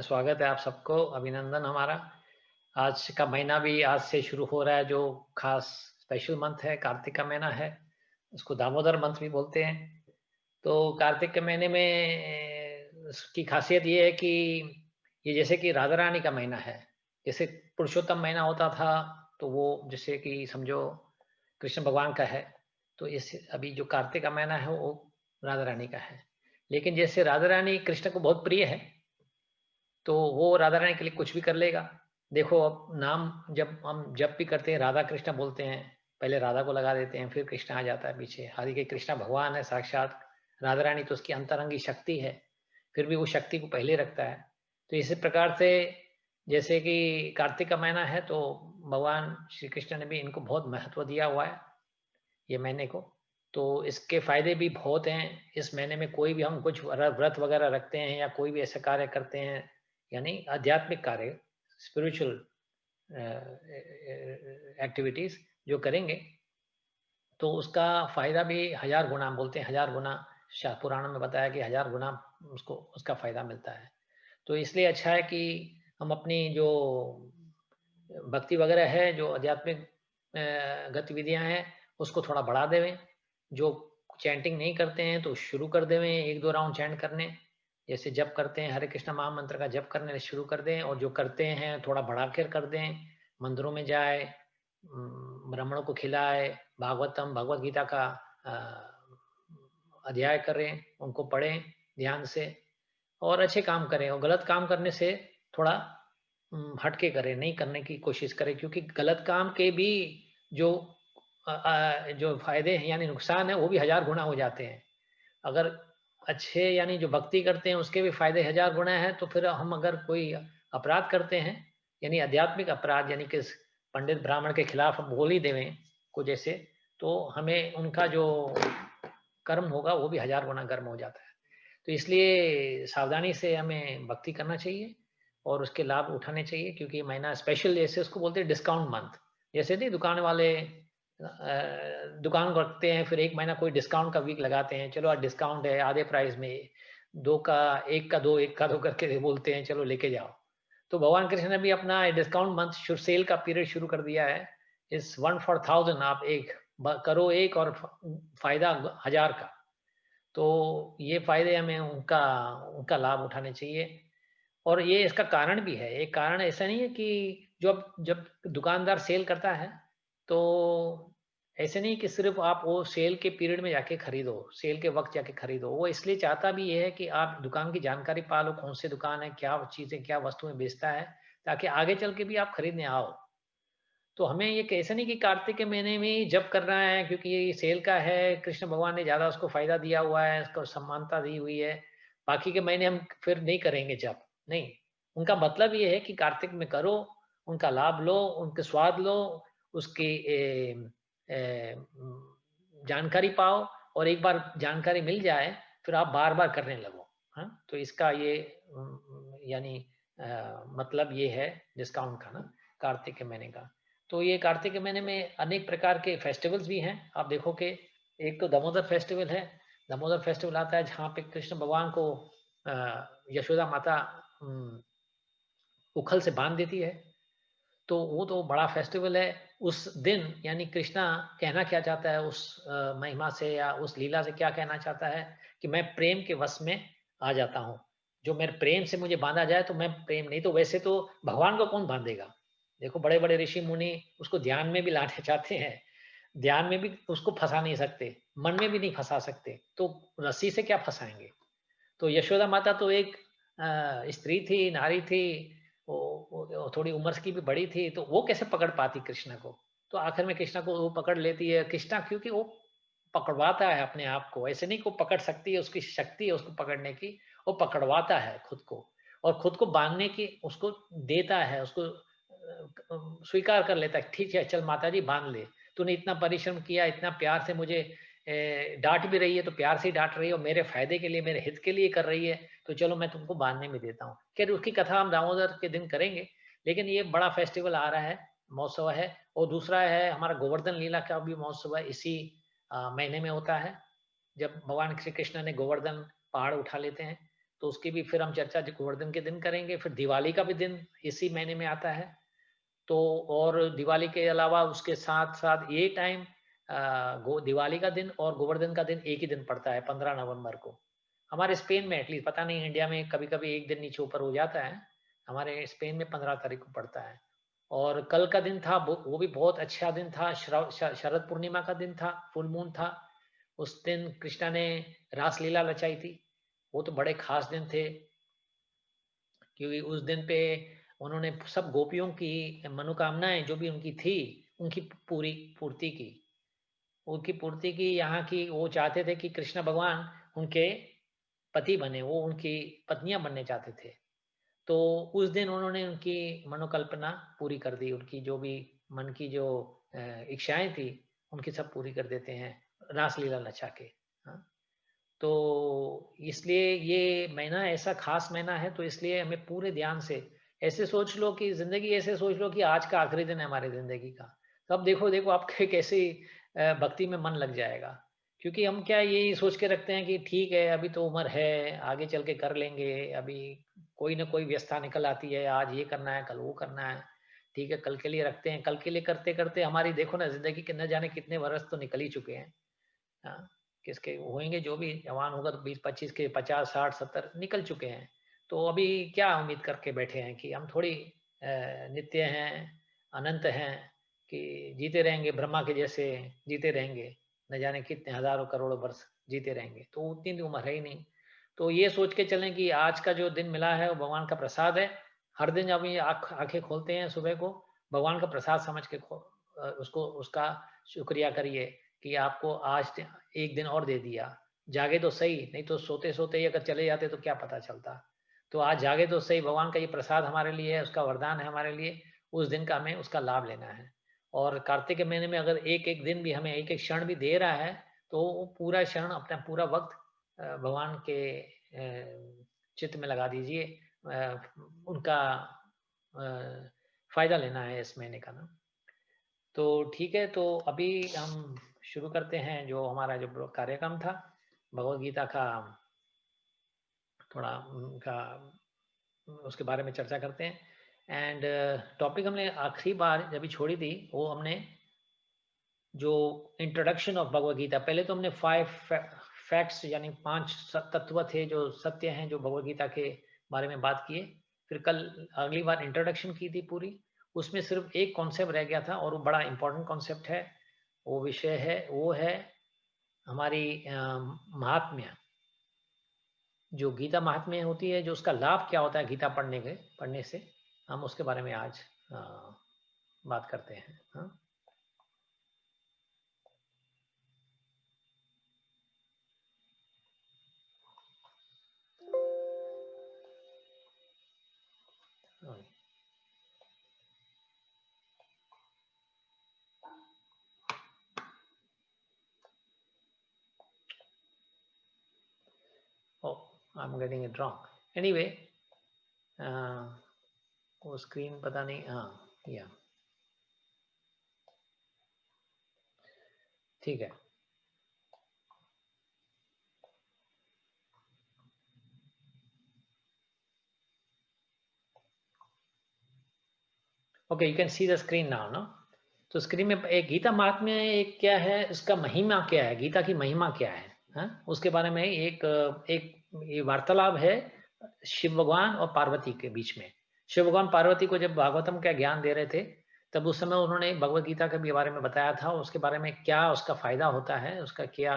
स्वागत है आप सबको, अभिनंदन हमारा। आज का महीना भी आज से शुरू हो रहा है, जो खास स्पेशल मंथ है, कार्तिक का महीना है। उसको दामोदर मंथ भी बोलते हैं। तो कार्तिक के महीने में इसकी खासियत ये है कि ये जैसे कि राधा रानी का महीना है। जैसे पुरुषोत्तम महीना होता था, तो वो जैसे कि समझो कृष्ण भगवान का है। तो इस अभी जो कार्तिक का महीना है, वो राधा रानी का है। लेकिन जैसे राधा रानी कृष्ण को बहुत प्रिय है, तो वो राधा रानी के लिए कुछ भी कर लेगा। देखो, अब नाम जब हम जप भी करते हैं, राधा कृष्ण बोलते हैं, पहले राधा को लगा देते हैं, फिर कृष्ण आ जाता है पीछे। हालाँकि कृष्ण भगवान है साक्षात, राधा रानी तो उसकी अंतरंगी शक्ति है, फिर भी वो शक्ति को पहले रखता है। तो इसी प्रकार से जैसे कि कार्तिक का महीना है, तो भगवान श्री कृष्ण ने भी इनको बहुत महत्व दिया हुआ है, ये महीने को। तो इसके फ़ायदे भी बहुत हैं। इस महीने में कोई भी हम कुछ व्रत वगैरह रखते हैं या कोई भी ऐसा कार्य करते हैं, यानी आध्यात्मिक कार्य, स्पिरिचुअल एक्टिविटीज़ जो करेंगे, तो उसका फ़ायदा भी हज़ार गुना, बोलते हैं हज़ार गुना, पुराणों में बताया कि हज़ार गुना उसको उसका फ़ायदा मिलता है। तो इसलिए अच्छा है कि हम अपनी जो भक्ति वगैरह है, जो आध्यात्मिक गतिविधियाँ हैं, उसको थोड़ा बढ़ा देवें। जो चैंटिंग नहीं करते हैं, तो शुरू कर देवें 1-2 राउंड चैंट करने। जैसे जप करते हैं, हरे कृष्ण महामंत्र का जप करने शुरू कर दें, और जो करते हैं थोड़ा बढ़ाकर कर दें। मंदिरों में जाए, ब्राह्मणों को खिलाए, भागवतम, भगवद गीता का अध्याय करें, उनको पढ़ें ध्यान से, और अच्छे काम करें, और गलत काम करने से थोड़ा हट के करें, नहीं करने की कोशिश करें, क्योंकि गलत काम के भी जो जो फ़ायदे हैं यानी नुकसान है, वो भी हज़ार गुना हो जाते हैं। अगर अच्छे यानी जो भक्ति करते हैं, उसके भी फ़ायदे हज़ार गुना हैं, तो फिर हम अगर कोई अपराध करते हैं, यानी आध्यात्मिक अपराध, यानी कि पंडित ब्राह्मण के खिलाफ हम बोल ही देवें कुछ ऐसे, तो हमें उनका जो कर्म होगा, वो भी हज़ार गुना कर्म हो जाता है। तो इसलिए सावधानी से हमें भक्ति करना चाहिए और उसके लाभ उठाने चाहिए, क्योंकि ये महीना स्पेशल, जैसे उसको बोलते हैं डिस्काउंट मंथ। जैसे नहीं दुकान वाले दुकान रखते हैं, फिर 1 महीना कोई डिस्काउंट का वीक लगाते हैं, चलो आज डिस्काउंट है आधे प्राइस में, 2 का 1 का 2, 1 का 2 करके बोलते हैं, चलो लेके जाओ। तो भगवान कृष्ण ने भी अपना डिस्काउंट मंथ सेल का पीरियड शुरू कर दिया है। इस 1 फॉर 1000, आप एक करो एक और फायदा 1000 का। तो ये फ़ायदे हमें उनका उनका लाभ उठाने चाहिए। और ये इसका कारण भी है। एक कारण ऐसा नहीं है कि जब जब दुकानदार सेल करता है, तो ऐसे नहीं कि सिर्फ़ आप वो सेल के पीरियड में जाके खरीदो, सेल के वक़्त जाके खरीदो। वो इसलिए चाहता भी ये है कि आप दुकान की जानकारी पा लो, कौन-सी दुकान है, क्या चीज़ें, क्या वस्तुएँ बेचता है, ताकि आगे चल के भी आप खरीदने आओ। तो हमें ये कैसे नहीं कि कार्तिक के महीने में ही जप करना है, क्योंकि ये सेल का है, कृष्ण भगवान ने ज़्यादा उसको फ़ायदा दिया हुआ है, उसको समानता दी हुई है। बाकी के महीने हम फिर नहीं करेंगे जप, नहीं। उनका मतलब ये है कि कार्तिक में करो, उनका लाभ लो, उनके स्वाद लो, उसकी जानकारी पाओ, और एक बार जानकारी मिल जाए, फिर आप बार-बार करने लगो। हाँ? तो इसका ये यानी मतलब ये है डिस्काउंट का ना, कार्तिक के महीने का। तो ये कार्तिक के महीने में अनेक प्रकार के फेस्टिवल्स भी हैं। आप देखो कि एक तो दामोदर फेस्टिवल है। दामोदर फेस्टिवल आता है जहाँ पे कृष्ण भगवान को यशोदा माता उखल से बाँध देती है। तो वो तो बड़ा फेस्टिवल है। उस दिन यानी कृष्णा कहना क्या चाहता है उस महिमा से या उस लीला से, क्या कहना चाहता है कि मैं प्रेम के वश में आ जाता हूँ। जो मेरे प्रेम से मुझे बाँधा जाए, तो मैं प्रेम, नहीं तो वैसे तो भगवान को कौन बाँधेगा? देखो, बड़े-बड़े ऋषि-मुनि उसको ध्यान में भी लाना चाहते हैं। ध्यान में भी उसको फँसा नहीं सकते, मन में भी नहीं फँसा सकते, तो रस्सी से क्या फँसाएँगे? तो यशोदा माता तो एक स्त्री थी, नारी थी, वो थोड़ी उम्र की भी बड़ी थी, तो वो कैसे पकड़ पाती कृष्ण को? तो आखिर में कृष्ण को वो पकड़ लेती है। कृष्णा क्योंकि वो पकड़वाता है अपने आप को, ऐसे नहीं कि वो पकड़ सकती है, उसकी शक्ति है उसको पकड़ने की, वो पकड़वाता है खुद को, और खुद को बाँधने की उसको देता है, उसको स्वीकार कर लेता है, ठीक है, चल माताजी बाँध ले। तूने इतना परिश्रम किया, इतना प्यार से मुझे डाँट भी रही है, तो प्यार से ही डाँट रही है और मेरे फ़ायदे के लिए, मेरे हित के लिए कर रही है, तो चलो मैं तुमको बाँधने में देता हूँ। खैर, उसकी कथा हम दामोदर के दिन करेंगे, लेकिन ये बड़ा फेस्टिवल आ रहा है, महोत्सव है। और दूसरा है हमारा गोवर्धन लीला का भी महोत्सव है, इसी महीने में होता है, जब भगवान श्री कृष्ण ने गोवर्धन पहाड़ उठा लेते हैं। तो उसकी भी फिर हम चर्चा गोवर्धन के दिन करेंगे। फिर दिवाली का भी दिन इसी महीने में आता है। तो और दिवाली के अलावा उसके साथ-साथ ये टाइम गो दिवाली का दिन और गोवर्धन का दिन एक ही दिन पड़ता है 15 नवंबर को। हमारे स्पेन में एटलीस्ट, पता नहीं इंडिया में कभी-कभी एक दिन नीचे ऊपर हो जाता है। हमारे स्पेन में 15 तारीख को पड़ता है। और कल का दिन था वो भी बहुत अच्छा दिन था, शरद पूर्णिमा का दिन था, फुल मून था। उस दिन कृष्णा ने रासलीला रचाई थी। वो तो बड़े खास दिन थे, क्योंकि उस दिन पे उन्होंने सब गोपियों की मनोकामनाएं जो भी उनकी थी, उनकी पूरी पूर्ति की। उनकी पूर्ति की, यहाँ की वो चाहते थे कि कृष्ण भगवान उनके पति बने, वो उनकी पत्नियां बनने चाहते थे। तो उस दिन उन्होंने उनकी मनोकल्पना पूरी कर दी, उनकी जो भी मन की जो इच्छाएं थी, उनकी सब पूरी कर देते हैं रासलीला नचा के। हाँ? तो इसलिए ये महीना ऐसा खास महीना है, तो इसलिए हमें पूरे ध्यान से ऐसे सोच लो कि ज़िंदगी, ऐसे सोच लो कि आज का आखिरी दिन है हमारी ज़िंदगी का। तब देखो आपके कैसे भक्ति में मन लग जाएगा। क्योंकि हम क्या यही सोच के रखते हैं कि ठीक है, अभी तो उम्र है, आगे चल के कर लेंगे, अभी कोई ना कोई व्यस्तता निकल आती है, आज ये करना है, कल वो करना है। ठीक है, कल के लिए रखते हैं, कल के लिए करते-करते हमारी देखो ना ज़िंदगी के न जाने कितने वर्ष तो निकल ही चुके हैं। हाँ, किसके होंगे, जो भी जवान होगा तो 20-25 के 50, 60, 70 निकल चुके हैं। तो अभी क्या उम्मीद करके बैठे हैं कि हम थोड़ी नित्य हैं, अनंत हैं, कि जीते रहेंगे ब्रह्मा के जैसे जीते रहेंगे, न जाने कितने हज़ारों करोड़ों वर्ष जीते रहेंगे, तो उतनी भी उम्र है ही नहीं। तो ये सोच के चलें कि आज का जो दिन मिला है वो भगवान का प्रसाद है। हर दिन जब ये आँखें खोलते हैं सुबह को, भगवान का प्रसाद समझ के उसको उसका शुक्रिया करिए कि आपको आज एक दिन और दे दिया। जागे तो सही, नहीं तो सोते-सोते ही अगर चले जाते तो क्या पता चलता। तो आज जागे तो सही, भगवान का ये प्रसाद हमारे लिए है, उसका वरदान है हमारे लिए, उस दिन का हमें उसका लाभ लेना है। और कार्तिक के महीने में अगर एक-एक दिन भी हमें एक-एक क्षण भी दे रहा है, तो वो पूरा क्षण, अपना पूरा वक़्त भगवान के चित्त में लगा दीजिए। उनका फ़ायदा लेना है इस महीने का ना। तो ठीक है, तो अभी हम शुरू करते हैं जो हमारा जो कार्यक्रम था, भगवद गीता का थोड़ा उनका उसके बारे में चर्चा करते हैं। एंड टॉपिक हमने आखिरी बार जब भी छोड़ी थी, वो हमने जो इंट्रोडक्शन ऑफ भगवद गीता, पहले तो हमने 5 फैक्ट्स यानी 5 तत्व थे जो सत्य हैं जो भगवद गीता के बारे में बात किए। फिर कल अगली बार इंट्रोडक्शन की थी पूरी, उसमें सिर्फ एक कॉन्सेप्ट रह गया था और वो बड़ा इंपॉर्टेंट कॉन्सेप्ट है। वो विषय है, वो है हमारी महात्म्य। जो गीता महात्म्य होती है, जो उसका लाभ क्या होता है गीता पढ़ने से, हम उसके बारे में आज बात करते हैं। हाँ? Oh, I'm getting it wrong. Anyway, वो स्क्रीन पता नहीं, हाँ, या ठीक है। Okay, you can see the screen now, no? तो स्क्रीन में एक गीता महात्म्य एक क्या है, इसका महिमा क्या है, गीता की महिमा क्या है, हाँ? उसके बारे में एक ये वार्तालाप है शिव भगवान और पार्वती के बीच में। शिव भगवान पार्वती को जब भागवतम का ज्ञान दे रहे थे, तब उस समय उन्होंने भगवत गीता के भी बारे में बताया था, उसके बारे में क्या उसका फायदा होता है, उसका क्या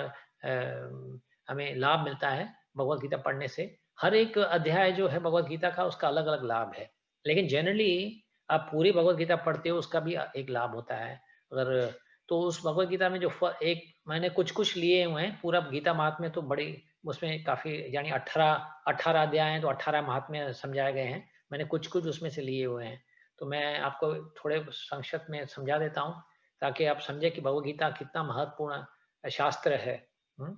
हमें लाभ मिलता है भगवत गीता पढ़ने से। हर एक अध्याय जो है भगवत गीता का, उसका अलग अलग लाभ है। लेकिन जनरली आप पूरी भगवत गीता पढ़ते हो, उसका भी एक लाभ होता है। अगर तो उस भगवत गीता में जो एक मैंने कुछ लिए हुए हैं, पूरा गीता महात्म्य तो बड़ी, उसमें काफ़ी यानी 18 अध्याय हैं, तो 18 महात्म्य समझाए गए हैं। मैंने कुछ उसमें से लिए हुए हैं। तो मैं आपको थोड़े संक्षिप्त में समझा देता हूँ, ताकि आप समझें कि भगवत गीता कितना महत्वपूर्ण शास्त्र है। हुँ?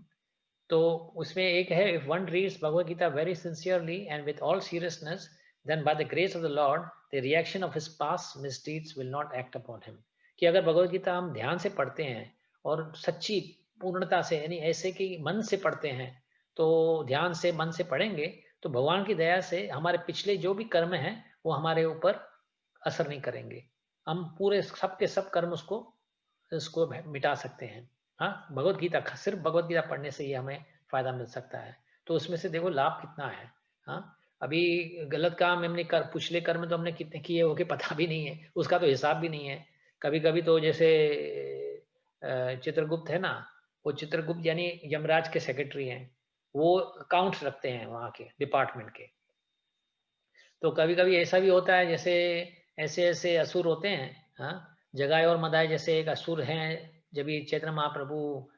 तो उसमें एक है, if one reads Bhagavad Gita very sincerely and with all seriousness, then by the grace of the lord the reaction of his past misdeeds will not act upon him. कि अगर भगवद गीता हम ध्यान से पढ़ते हैं और सच्ची पूर्णता से, यानी ऐसे कि मन से पढ़ते हैं, तो ध्यान से मन से पढ़ेंगे, तो भगवान की दया से हमारे पिछले जो भी कर्म हैं वो हमारे ऊपर असर नहीं करेंगे। हम पूरे सब के सब कर्म इसको मिटा सकते हैं। हाँ, भगवत गीता सिर्फ भगवत गीता पढ़ने से ही हमें फ़ायदा मिल सकता है। तो उसमें से देखो लाभ कितना है। हाँ, अभी गलत काम हमने कर पिछले कर्म तो हमने कितने किए होंगे पता भी नहीं है, उसका तो हिसाब भी नहीं है। कभी-कभी तो जैसे चित्रगुप्त है ना, वो चित्रगुप्त यानी यमराज के सेक्रेटरी हैं। वो अकाउंट्स रखते हैं वहाँ के डिपार्टमेंट के। तो कभी-कभी ऐसा भी होता है जैसे ऐसे-ऐसे असुर होते हैं, हाँ? जगाए और मदाए जैसे एक असुर हैं, जब ये चैतन्य महाप्रभु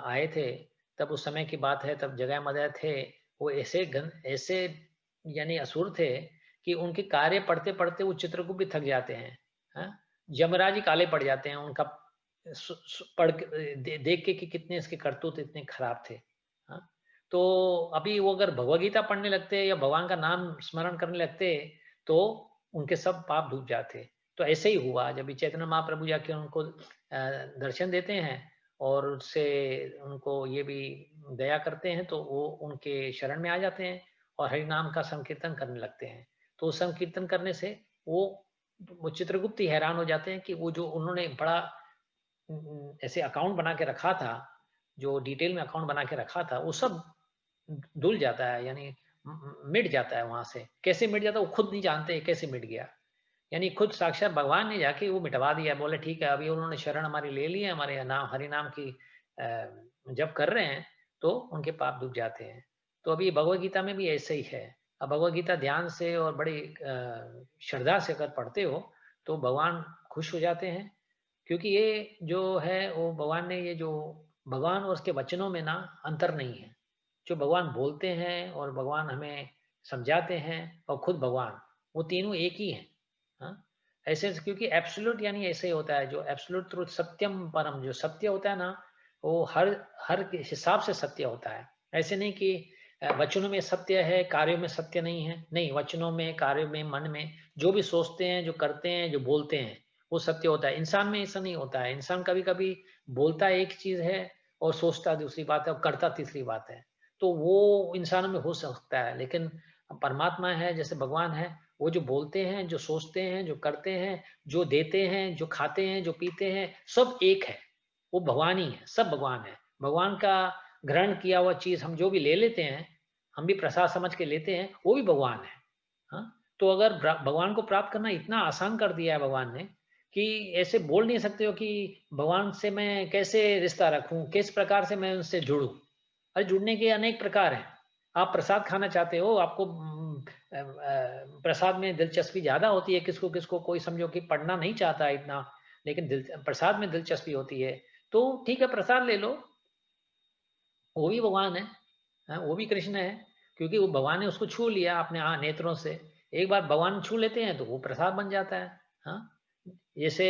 आए थे, तब उस समय की बात है, तब जगाए मदाए थे, वो ऐसे यानी असुर थे कि उनके कार्य पढ़ते-पढ़ते वो चित्रगुप्त भी थक जाते हैं, हाँ? यमराज ही काले पड़ जाते हैं उनका सु सु पढ़ के देख के कि कितने इसके करतूत इतने खराब थे, हाँ? तो अभी वो अगर भगवद गीता पढ़ने लगते या भगवान का नाम स्मरण करने लगते, तो उनके सब पाप धुल जाते। तो ऐसे ही हुआ जब ये चैतन्य महाप्रभु जाके उनको दर्शन देते हैं और उससे उनको ये भी दया करते हैं, तो वो उनके शरण में आ जाते हैं और हरि नाम का संकीर्तन करने लगते हैं। तो उस संकीर्तन करने से वो चित्रगुप्त ही हैरान हो जाते हैं कि वो जो उन्होंने बड़ा ऐसे अकाउंट बना के रखा था, जो डिटेल में अकाउंट बना के रखा था, वो सब धुल जाता है यानी मिट जाता है वहाँ से। कैसे मिट जाता है वो खुद नहीं जानते कैसे मिट गया। यानी खुद साक्षात भगवान ने जाके वो मिटवा दिया। बोले ठीक है अभी उन्होंने शरण हमारी ले ली है, हमारे नाम हरि नाम की जप कर रहे हैं, तो उनके पाप धुल जाते हैं। तो अभी भगवद गीता में भी ऐसे ही है। अब भगवद गीता ध्यान से और बड़ी श्रद्धा से अगर पढ़ते हो, तो भगवान खुश हो जाते हैं। क्योंकि ये जो है वो भगवान ने ये जो भगवान और उसके वचनों में ना अंतर नहीं है। जो भगवान बोलते हैं और भगवान हमें समझाते हैं और खुद भगवान, वो तीनों एक ही हैं। हाँ? ऐसे क्योंकि एब्सोल्यूट यानी ऐसे ही होता है जो एब्सोल्यूट ट्रुथ सत्यम परम जो सत्य होता है ना, वो हर हर के हिसाब से सत्य होता है। ऐसे नहीं कि वचनों में सत्य है, कार्यों में सत्य नहीं है। नहीं, वचनों में, कार्यों में, मन में जो भी सोचते हैं, जो करते हैं, जो बोलते हैं, वो सत्य होता है। इंसान में ऐसा नहीं होता है। इंसान कभी-कभी बोलता एक चीज़ है और सोचता दूसरी बात है और करता तीसरी बात है। तो वो इंसानों में हो सकता है, लेकिन परमात्मा है, जैसे भगवान है, वो जो बोलते हैं, जो सोचते हैं, जो करते हैं, जो देते हैं, जो खाते हैं, जो पीते हैं, सब एक है। वो भगवान ही है, सब भगवान है। भगवान का ग्रहण किया हुआ चीज़ हम जो भी ले लेते हैं, हम भी प्रसाद समझ के लेते हैं, वो भी भगवान है। हाँ? तो अगर भगवान को प्राप्त करना इतना आसान कर दिया है भगवान ने, कि ऐसे बोल नहीं सकते हो कि भगवान से मैं कैसे रिश्ता रखूँ, किस प्रकार से मैं उनसे जुड़ूँ। अरे जुड़ने के अनेक प्रकार हैं। आप प्रसाद खाना चाहते हो, आपको प्रसाद में दिलचस्पी ज़्यादा होती है, किसको-किसको कोई समझो कि पढ़ना नहीं चाहता है इतना, लेकिन प्रसाद में दिलचस्पी होती है। तो ठीक है प्रसाद ले लो, वो भी भगवान है। हाँ, वो भी कृष्ण है, क्योंकि वो भगवान ने उसको छू लिया अपने नेत्रों से। एक बार भगवान छू लेते हैं तो वो प्रसाद बन जाता है। हाँ, जैसे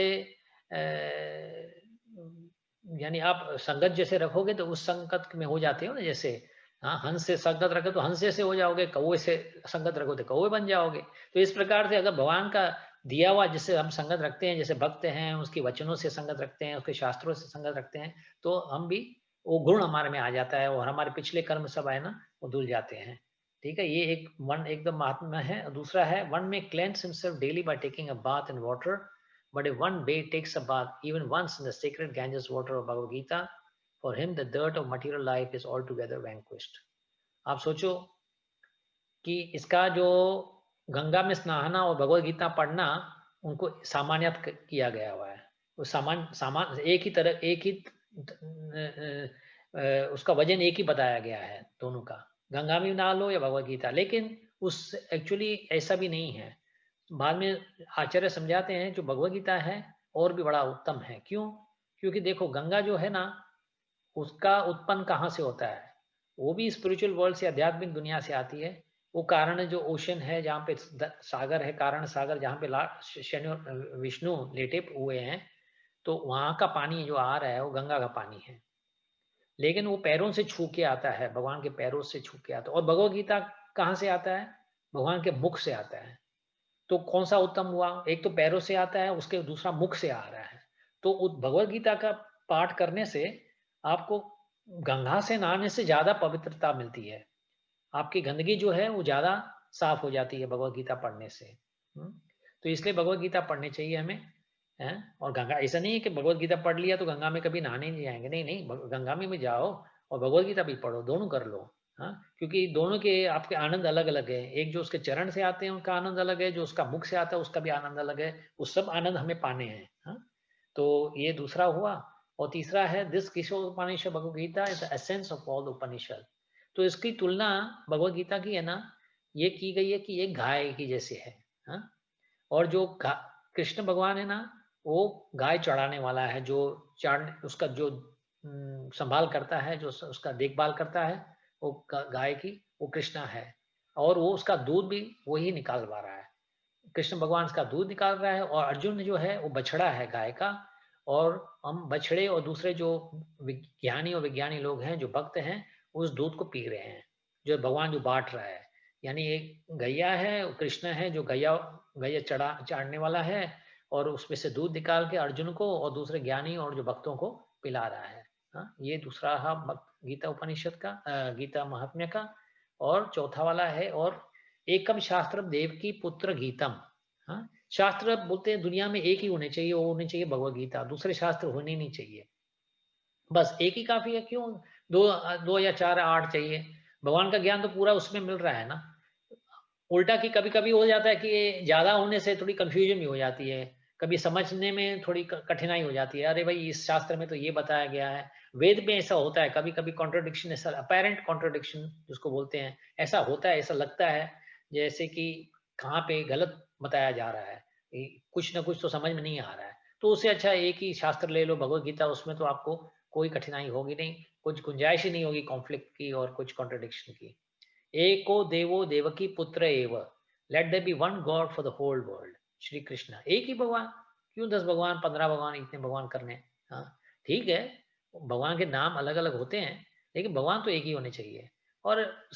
यानी आप संगत जैसे रखोगे तो उस संगत में हो जाते हो ना जैसे, हाँ, हंस से संगत रखे तो हंसे से हो जाओगे, कौवे से संगत रखो तो कौवे बन जाओगे। तो इस प्रकार से अगर भगवान का दिया हुआ जिससे हम संगत रखते हैं, जैसे भक्त हैं, उसके वचनों से संगत रखते हैं, उसके शास्त्रों से संगत रखते हैं, तो हम भी वो गुण हमारे में आ जाता है और हमारे पिछले कर्म सब है ना, वो धुल जाते हैं। ठीक है? ये एक वन एकदम महात्मा है। और दूसरा है, "one may cleanse himself daily by taking a bath in water, but if one bay takes a bath even once in the sacred Ganges water of Bhagavad Gita, for him the dirt of material life is altogether vanquished." आप सोचो कि इसका जो गंगा में स्नाना और भगवद गीता पढ़ना उनको सामान्यत किया गया हुआ है। वो सामान सामान एक ही तरह एक ही उसका वजन एक ही बताया गया है दोनों का। गंगा में नहा लो या भगवद गीता, लेकिन उस एक्चुअली ऐसा भी नहीं है। बाद में आचार्य समझाते हैं जो भगवद गीता है और भी बड़ा उत्तम है। क्यों? क्योंकि देखो गंगा जो है ना, उसका उत्पन्न कहाँ से होता है? वो भी स्पिरिचुअल वर्ल्ड से, आध्यात्मिक दुनिया से आती है। वो कारण जो ओशन है जहाँ पे सागर है, कारण सागर जहाँ पे शनि और विष्णु लेटे हुए हैं, तो वहाँ का पानी जो आ रहा है वो गंगा का पानी है। लेकिन वो पैरों से छू के आता है, भगवान के पैरों से छू के आता है। और भगवद गीता कहाँ से आता है? भगवान के मुख से आता है। तो कौन-सा उत्तम हुआ? एक तो पैरों से आता है, उसके दूसरा मुख से आ रहा है। तो भगवद गीता का पाठ करने से आपको गंगा से नहाने से ज़्यादा पवित्रता मिलती है। आपकी गंदगी जो है वो ज़्यादा साफ हो जाती है भगवत गीता पढ़ने से। तो इसलिए भगवत गीता पढ़नी चाहिए हमें, हैं? और गंगा ऐसा नहीं है कि भगवत गीता पढ़ लिया तो गंगा में कभी नहाने नहीं जाएँगे, नहीं, गंगा में भी जाओ और भगवत गीता भी पढ़ो, दोनों कर लो, हाँ? क्योंकि दोनों के आपके आनंद अलग-अलग है। एक जो उसके चरण से आते हैं उनका आनंद अलग है, जो उसका मुख से आता है उसका भी आनंद अलग है। वो सब आनंद हमें पाने हैं, हाँ? तो ये दूसरा हुआ और तीसरा है दिस किशोर Upanishad Bhagavad Gita is the essence of all Upanishad. तो इसकी तुलना भगवद गीता की है ना, ये की गई है कि एक गाय की जैसे है, हाँ? और जो कृष्ण भगवान है ना, वो गाय चढ़ाने वाला है, जो चार उसका जो संभाल करता है, जो उसका देखभाल करता है, वो गाय की, वो कृष्णा है और वो उसका दूध भी वही निकालवा रहा है। कृष्ण भगवान उसका दूध निकाल रहा है और अर्जुन जो है वो बछड़ा है गाय का। और हम बछड़े और दूसरे जो विज्ञानी और विज्ञानी लोग हैं, जो भक्त हैं, उस दूध को पी रहे हैं, जो भगवान जो बांट रहा है। यानी एक गैया है, कृष्ण है जो गैया गैया चाड़ने वाला है और उसमें से दूध निकाल के अर्जुन को और दूसरे ज्ञानी और जो भक्तों को पिला रहा है। हाँ, ये दूसरा है गीता उपनिषद का, गीता महात्म्य का। और चौथा वाला है और एकम शास्त्र देवकी पुत्र गीतम। हाँ, शास्त्र बोलते हैं दुनिया में एक ही होने चाहिए, वो होनी चाहिए भगवत गीता, दूसरे शास्त्र होने नहीं चाहिए। बस एक ही काफी है, क्यों दो दो या चार आठ चाहिए? भगवान का ज्ञान तो पूरा उसमें मिल रहा है ना। उल्टा कि कभी-कभी हो जाता है कि ज़्यादा होने से थोड़ी कन्फ्यूजन भी हो जाती है। कभी समझने में थोड़ी क कठिनाई हो जाती है। अरे भाई, इस शास्त्र में तो ये बताया गया है। वेद में ऐसा होता है, कभी-कभी कॉन्ट्रडिक्शन, ऐसा अपैरेंट कॉन्ट्रडिक्शन जिसको बोलते हैं, ऐसा होता है, ऐसा लगता है जैसे कि कहाँ पे गलत बताया जा रहा है। कुछ ना कुछ तो समझ में नहीं आ रहा है। तो उससे अच्छा एक ही शास्त्र ले लो, भगवत गीता, उसमें तो आपको कोई कठिनाई होगी नहीं, कुछ गुंजाइश ही नहीं होगी कॉन्फ्लिक्ट की और कुछ कॉन्ट्रडिक्शन की। एको देवो देवकी पुत्र एव, let there be one god for the whole world. Shri Krishna एक ही भगवान, क्यों 10 भगवान 15 भगवान इतने भगवान करने? हाँ, ठीक है, भगवान के नाम अलग अलग होते हैं लेकिन भगवान तो एक ही होने चाहिए। और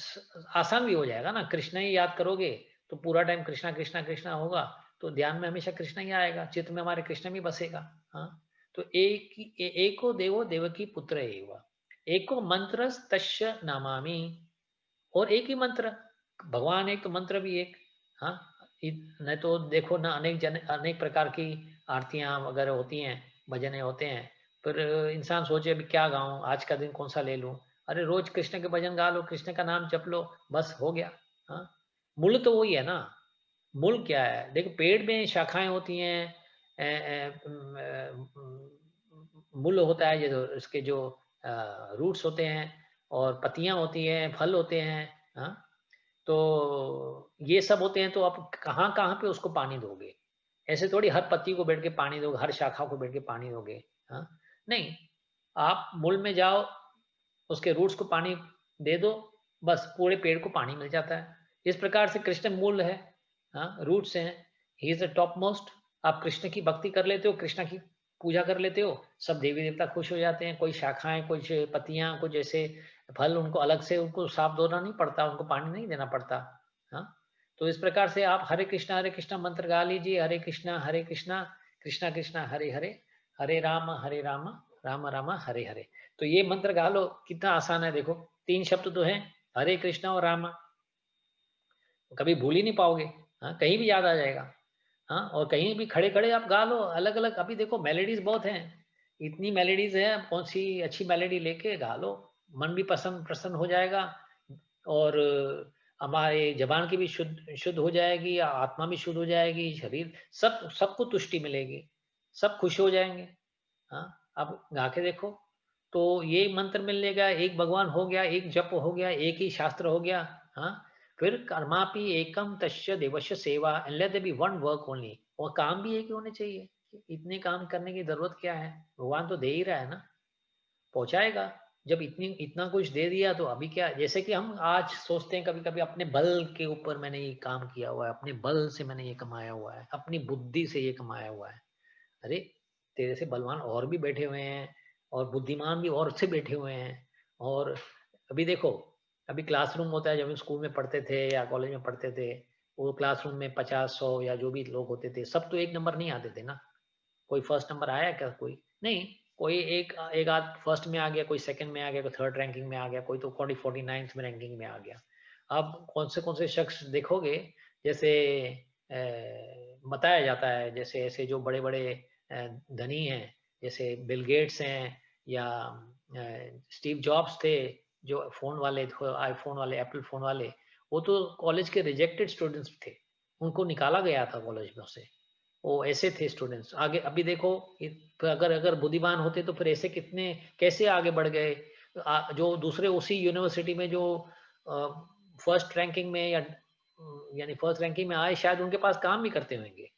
आसान भी हो जाएगा ना, कृष्णा ही याद करोगे तो पूरा टाइम कृष्णा कृष्णा कृष्णा होगा, तो ध्यान में हमेशा कृष्णा ही आएगा, चित्त में हमारे कृष्ण भी बसेगा। हाँ, तो एको देवो देवकी पुत्र एव, एको मंत्र तस्य नामामि। और एक ही मंत्र, भगवान एक तो मंत्र भी एक। हाँ, नहीं तो देखो ना, अनेक प्रकार की आरतियां वगैरह होती हैं, भजने होते हैं। फिर इंसान सोचे अभी क्या गाऊं, आज का दिन कौन सा ले लूं? अरे रोज कृष्ण के भजन गा लो, कृष्ण का नाम जप लो, बस हो गया। हाँ, मूल तो वही है ना। मूल क्या है? देखो, पेड़ में शाखाएं होती हैं, मूल होता है, ये जो इसके जो रूट्स होते हैं और पत्तियां होती हैं, फल होते हैं। हाँ, तो ये सब होते हैं, तो आप कहाँ-कहाँ पे उसको पानी दोगे? ऐसे थोड़ी हर पत्ती को बैठ के पानी दोगे, हर शाखा को बैठ के पानी दोगे, हाँ? नहीं, आप मूल में जाओ, उसके रूट्स को पानी दे दो, बस पूरे पेड़ को पानी मिल जाता है। इस प्रकार से कृष्ण मूल है, हाँ, रूट्स हैं, he is the top most. आप कृष्ण की भक्ति कर लेते हो, कृष्ण की पूजा कर लेते हो, सब देवी-देवता खुश हो जाते हैं। कोई शाखाएँ, कुछ पत्तियाँ, कुछ ऐसे फल, उनको अलग से उनको साफ धोना नहीं पड़ता, उनको पानी नहीं देना पड़ता, हाँ। तो इस प्रकार से आप हरे कृष्णा मंत्र गा लीजिए, हरे कृष्णा, कृष्णा कृष्णा हरे हरे, हरे राम, राम राम हरे हरे। तो ये मंत्र गा लो, कितना आसान है देखो। 3 शब्द तो हैं, हरे कृष्णा और राम, कभी भूल ही नहीं पाओगे, हाँ, कहीं भी याद आ जाएगा। हाँ, और कहीं भी खड़े-खड़े आप गा लो अलग-अलग। अभी देखो मेलोडीज़ बहुत हैं, इतनी मेलोडीज़ हैं, आप कौन-सी अच्छी मेलोडी लेके गा लो, मन भी प्रसन्न हो जाएगा और हमारे ज़बान की भी शुद्ध शुद्ध हो जाएगी, आत्मा भी शुद्ध हो जाएगी, शरीर सबको तुष्टि मिलेगी, सब खुश हो जाएँगे। हाँ, आप गा के देखो, तो ये मंत्र मिलेगा, एक भगवान हो गया, एक जप हो गया, एक ही शास्त्र हो गया। हाँ, फिर कर्मापि एकम तस्य देवस्य सेवा, and let there be one work only. और काम भी एक ही होने चाहिए। इतने काम करने की जरूरत क्या है? भगवान तो दे ही रहा है ना, पहुंचाएगा। जब इतना कुछ दे दिया तो अभी क्या, जैसे कि हम आज सोचते हैं कभी-कभी अपने बल के ऊपर मैंने ये काम किया हुआ है, अपने बल से मैंने ये कमाया हुआ है, अपनी बुद्धि से ये कमाया हुआ है। अरे! तेरे से बलवान और भी बैठे हुए हैं और बुद्धिमान भी और से बैठे हुए हैं। और अभी देखो, अभी क्लासरूम होता है, जब हम स्कूल में पढ़ते थे या कॉलेज में पढ़ते थे, वो क्लासरूम में 50, 100 या जो भी लोग होते थे, सब तो एक नंबर नहीं आते थे ना। कोई फर्स्ट नंबर आया क्या कोई? नहीं, कोई एक एक आध फर्स्ट में आ गया, कोई सेकंड में आ गया, कोई थर्ड रैंकिंग में आ गया, कोई तो 40 49th में रैंकिंग में आ गया। आप कौन से शख्स देखोगे, जैसे बताया जाता है, जैसे ऐसे जो बड़े-बड़े धनी हैं, जैसे बिल गेट्स हैं या स्टीव जॉब्स थे, जो फ़ोन वाले थ आईफ़ोन वाले, एप्पल फ़ोन वाले, वो तो कॉलेज के रिजेक्टेड स्टूडेंट्स थे। उनको निकाला गया था कॉलेज में से। वो ऐसे थे स्टूडेंट्स। आगे अभी देखो, इ अगर अगर बुद्धिमान होते तो फिर ऐसे कितने कैसे आगे बढ़ गए। जो दूसरे उसी यूनिवर्सिटी में जो फर्स्ट रैंकिंग में या यानी फर्स्ट रैंकिंग में आए, शायद उनके पास काम भी करते होंगे।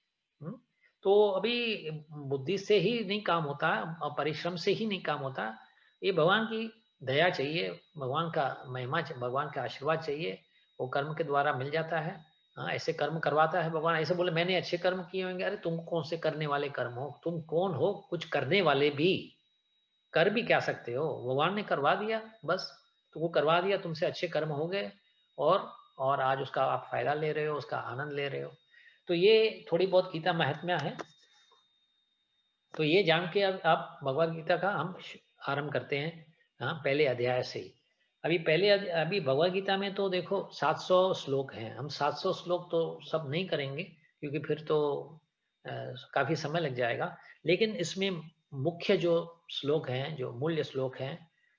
हुँ? तो अभी बुद्धि से ही नहीं काम होता और परिश्रम से ही नहीं काम होता। ये भगवान की दया चाहिए, भगवान का महिमा भगवान का आशीर्वाद चाहिए, वो कर्म के द्वारा मिल जाता है। हाँ, ऐसे कर्म करवाता है भगवान, ऐसे बोले मैंने अच्छे कर्म किए होंगे, अरे तुम कौन से करने वाले कर्म हो? तुम कौन हो कुछ करने वाले भी? कर भी क्या सकते हो? भगवान ने करवा दिया, बस। तो वो करवा दिया, तुमसे अच्छे कर्म हो गए और और आज उसका आप फ़ायदा ले रहे हो, उसका आनंद ले रहे हो। तो ये थोड़ी बहुत गीता महात्म्य है। तो ये जान के अब आप भगवद गीता का हम आरंभ करते हैं। हाँ, पहले अध्याय से ही। अभी भगवद गीता में तो देखो 700 श्लोक हैं। हम 700 श्लोक तो सब नहीं करेंगे, क्योंकि फिर तो काफ़ी समय लग जाएगा। लेकिन इसमें मुख्य जो श्लोक हैं, जो मूल्य श्लोक हैं,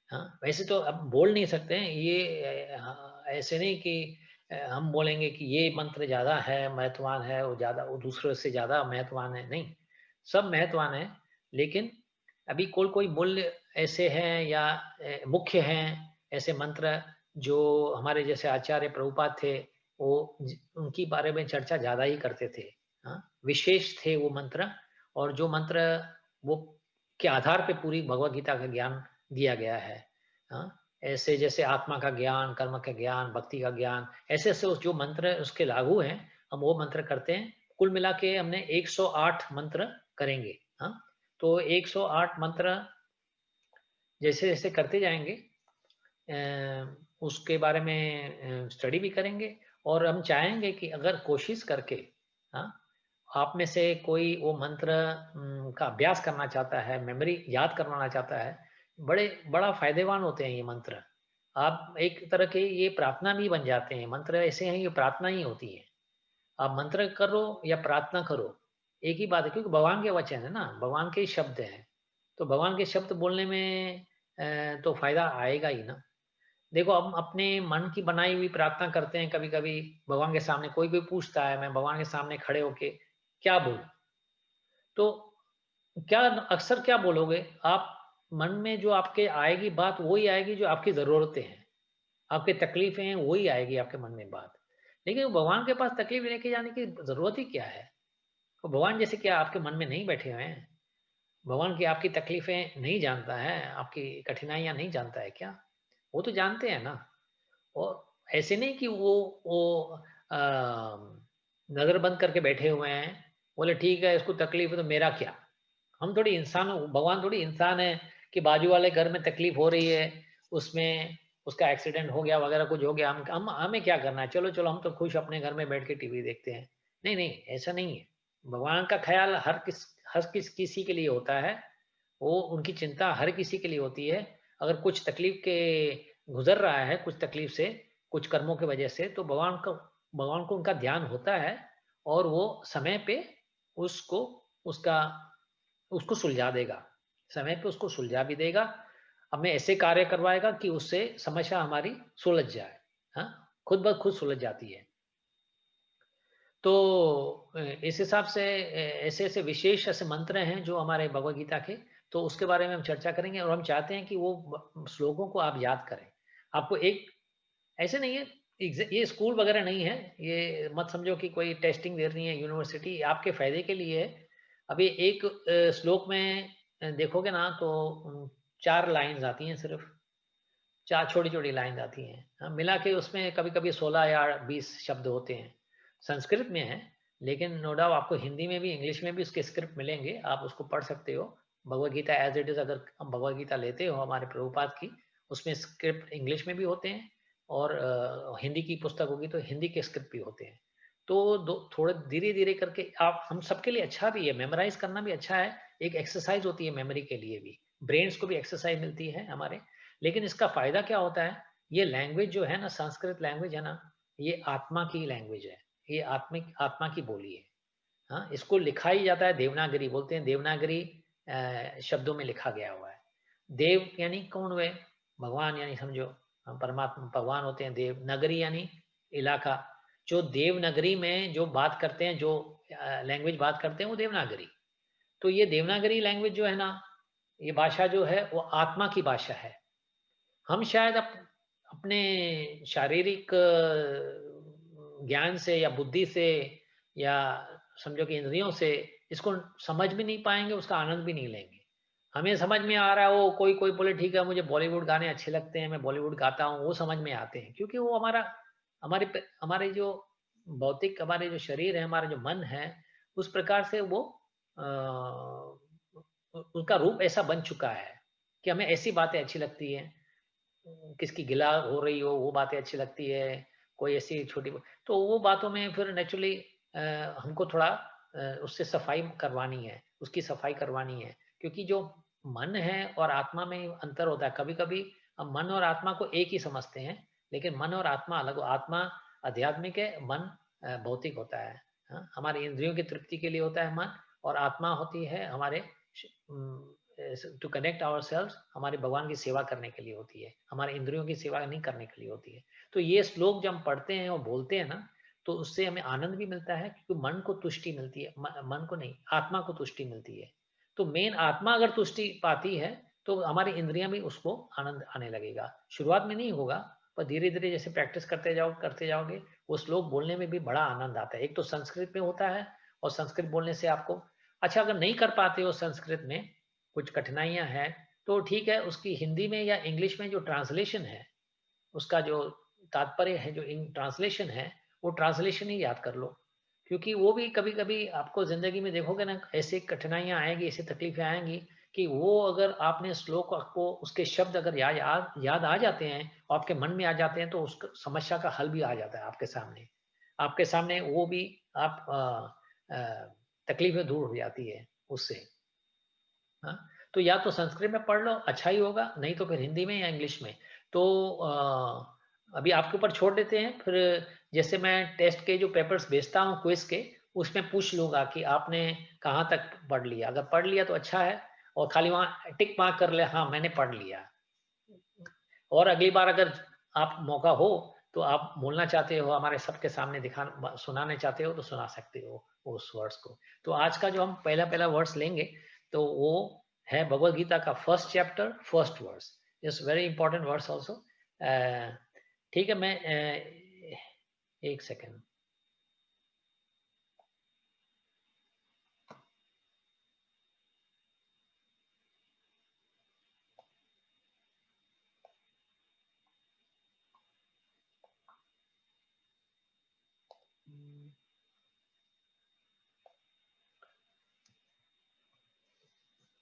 हाँ, वैसे तो अब बोल नहीं सकते हैं ये, हाँ, ऐसे नहीं कि हम बोलेंगे कि ये मंत्र ज़्यादा है, महत्ववान है, वो दूसरों से ज़्यादा महत्ववान है, नहीं। सब महत्ववान है, लेकिन अभी कोई मूल्य ऐसे हैं या मुख्य हैं, ऐसे मंत्र जो हमारे जैसे आचार्य प्रभुपाद थे, उनकी बारे में चर्चा ज़्यादा ही करते थे। हाँ, विशेष थे वो मंत्र, और जो मंत्र वो के आधार पे पूरी भगवत गीता का ज्ञान दिया गया है। हाँ, ऐसे जैसे आत्मा का ज्ञान, कर्म का ज्ञान, भक्ति का ज्ञान, ऐसे-ऐसे जो मंत्र उसके लागू हैं, हम वो मंत्र करते हैं। कुल मिला के हमने 108 मंत्र करेंगे। हाँ, तो 108 मंत्र जैसे-जैसे करते जाएँगे, उसके बारे में स्टडी भी करेंगे, और हम चाहेंगे कि अगर कोशिश करके, हाँ, आप में से कोई वो मंत्र का अभ्यास करना चाहता है, मेमोरी याद करवाना चाहता है, बड़ा फ़ायदेमंद होते हैं ये मंत्र। आप एक तरह के ये प्रार्थना भी बन जाते हैं, मंत्र ऐसे हैं ये प्रार्थना ही होती है। आप मंत्र करो या प्रार्थना करो, एक ही बात है, क्योंकि भगवान के वचन है ना, भगवान के ही शब्द हैं। तो भगवान के शब्द बोलने में तो फ़ायदा आएगा ही ना। देखो, हम अपने मन की बनाई हुई प्रार्थना करते हैं कभी-कभी भगवान के सामने, कोई पूछता है, मैं भगवान के सामने खड़े होके क्या बोलूँ? तो क्या अक्सर क्या बोलोगे? आप मन में जो आपके आएगी बात वही आएगी जो आपकी ज़रूरतें हैं, आपकी तकलीफ़ें हैं वही आएगी आपके मन में बात। लेकिन भगवान के पास तकलीफ़ लेके जाने की ज़रूरत ही क्या है? तो भगवान जैसे क्या आपके मन में नहीं बैठे हुए हैं? भगवान की आपकी तकलीफ़ें नहीं जानता है, आपकी कठिनाइयाँ नहीं जानता है क्या? वो तो जानते हैं ना। और ऐसे नहीं कि वो अ, नज़र बंद करके बैठे हुए हैं, बोले ठीक है इसको तकलीफ़ है तो मेरा क्या? हम थोड़ी इंसान भगवान थोड़ी इंसान है कि बाजू वाले घर में तकलीफ़ हो रही है, उसमें उसका एक्सीडेंट हो गया वग़ैरह कुछ हो गया, हम हमें क्या करना है? चलो, चलो हम तो खुश अपने घर में बैठ के टीवी देखते हैं। नहीं, नहीं, ऐसा नहीं है। भगवान का ख़्याल हर किसी के लिए होता है। वो उनकी चिंता हर किसी के लिए होती है। अगर कुछ तकलीफ़ के गुज़र रहा है, कुछ तकलीफ़ से, कुछ कर्मों की वजह से, तो भगवान को उनका ध्यान होता है, और वो समय पे उसको उसका उसको सुलझा देगा। समय पे उसको सुलझा भी देगा। हमें ऐसे कार्य करवाएगा कि उससे समस्या हमारी सुलझ जाए। हाँ? खुद ब खुद सुलझ जाती है। तो इस हिसाब से ऐसे-ऐसे विशेष ऐसे मंत्र हैं जो हमारे भगवद गीता के, तो उसके बारे में हम चर्चा करेंगे, और हम चाहते हैं कि वो श्लोकों को आप याद करें। आपको एक ऐसे नहीं है, ये स्कूल वगैरह नहीं है, ये मत समझो कि कोई टेस्टिंग दे रही है यूनिवर्सिटी, आपके फ़ायदे के लिए है। अभी एक श्लोक में देखोगे ना तो 4 लाइन्स आती हैं सिर्फ़, 4 छोटी-छोटी लाइन्स आती हैं। मिला के उसमें कभी-कभी 16 या 20 शब्द होते हैं। संस्कृत में है, लेकिन नो डाउट आपको हिंदी में भी, इंग्लिश में भी उसके स्क्रिप्ट मिलेंगे, आप उसको पढ़ सकते हो। Bhagavad Gita as it is, अगर हम भगवद गीता लेते हो हमारे प्रभुपाद की, उसमें स्क्रिप्ट इंग्लिश में भी होते हैं, और हिंदी की पुस्तक होगी तो हिंदी के स्क्रिप्ट भी होते हैं। तो दो थोड़े धीरे-धीरे करके आप, हम सबके लिए अच्छा भी है, मेमोराइज़ करना भी अच्छा है, एक एक्सरसाइज़ होती है मेमोरी के लिए भी। ब्रेन्स को भी एक्सरसाइज़ मिलती है हमारे। लेकिन इसका फ़ायदा क्या होता है? ये लैंग्वेज जो है ना, संस्कृत लैंग्वेज है ना, ये आत्मा की लैंग्वेज है। ये आत्मिक आत्मा की बोली है। हाँ, इसको लिखा ही जाता है देवनागरी, बोलते हैं देवनागरी शब्दों में लिखा गया हुआ है। देव यानी कौन हुए? भगवान, यानी समझो परमात्मा भगवान होते हैं। देव नगरी यानी इलाका। जो देवनगरी में जो बात करते हैं, जो लैंग्वेज बात करते हैं, वो देवनागरी। तो ये देवनागरी लैंग्वेज जो है ना, ये भाषा जो है वो आत्मा की भाषा है। हम शायद अपने शारीरिक ज्ञान से या बुद्धि से या समझो कि इंद्रियों से इसको समझ भी नहीं पाएंगे, उसका आनंद भी नहीं लेंगे। हमें समझ में आ रहा है, वो कोई कोई बोले ठीक है मुझे बॉलीवुड गाने अच्छे लगते हैं, मैं बॉलीवुड गाता हूँ, वो समझ में आते हैं, क्योंकि वो हमारे जो भौतिक, हमारे जो शरीर है, हमारा जो मन है, उस प्रकार से वो उसका रूप ऐसा बन चुका है कि हमें ऐसी बातें अच्छी लगती है। किसकी गिला हो रही हो वो बातें अच्छी लगती है, कोई ऐसी छोटी, तो वो बातों में फिर नेचुरली हमको थोड़ा उससे सफाई करवानी है, उसकी सफाई करवानी है, क्योंकि जो मन है और आत्मा में अंतर होता है। कभी कभी हम मन और आत्मा को एक ही समझते हैं, लेकिन मन और आत्मा अलग। आत्मा आध्यात्मिक है, मन भौतिक होता है। हाँ? हमारी इंद्रियों की तृप्ति के लिए होता है मन, और आत्मा होती है हमारे टू कनेक्ट आवर सेल्स, हमारे भगवान की सेवा करने के लिए होती है, हमारे इंद्रियों की सेवा नहीं करने के लिए होती है। तो ये श्लोक जब हम पढ़ते हैं और बोलते हैं ना, तो उससे हमें आनंद भी मिलता है, क्योंकि मन को तुष्टि मिलती है। मन को नहीं, आत्मा को तुष्टि मिलती है। तो मेन आत्मा अगर तुष्टि पाती है, तो हमारी इंद्रियां भी उसको आनंद आने लगेगा। शुरुआत में नहीं होगा, पर धीरे धीरे जैसे प्रैक्टिस करते जाओगे, वो श्लोक बोलने में भी बड़ा आनंद आता है। एक तो संस्कृत में होता है, और संस्कृत बोलने से आपको अच्छा, अगर नहीं कर पाते हो संस्कृत में, कुछ कठिनाइयां हैं, तो ठीक है, उसकी हिंदी में या इंग्लिश में जो ट्रांसलेशन है, उसका जो तात्पर्य है, जो ट्रांसलेशन है, वो ट्रांसलेशन ही याद कर लो। क्योंकि वो भी कभी कभी आपको जिंदगी में देखोगे ना, ऐसी कठिनाइयां आएंगी, ऐसी तकलीफें आएंगी, कि वो अगर आपने श्लोक को, उसके शब्द अगर याद आ जाते हैं, और आपके मन में आ जाते हैं, तो उस समस्या का हल भी आ जाता है आपके सामने वो भी आप तकलीफें दूर हो जाती है उससे। हाँ, तो या तो संस्कृत में पढ़ लो, अच्छा ही होगा, नहीं तो फिर हिंदी में या इंग्लिश में। तो अभी आपके ऊपर छोड़ देते हैं। फिर जैसे मैं टेस्ट के जो पेपर्स भेजता हूँ क्विज के, उसमें पूछ लूंगा कि आपने कहाँ तक पढ़ लिया। अगर पढ़ लिया तो अच्छा है, और खाली वहाँ टिक मार्क कर ले, हाँ मैंने पढ़ लिया। और अगली बार अगर आप मौका हो, तो आप बोलना चाहते हो हमारे सबके सामने, दिखा सुनाने चाहते हो, तो सुना सकते हो उस वर्ड्स को। तो आज का जो हम पहला पहला वर्ड्स लेंगे, तो वो है भगवत गीता का first chapter, first words. It's very important words also. ठीक है, मैं एक सेकेंड।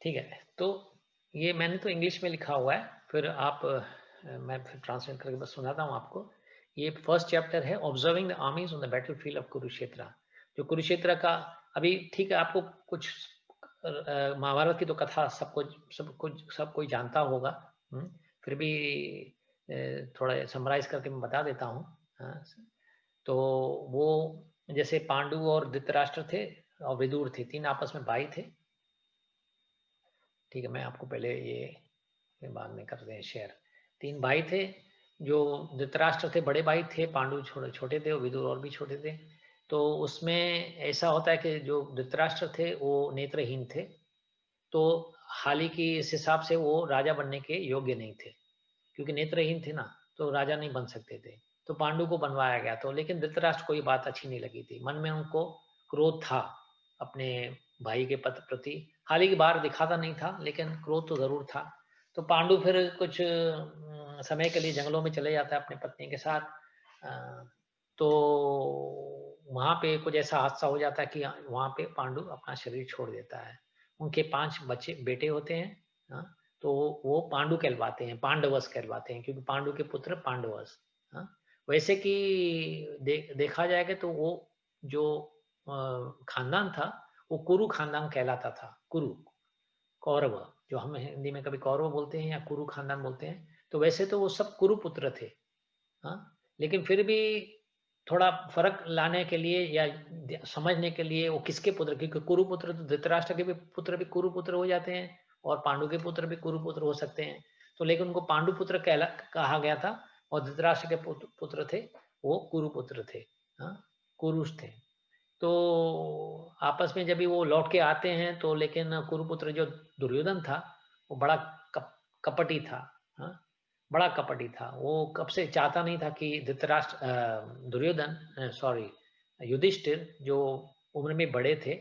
ठीक है, तो ये मैंने तो इंग्लिश में लिखा हुआ है, फिर आप मैं फिर ट्रांसलेट करके बस सुनाता हूँ आपको। ये फर्स्ट चैप्टर है, observing the armies on the battle field of Kurukshetra. जो कुरुक्षेत्र का, अभी ठीक है, आपको कुछ महाभारत की तो कथा सब कोई जानता होगा। फिर भी थोड़ा समराइज करके मैं बता देता हूँ। हाँ, तो वो जैसे पांडु और धृतराष्ट्र थे, और विदुर थे, तीन आपस में भाई थे। ठीक है, मैं आपको पहले ये बाद में करते हैं शेयर। तीन भाई थे। जो धृतराष्ट्र थे बड़े भाई थे, पांडु छोटे छोटे थे, और विदुर और भी छोटे थे। तो उसमें ऐसा होता है कि जो धृतराष्ट्र थे वो नेत्रहीन थे। तो हाल ही की इस हिसाब से वो राजा बनने के योग्य नहीं थे, क्योंकि नेत्रहीन थे ना, तो राजा नहीं बन सकते थे। तो पांडु को बनवाया गया। तो लेकिन धृतराष्ट्र को ये बात अच्छी नहीं लगी थी, मन में उनको क्रोध था अपने भाई के प्रति। हालांकि बाहर दिखाता नहीं था, लेकिन क्रोध तो जरूर था। तो पांडु फिर कुछ समय के लिए जंगलों में चले जाता है अपनी पत्नी के साथ। तो वहां पे कुछ ऐसा हादसा हो जाता है कि वहां पे पांडु अपना शरीर छोड़ देता है। उनके 5 बच्चे बेटे होते हैं। हाँ, तो वो पांडु कहलवाते हैं, पांडवस कहलवाते हैं, क्योंकि पांडु के पुत्र पांडवस। हाँ, वैसे कि देखा जाएगा तो वो जो खानदान था, वो कुरु खानदान कहलाता था। कुरु, कौरव, जो हम हिंदी में कभी कौरव बोलते हैं या कुरु खानदान बोलते हैं। तो वैसे तो वो सब कुरुपुत्र थे, हाँ, लेकिन फिर भी थोड़ा फर्क लाने के लिए या समझने के लिए वो किसके पुत्र, क्योंकि कुरुपुत्र तो धृतराष्ट्र के भी पुत्र भी कुरुपुत्र हो जाते हैं और पांडु के पुत्र भी कुरुपुत्र हो सकते हैं। तो लेकिन उनको पांडु पुत्र कहा गया था और धृतराष्ट्र के पुत्र थे वो कुरुपुत्र थे, हाँ, कुरुष थे। तो आपस में जब भी वो लौट के आते हैं तो लेकिन कुरुपुत्र जो दुर्योधन था वो बड़ा कपटी था, हाँ, बड़ा कपटी था। वो कब से चाहता नहीं था कि धृतराष्ट्र दुर्योधन सॉरी युधिष्ठिर जो उम्र में बड़े थे,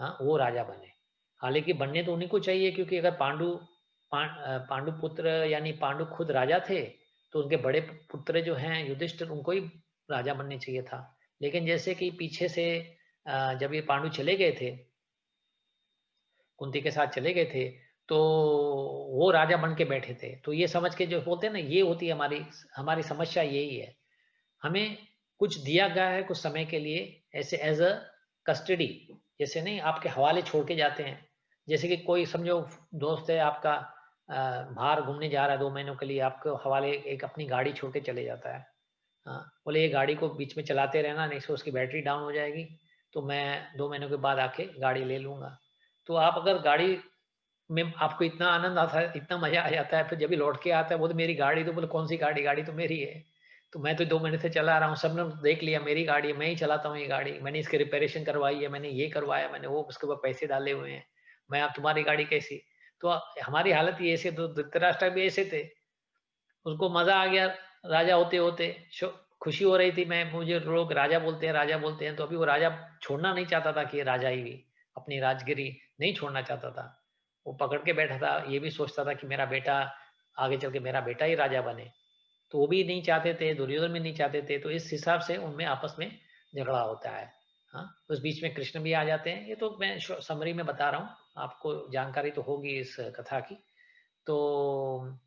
हाँ, वो राजा बने। हालांकि बनने तो उन्हीं को चाहिए, क्योंकि अगर पांडु पुत्र यानी पांडु खुद राजा थे तो उनके बड़े पुत्र जो हैं युधिष्ठिर उनको ही राजा बनने चाहिए था। लेकिन जैसे कि पीछे से जब ये पांडु चले गए थे, कुंती के साथ चले गए थे, तो वो राजा बन के बैठे थे। तो ये समझ के जो बोलते हैं ना, ये होती है हमारी हमारी समस्या यही है। हमें कुछ दिया गया है कुछ समय के लिए, ऐसे एज अ कस्टडी, जैसे नहीं आपके हवाले छोड़ के जाते हैं। जैसे कि कोई समझो दोस्त है आपका बाहर घूमने जा रहा है 2 महीनों के लिए, आपको हवाले एक अपनी गाड़ी छोड़ के चले जाता है। हाँ, बोले ये गाड़ी को बीच में चलाते रहना, नहीं तो उसकी बैटरी डाउन हो जाएगी, तो मैं 2 महीनों के बाद आके गाड़ी ले लूँगा। तो आप अगर गाड़ी में आपको इतना आनंद आता है, इतना मज़ा आ जाता है, फिर जब भी लौट के आता है, बोले मेरी गाड़ी, तो बोले कौन-सी गाड़ी? गाड़ी तो मेरी है। तो मैं तो 2 महीने से चला रहा हूँ, सबने देख लिया मेरी गाड़ी है, मैं ही चलाता हूँ ये गाड़ी, मैंने इसकी रिपेयरेशन करवाई है, मैंने ये करवाया, मैंने वो उसके ऊपर पैसे डाले हुए हैं। मैं अब तुम्हारी गाड़ी कैसी? तो हमारी हालत ये ऐसे, तो धृतराष्ट्र भी ऐसे थे। उसको मज़ा आ गया राजा होते-होते, शो खुशी हो रही थी, मुझे लोग राजा बोलते हैं, तो अभी वो राजा छोड़ना नहीं चाहता था कि ये राजा ही अपनी राजगिरी नहीं छोड़ना चाहता था। वो पकड़ के बैठा था, ये भी सोचता था कि मेरा बेटा आगे चल के मेरा बेटा ही राजा बने। तो वो भी नहीं चाहते थे, दुर्योधन भी नहीं चाहते थे, तो इस हिसाब से उनमें आपस में झगड़ा होता है। हाँ, उस बीच में कृष्ण भी आ जाते हैं। ये तो मैं समरी में बता रहा हूँ, आपको जानकारी तो होगी इस कथा की। तो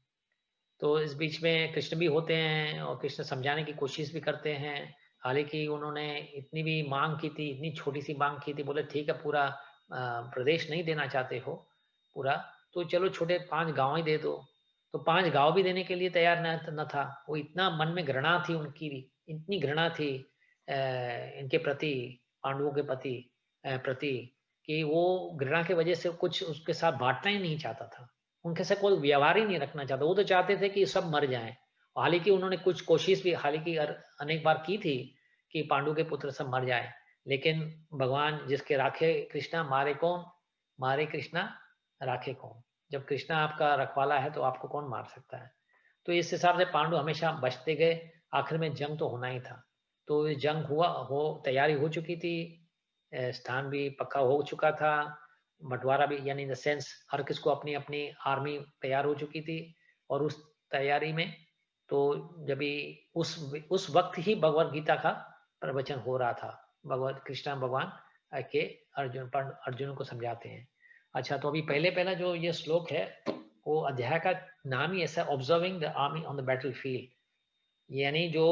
इस बीच में कृष्ण भी होते हैं और कृष्ण समझाने की कोशिश भी करते हैं। हालाँकि उन्होंने इतनी भी माँग की थी, इतनी छोटी-सी माँग की थी, बोले ठीक है पूरा प्रदेश नहीं देना चाहते हो पूरा, तो चलो छोटे 5 गाँव ही दे दो। तो 5 गाँव भी देने के लिए तैयार न था। वो इतना मन में घृणा थी उनकी, इतनी घृणा थी इनके प्रति, पांडवों के प्रति, कि वो घृणा की वजह से कुछ उसके साथ बाँटना ही नहीं चाहता था। उनके साथ कोई व्यवहार ही नहीं रखना चाहता। वो तो चाहते थे कि सब मर जाएँ। हालाँकि उन्होंने कुछ कोशिश भी हालाँकि अनेक बार की थी कि पांडु के पुत्र सब मर जाएँ। लेकिन भगवान जिसके राखे कृष्णा मारे कौन? मारे कृष्णा राखे कौन? जब कृष्णा आपका रखवाला है तो आपको कौन मार सकता है? तो इस हिसाब से पांडु हमेशा बचते गए। आखिर में जंग तो होना ही था। तो ये जंग तैयारी हो चुकी थी। स्थान भी पक्का हो चुका था। बँटवारा भी यानी इन द सेंस हर किसको अपनी-अपनी आर्मी तैयार हो चुकी थी और उस तैयारी में तो जब भी उस वक़्त ही भगवद गीता का प्रवचन हो रहा था। भगवत कृष्ण भगवान के अर्जुन को समझाते हैं। अच्छा, तो अभी पहले-पहला जो ये श्लोक है, वो अध्याय का नाम ही ऐसा है, observing the army on the battlefield. यानी जो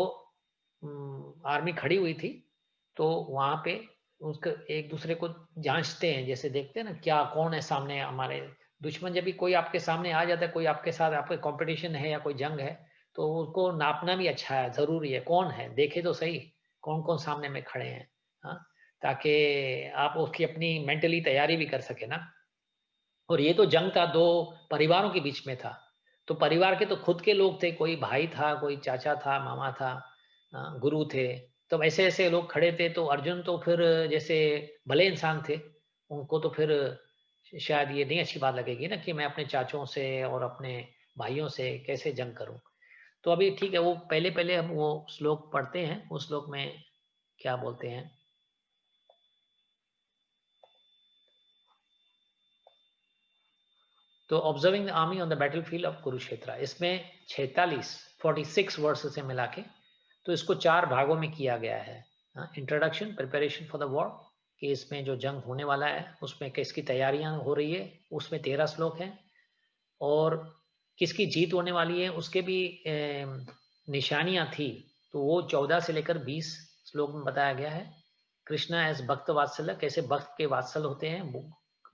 आर्मी खड़ी हुई थी, तो वहाँ पे उसको एक-दूसरे को जाँचते हैं, जैसे देखते हैं ना क्या कौन है सामने हमारे दुश्मन। जब भी कोई आपके सामने आ जाता है, कोई आपके साथ आपका कॉम्पिटिशन है या कोई जंग है, तो उसको नापना भी अच्छा है, ज़रूरी है। कौन है? देखे तो सही, कौन-कौन सामने में खड़े हैं, हाँ? ताकि आप उसकी अपनी मेंटली तैयारी भी कर सकें ना। और ये तो जंग था 2 परिवारों के बीच में था। तो परिवार के तो खुद के लोग थे, कोई भाई था, कोई चाचा था, मामा था, गुरु थे। तो ऐसे-ऐसे लोग खड़े थे, तो अर्जुन तो फिर जैसे भले इंसान थे, उनको तो फिर शायद ये नहीं अच्छी बात लगेगी ना कि मैं अपने चाचों से और अपने भाइयों से कैसे जंग करूँ। तो अभी ठीक है, वो पहले-पहले हम वो श्लोक पढ़ते हैं। उस श्लोक में क्या बोलते हैं? तो observing the army on the battlefield of Kurukshetra, इसमें 46 वर्ष से मिला के, तो इसको 4 भागों में किया गया है। Introduction, preparation for the war, कि इसमें जो जंग होने वाला है उसमें किसकी तैयारियां हो रही है, उसमें 13 श्लोक हैं। और किसकी जीत होने वाली है उसके भी निशानियां थी, तो वो 14 से लेकर 20 श्लोक में बताया गया है। कृष्णा एज भक्त वात्सल्य, कैसे भक्त के वात्सल होते हैं,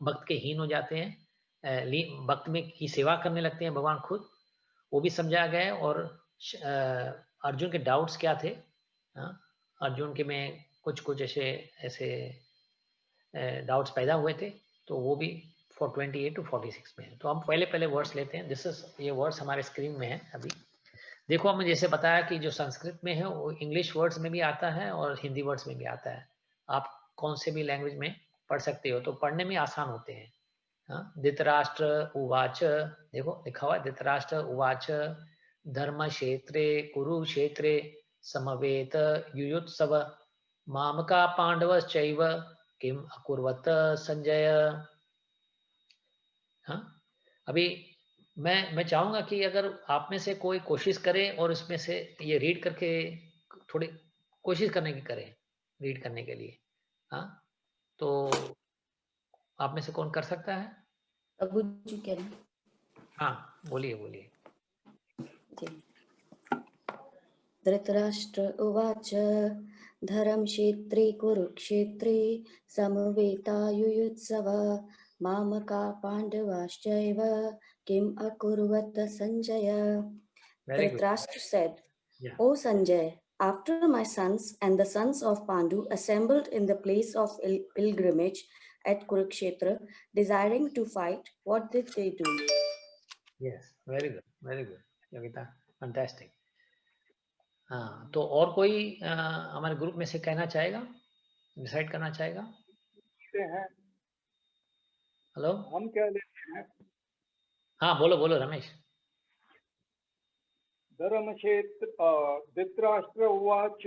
भक्त के हीन हो जाते हैं, भक्त में की सेवा करने लगते हैं भगवान खुद। वो भी समझाया गया है। और अर्जुन के डाउट्स क्या थे, हाँ, अर्जुन के में कुछ ऐसे ऐसे डाउट्स पैदा हुए थे, तो वो भी 428 to 46 में है। तो हम पहले वर्ड्स लेते हैं। दिस इज, ये वर्ड्स हमारे स्क्रीन में है अभी। देखो, हमने जैसे बताया कि जो संस्कृत में है वो इंग्लिश वर्ड्स में भी आता है और हिंदी वर्ड्स में भी आता है। आप कौन से भी लैंग्वेज में पढ़ सकते हो, तो पढ़ने में आसान होते हैं। हाँ, धृतराष्ट्र उवाच, देखो लिखा हुआ है, धृतराष्ट्र उवाच धर्म क्षेत्रे कुरुक्षेत्रे समवेत युयुत्सव मामका पांडवश्चैव किम अकुर्वत संजय। हाँ, अभी मैं चाहूंगा कि अगर आप में से कोई कोशिश करे और उसमें से ये रीड करके थोड़ी कोशिश करने की करें, रीड करने के लिए। हाँ, तो आप में से कौन कर सकता है? अबू जी कह रहे हैं। हाँ, बोलिए बोलिए। धृतराष्ट्र उवाच धर्मक्षेत्रे कुरुक्षेत्रे समवेतायुयुत्सव मामका पांडवाश्चैव किम अकुर्वत Sanjaya. Very good. Dhritarashtra said, या O Sanjay, after my sons and the sons of Pandu assembled in the place of pilgrimage at Kurukshetra, desiring to fight, what did they do? Yes, very good, very good Yogita, fantastic. हाँ, तो और कोई हमारे group में से कहना चाहेगा, decide करना चाहेगा? हैं हेलो, हम क्या लेते हैं? हाँ बोलो बोलो रमेश। धर्मक्षेत्र धृतराष्ट्र उवाच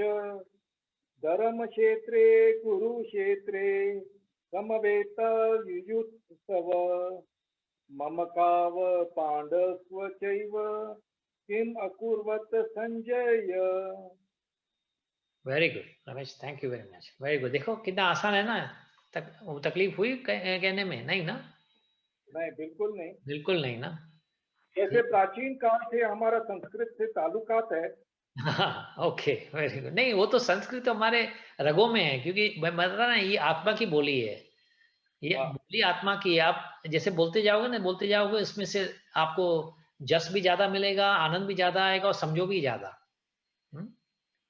धर्मक्षेत्रे कुरुक्षेत्रे समवेतायुयुत्सव ममकाव पांडव चैव किम अकुर्वत Sanjaya. Very good Ramesh, thank you very much, very good. देखो कितना आसान है ना, तकलीफ हुई कहने में? नहीं ना? नहीं, बिल्कुल नहीं। बिल्कुल नहीं ना? जैसे प्राचीन काल से हमारा संस्कृत से ताल्लुकात है। हाँ, ओके, वेरी गुड। नहीं, वो तो संस्कृत तो हमारे रगों में है, क्योंकि मैं बता रहा ना, ये आत्मा की बोली है, ये हाँ, बोली आत्मा की है। आप जैसे बोलते जाओगे ना, बोलते जाओगे, इसमें से आपको जस भी ज्यादा मिलेगा, आनंद भी ज्यादा आएगा और समझो भी ज्यादा।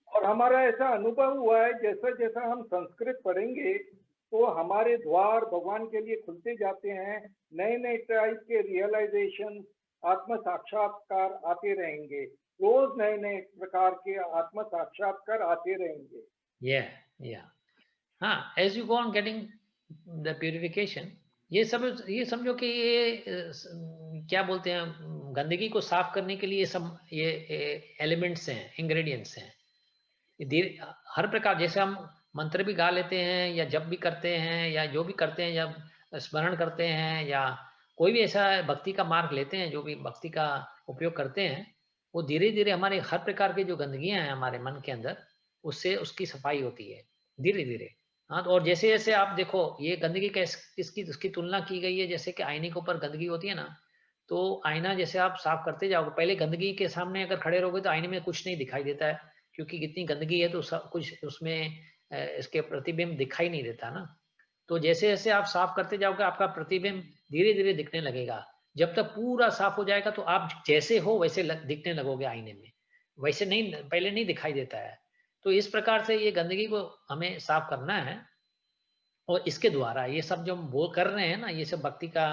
और हमारा ऐसा अनुभव हुआ है, जैसा जैसा हम संस्कृत पढ़ेंगे तो हमारे द्वार भगवान के लिए खुलते जाते हैं। नए नए टाइप के रियलाइजेशन, आत्म साक्षात्कार आते रहेंगे। रोज नए नए प्रकार के आत्म साक्षात्कार आते रहेंगे। या हाँ, as you go on getting the purification, ये सब, ये समझो कि ये क्या बोलते हैं, गंदगी को साफ करने के लिए सब ये एलिमेंट्स हैं, इंग्रेडिएंट्स हैं। ये धीरे, हर प्रकार, जैसे हम मंत्र भी गा लेते हैं या जब भी करते हैं या जो भी करते हैं, जब स्मरण करते हैं या कोई भी ऐसा भक्ति का मार्ग लेते हैं, जो भी भक्ति का उपयोग करते हैं, वो धीरे धीरे हमारे हर प्रकार की जो गंदगियां हैं हमारे मन के अंदर, उससे उसकी सफाई होती है धीरे धीरे। हाँ, तो और जैसे जैसे आप देखो, ये गंदगी किसकी उसकी तुलना की गई है, जैसे कि आईने के ऊपर गंदगी होती है ना, तो आईना जैसे आप साफ करते जाओगे, पहले गंदगी के सामने अगर खड़े रहोगे तो आईने में कुछ नहीं दिखाई देता है, क्योंकि कितनी गंदगी है, तो सब कुछ उसमें इसके प्रतिबिंब दिखाई नहीं देता ना। तो जैसे जैसे आप साफ करते जाओगे, आपका प्रतिबिंब धीरे धीरे दिखने लगेगा। जब तक पूरा साफ हो जाएगा तो आप जैसे हो वैसे दिखने लगोगे आईने में, वैसे नहीं, पहले नहीं दिखाई देता है। तो इस प्रकार से ये गंदगी को हमें साफ करना है, और इसके द्वारा ये सब जो हम वो कर रहे हैं ना, ये सब भक्ति का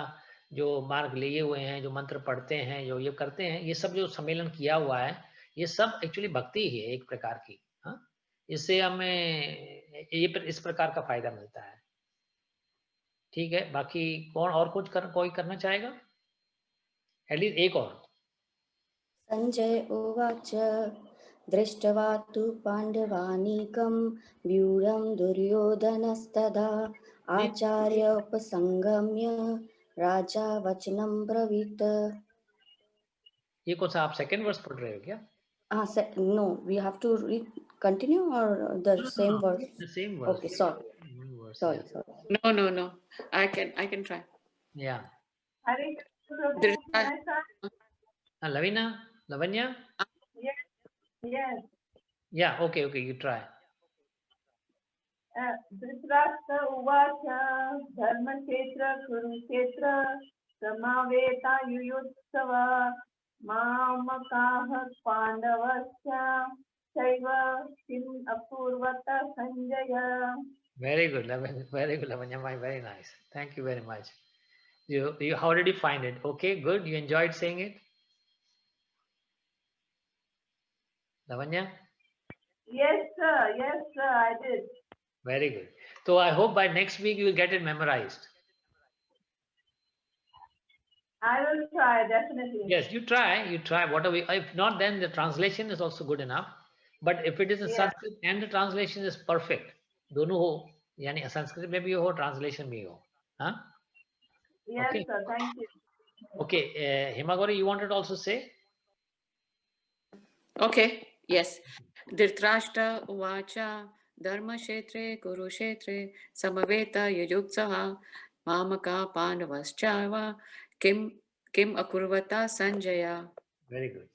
जो मार्ग लिए हुए हैं, जो मंत्र पढ़ते हैं, जो ये करते हैं, ये सब जो सम्मेलन किया हुआ है, ये सब एक्चुअली भक्ति ही है एक प्रकार की। हाँ, इससे हमें ये इस प्रकार का फायदा मिलता है। ठीक है, बाकी कौन और कोई करना चाहेगा? एटलीस्ट एक और। संजय उवाच दृष्ट्वा तु पाण्डवानीकं व्यूढं दुर्योधनस्तदा आचार्य उपसंगम्य राजा वचनं ब्रवीत. ये कौन सा आप सेकंड वर्स पढ़ रहे हो क्या? No, we have to continue or the same verse? The same verse. Okay, sorry. One verse, Sorry, yeah. sorry. No. I can try. Yeah. Drita- Lavanya? Yes. Yeah, okay, you try. Dhritarashtra उवाच धर्मक्षेत्र कुरुक्षेत्र समावेतायुयुत्सव मामकाः पाण्डवश्च चैव किम् अकुर्वत Sanjay. Very good, very good, Lavanya, very nice. Thank you very much. You how did you find it? Okay, good. You enjoyed saying it, Lavanya? Yes, sir. Yes, sir. I did. Very good. So I hope by next week you will get it memorized. I will try, definitely. Yes, you try. Whatever. If not, then the translation is also good enough. But if it is in Yeah. Sanskrit and the translation is perfect, दोनों हो, यानी संस्कृत में भी हो, translation भी हो, हाँ? Yes, Okay. sir. Thank you. Okay, Himagori, you wanted to also say? Okay, yes. Dhritarashtra उवाच धर्मक्षेत्रे कुरुक्षेत्रे समवेत युयुत्सः मामका पाण्डवश्चैव किम अकुर्वता संजय. Very good.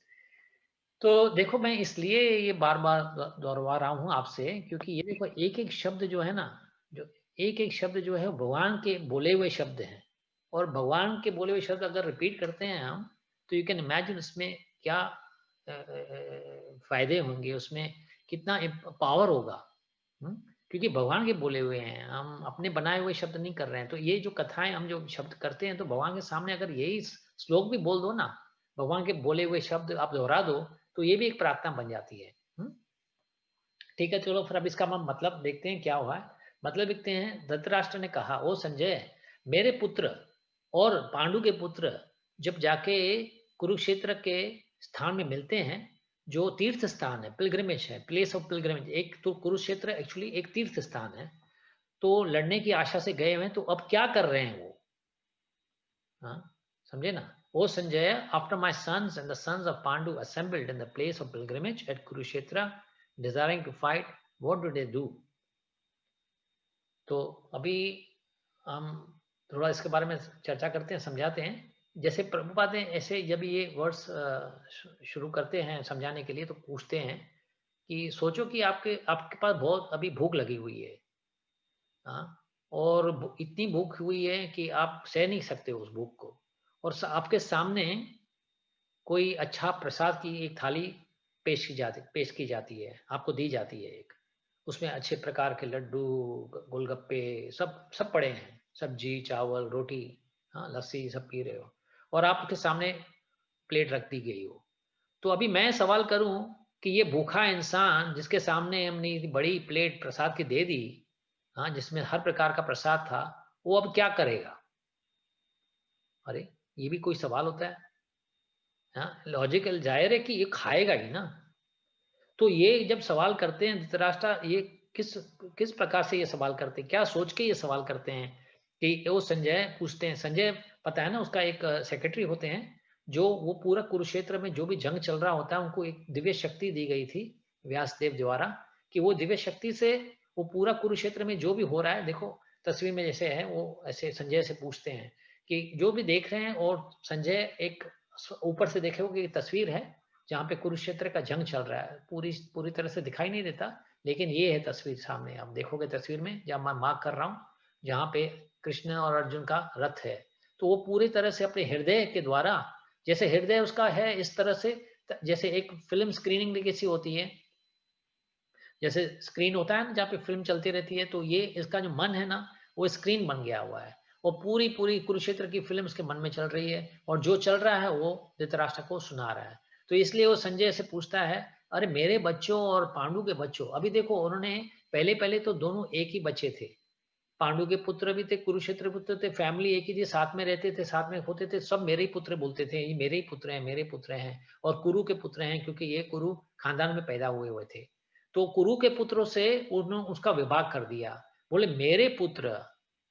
तो देखो मैं इसलिए ये बार बार दोहरा रहा हूँ आपसे, क्योंकि ये देखो एक एक शब्द जो है ना, जो एक एक शब्द जो है भगवान के बोले हुए शब्द हैं, और भगवान के बोले हुए शब्द अगर रिपीट करते हैं हम, तो यू कैन इमेजिन उसमें क्या फायदे होंगे, उसमें कितना पावर होगा। क्योंकि भगवान के बोले हुए हैं, हम अपने बनाए हुए शब्द नहीं कर रहे हैं। तो ये जो कथाएं हम जो शब्द करते हैं, तो भगवान के सामने अगर यही श्लोक भी बोल दो ना, भगवान के बोले हुए शब्द आप दोहरा दो, तो ये भी एक प्रार्थना बन जाती है। ठीक है, चलो फिर अब इसका हम मतलब देखते हैं क्या हुआ है। मतलब देखते हैं, धृतराष्ट्र ने कहा, ओ संजय, मेरे पुत्र और पांडु के पुत्र जब जाके कुरुक्षेत्र के स्थान में मिलते हैं, जो तीर्थ स्थान है, पिलग्रिमेज है, प्लेस ऑफ पिलग्रिमेज। एक तो कुरुक्षेत्र एक्चुअली एक तीर्थ स्थान है, तो लड़ने की आशा से गए हुए हैं, तो अब क्या कर रहे हैं वो, हाँ समझे ना। O Sanjaya, after my sons and the sons of Pandu assembled in the place of pilgrimage at Kurukshetra, desiring to fight, what do they do? तो अभी हम थोड़ा इसके बारे में चर्चा करते हैं, समझाते हैं। जैसे प्रभुपाद ने ऐसे जब ये वर्ड्स शुरू करते हैं समझाने के लिए, तो पूछते हैं कि सोचो कि आपके पास बहुत अभी भूख लगी हुई है, हाँ, और इतनी भूख हुई है कि आप सह नहीं सकते उस भूख को, और आपके सामने कोई अच्छा प्रसाद की एक थाली पेश की जाती है, आपको दी जाती है एक, उसमें अच्छे प्रकार के लड्डू, गोलगप्पे सब पड़े हैं, सब्जी, चावल, रोटी, हाँ, लस्सी सब पी रहे हो, और आपके सामने प्लेट रख दी गई हो। तो अभी मैं सवाल करूं कि ये भूखा इंसान जिसके सामने हमने बड़ी प्लेट प्रसाद की दे दी, हाँ, जिसमें हर प्रकार का प्रसाद था, वो अब क्या करेगा? अरे ये भी कोई सवाल होता है? हाँ, लॉजिकल जाहिर है कि ये खाएगा ही ना। तो ये जब सवाल करते हैं धृतराष्ट्र, ये किस प्रकार से ये सवाल करते हैं, क्या सोच के ये सवाल करते हैं कि वो संजय पूछते हैं। संजय पता है ना, उसका एक सेक्रेटरी होते हैं, जो वो पूरा कुरुक्षेत्र में जो भी जंग चल रहा होता है, उनको एक दिव्य शक्ति दी गई थी व्यासदेव द्वारा, कि वो दिव्य शक्ति से वो पूरा कुरुक्षेत्र में जो भी हो रहा है, देखो तस्वीर में जैसे है, वो ऐसे संजय से पूछते हैं कि जो भी देख रहे हैं, और संजय एक ऊपर से देखे कि तस्वीर है जहाँ पे कुरुक्षेत्र का जंग चल रहा है, पूरी तरह से दिखाई नहीं देता, लेकिन ये है तस्वीर सामने, आप देखोगे तस्वीर में जहाँ मैं मार्क कर रहा हूँ, जहाँ पे कृष्ण और अर्जुन का रथ है। तो वो पूरी तरह से अपने हृदय के द्वारा, जैसे हृदय उसका है इस तरह से, जैसे एक फिल्म स्क्रीनिंग कैसी होती है, जैसे स्क्रीन होता है ना जहाँ पे फिल्म चलती रहती है, तो ये इसका जो मन है ना, वो स्क्रीन बन गया हुआ है, और पूरी कुरुक्षेत्र की फिल्म उसके मन में चल रही है, और जो चल रहा है वो धृतराष्ट्र को सुना रहा है। तो इसलिए वो संजय से पूछता है, अरे मेरे बच्चों और पांडु के बच्चों, अभी देखो उन्होंने पहले तो दोनों एक ही बच्चे थे, पांडु के पुत्र भी थे, कुरुक्षेत्र पुत्र थे, फैमिली एक ही थी, साथ में रहते थे, साथ में होते थे, सब मेरे ही पुत्र बोलते थे, ये मेरे ही पुत्र हैं, मेरे पुत्र हैं, और कुरु के पुत्र हैं, क्योंकि ये कुरु खानदान में पैदा हुए थे। तो कुरु के पुत्रों से उन्होंने उसका विभाग कर दिया, बोले मेरे पुत्र,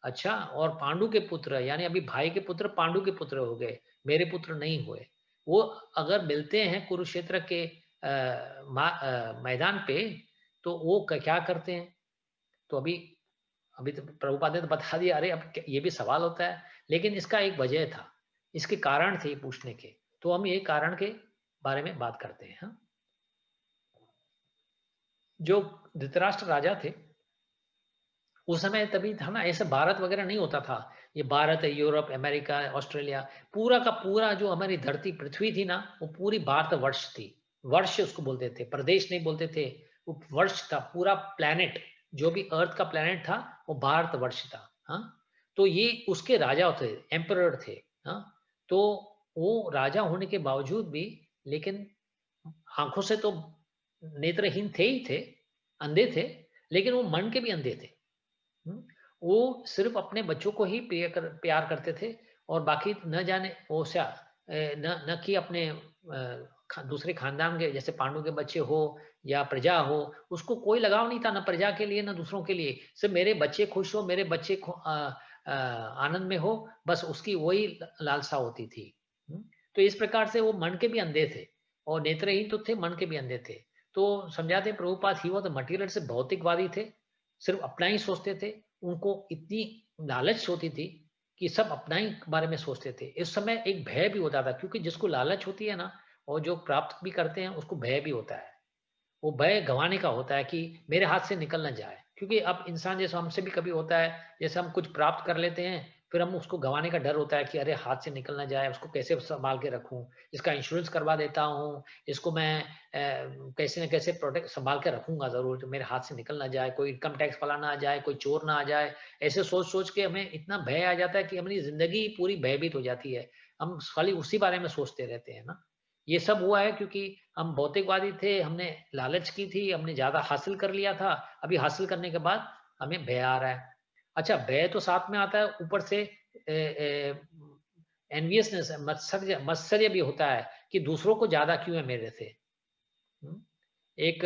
अच्छा, और पांडु के पुत्र, यानी अभी भाई के पुत्र पांडु के पुत्र हो गए, मेरे पुत्र नहीं हुए। वो अगर मिलते हैं कुरुक्षेत्र के मैदान पे, तो वो क्या करते हैं? तो अभी तो प्रभुपाद ने तो बता दिया, अरे अब ये भी सवाल होता है, लेकिन इसका एक वजह था, इसके कारण थे पूछने के, तो हम ये कारण के बारे में बात करते हैं। हाँ? जो धृतराष्ट्र राजा थे, उस समय तभी था ना, ऐसे भारत वगैरह नहीं होता था। ये भारत, यूरोप, अमेरिका, ऑस्ट्रेलिया, पूरा का पूरा जो हमारी धरती पृथ्वी थी ना, वो पूरी भारतवर्ष थी। वर्ष उसको बोलते थे, प्रदेश नहीं बोलते थे, वो वर्ष था। पूरा प्लेनेट, जो भी अर्थ का प्लेनेट था, वो भारतवर्ष था। हाँ, तो ये उसके राजा थे, एम्परर थे। हाँ, तो वो राजा होने के बावजूद भी, लेकिन आंखों से तो नेत्रहीन थे ही थे, अंधे थे, लेकिन वो मन के भी अंधे थे। वो सिर्फ अपने बच्चों को ही प्यार करते थे, और बाकी न जाने वो क्या, न कि अपने दूसरे खानदान के, जैसे पांडु के बच्चे हो या प्रजा हो, उसको कोई लगाव नहीं था, न प्रजा के लिए न दूसरों के लिए। सिर्फ मेरे बच्चे खुश हो, मेरे बच्चे आनंद में हो, बस उसकी वही लालसा होती थी। तो इस प्रकार से वो मन के भी अंधे थे, और नेत्रहीन तो थे, मन के भी अंधे थे। तो समझाते प्रभुपाद, ही वो तो मटीरियल से भौतिकवादी थे, सिर्फ अपना ही सोचते थे। उनको इतनी लालच होती थी कि सब अपना ही बारे में सोचते थे। इस समय एक भय भी होता था, क्योंकि जिसको लालच होती है ना, और जो प्राप्त भी करते हैं, उसको भय भी होता है। वो भय गंवाने का होता है कि मेरे हाथ से निकल ना जाए। क्योंकि अब इंसान जैसे हमसे भी कभी होता है, जैसे हम कुछ प्राप्त कर लेते हैं, फिर हम उसको गंवाने का डर होता है कि अरे हाथ से निकल ना जाए, उसको कैसे संभाल के रखूं, इसका इंश्योरेंस करवा देता हूं, इसको मैं कैसे न कैसे प्रोटेक्ट संभाल के रखूंगा जरूर, तो मेरे हाथ से निकल ना जाए, कोई इनकम टैक्स वाला ना आ जाए, कोई चोर ना आ जाए। ऐसे सोच सोच के हमें इतना भय आ जाता है कि हमारी जिंदगी पूरी भयभीत हो जाती है। हम खाली उसी बारे में सोचते रहते हैं ना। ये सब हुआ है क्योंकि हम भौतिकवादी थे, हमने लालच की थी, हमने ज्यादा हासिल कर लिया था। अभी हासिल करने के बाद हमें भय आ रहा है। अच्छा, भय तो साथ में आता है, ऊपर से एनवियसनेस, मत्सर्य, मत्सर्य भी होता है कि दूसरों को ज्यादा क्यों है मेरे से। एक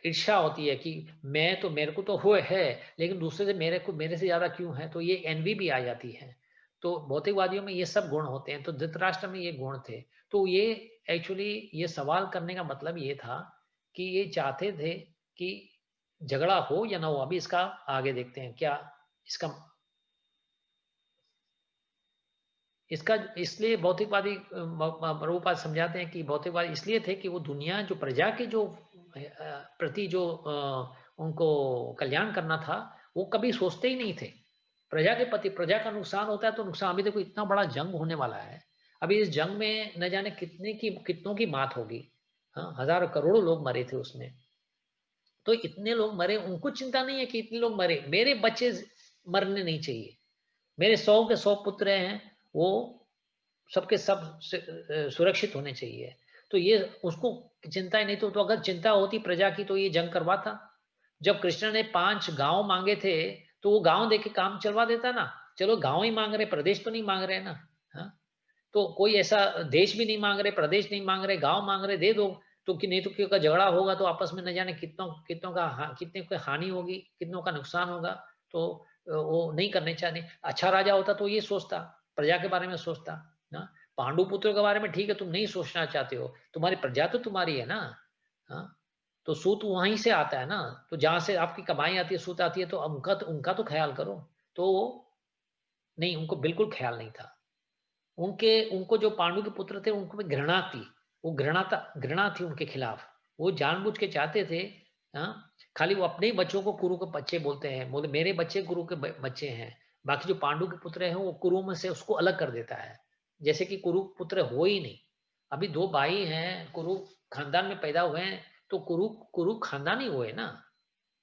ईर्ष्या होती है कि मैं तो, मेरे को तो हुए है, लेकिन दूसरे से मेरे से ज्यादा क्यों है, तो ये एनवी भी आ जाती है। तो भौतिकवादियों में ये सब गुण होते हैं, तो धृतराष्ट्र में ये गुण थे। तो ये एक्चुअली ये सवाल करने का मतलब ये था कि ये चाहते थे कि झगड़ा हो या ना हो। अभी इसका आगे देखते हैं क्या इसका इसका इसलिए भौतिकवादी प्रभुपाद समझाते हैं कि भौतिकवादी इसलिए थे कि वो दुनिया, जो प्रजा के जो प्रति जो उनको कल्याण करना था, वो कभी सोचते ही नहीं थे। प्रजा के प्रति, प्रजा का नुकसान होता है तो नुकसान, अभी देखो इतना बड़ा जंग होने वाला है, अभी इस जंग में न जाने कितनों की मात होगी। हाँ, हजारों करोड़ों लोग मरे थे उसमें। तो इतने लोग मरे, उनको चिंता नहीं है कि इतने लोग मरे, मेरे बच्चे मरने नहीं चाहिए, मेरे 100 के 100 पुत्र हैं, वो सबके सब सुरक्षित होने चाहिए। तो ये उसको चिंता ही नहीं। तो अगर चिंता होती प्रजा की तो ये जंग करवाता। जब कृष्ण ने 5 गांव मांगे थे, तो वो गांव देके काम चलवा देता ना। चलो गांव ही मांग रहे, प्रदेश तो नहीं मांग रहे ना। हाँ? तो कोई ऐसा देश भी नहीं मांग रहे, प्रदेश नहीं मांग रहे, गांव मांग रहे, दे दो। तो कि नहीं तो क्यों का झगड़ा होगा तो आपस में न जाने कितने को हानि होगी, कितनों का नुकसान होगा। तो वो नहीं करने चाहिए। अच्छा राजा होता तो ये सोचता, प्रजा के बारे में सोचता ना। पांडु पुत्रों के बारे में ठीक है, तुम नहीं सोचना चाहते हो, तुम्हारी प्रजा तो तुम्हारी है ना। हाँ, तो सूत वहीं से आता है ना। तो जहां से आपकी कमाई आती है, सूत आती है, तो उनका तो ख्याल करो। तो नहीं, उनको बिल्कुल ख्याल नहीं था। उनको जो पांडु के पुत्र थे, उनको में घृणा थी। वो घृणा थी उनके खिलाफ। वो जानबूझ के चाहते थे। हाँ, खाली वो अपने ही बच्चों को कुरु के बच्चे बोलते हैं, बोले मेरे बच्चे कुरु के बच्चे हैं। बाकी जो पांडु के पुत्र हैं, वो कुरु में से उसको अलग कर देता है, जैसे कि कुरु पुत्र हो ही नहीं। अभी 2 भाई हैं, कुरु खानदान में पैदा हुए हैं, तो कुरु कुरु खानदान ही हुए ना।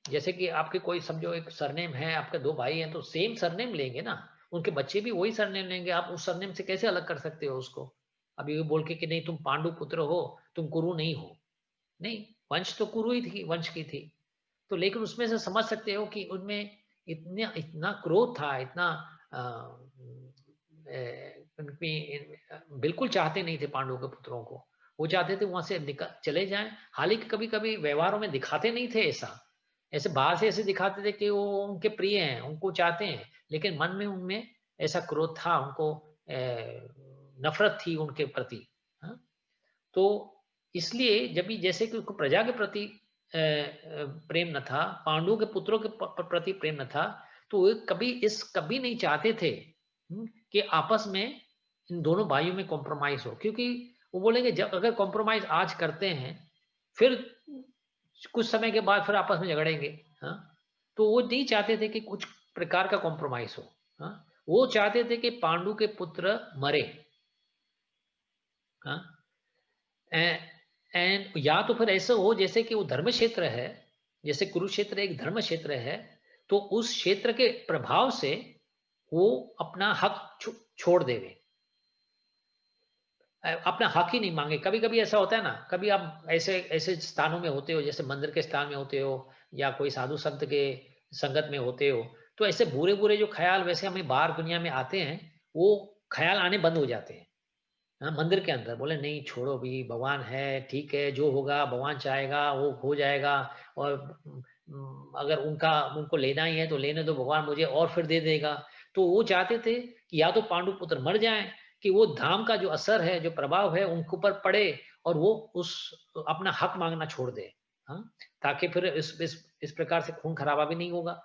जैसे कि आपके कोई समझो एक सरनेम है, आपके 2 भाई हैं, तो सेम सरनेम लेंगे ना, उनके बच्चे भी वही सरनेम लेंगे। आप उस सरनेम से कैसे अलग कर सकते हो उसको? अब ये बोल के कि नहीं तुम पांडु पुत्र हो, तुम कुरु नहीं हो। नहीं, वंश तो कुरु ही थी, वंश की थी। तो लेकिन उसमें से समझ सकते हो कि उनमें इतना इतना क्रोध था, इतना बिल्कुल चाहते नहीं थे पांडवों के पुत्रों को। वो चाहते थे वहां से निकल चले जाएं। हालांकि कभी कभी व्यवहारों में दिखाते नहीं थे ऐसा, ऐसे बाहर से ऐसे दिखाते थे कि वो उनके प्रिय हैं, उनको चाहते हैं, लेकिन मन में उनमें ऐसा क्रोध था, उनको नफरत थी उनके प्रति। हाँ? तो इसलिए जब भी जैसे कि उसको प्रजा के प्रति प्रेम न था, पांडवों के पुत्रों के प्रति प्रेम न था, तो वो कभी नहीं चाहते थे कि आपस में इन दोनों भाइयों में कॉम्प्रोमाइज हो। क्योंकि वो बोलेंगे जब अगर कॉम्प्रोमाइज आज करते हैं, फिर कुछ समय के बाद फिर आपस में झगड़ेंगे। हाँ, तो वो नहीं चाहते थे कि कुछ प्रकार का कॉम्प्रोमाइज हो। हाँ, वो चाहते थे कि पांडु के पुत्र मरे। हाँ, एंड या तो फिर ऐसा हो जैसे कि वो धर्म क्षेत्र है, जैसे कुरुक्षेत्र एक धर्म क्षेत्र है, तो उस क्षेत्र के प्रभाव से वो अपना हक छोड़ देवे, अपना हक ही नहीं मांगे। कभी कभी ऐसा होता है ना, कभी आप ऐसे ऐसे स्थानों में होते हो, जैसे मंदिर के स्थान में होते हो या कोई साधु संत के संगत में होते हो, तो ऐसे बुरे बुरे जो ख्याल वैसे हमें बाहर दुनिया में आते हैं, वो ख्याल आने बंद हो जाते हैं। हाँ, मंदिर के अंदर बोले नहीं छोड़ो भी, भगवान है, ठीक है, जो होगा भगवान चाहेगा वो हो जाएगा। और अगर उनको लेना ही है तो लेने दो, भगवान मुझे और फिर दे देगा। तो वो चाहते थे कि या तो पांडु पुत्र मर जाएं, कि वो धाम का जो असर है, जो प्रभाव है उनके ऊपर पड़े, और वो उस अपना हक मांगना छोड़ दे। हाँ, ताकि फिर इस प्रकार से खून खराबा भी नहीं होगा।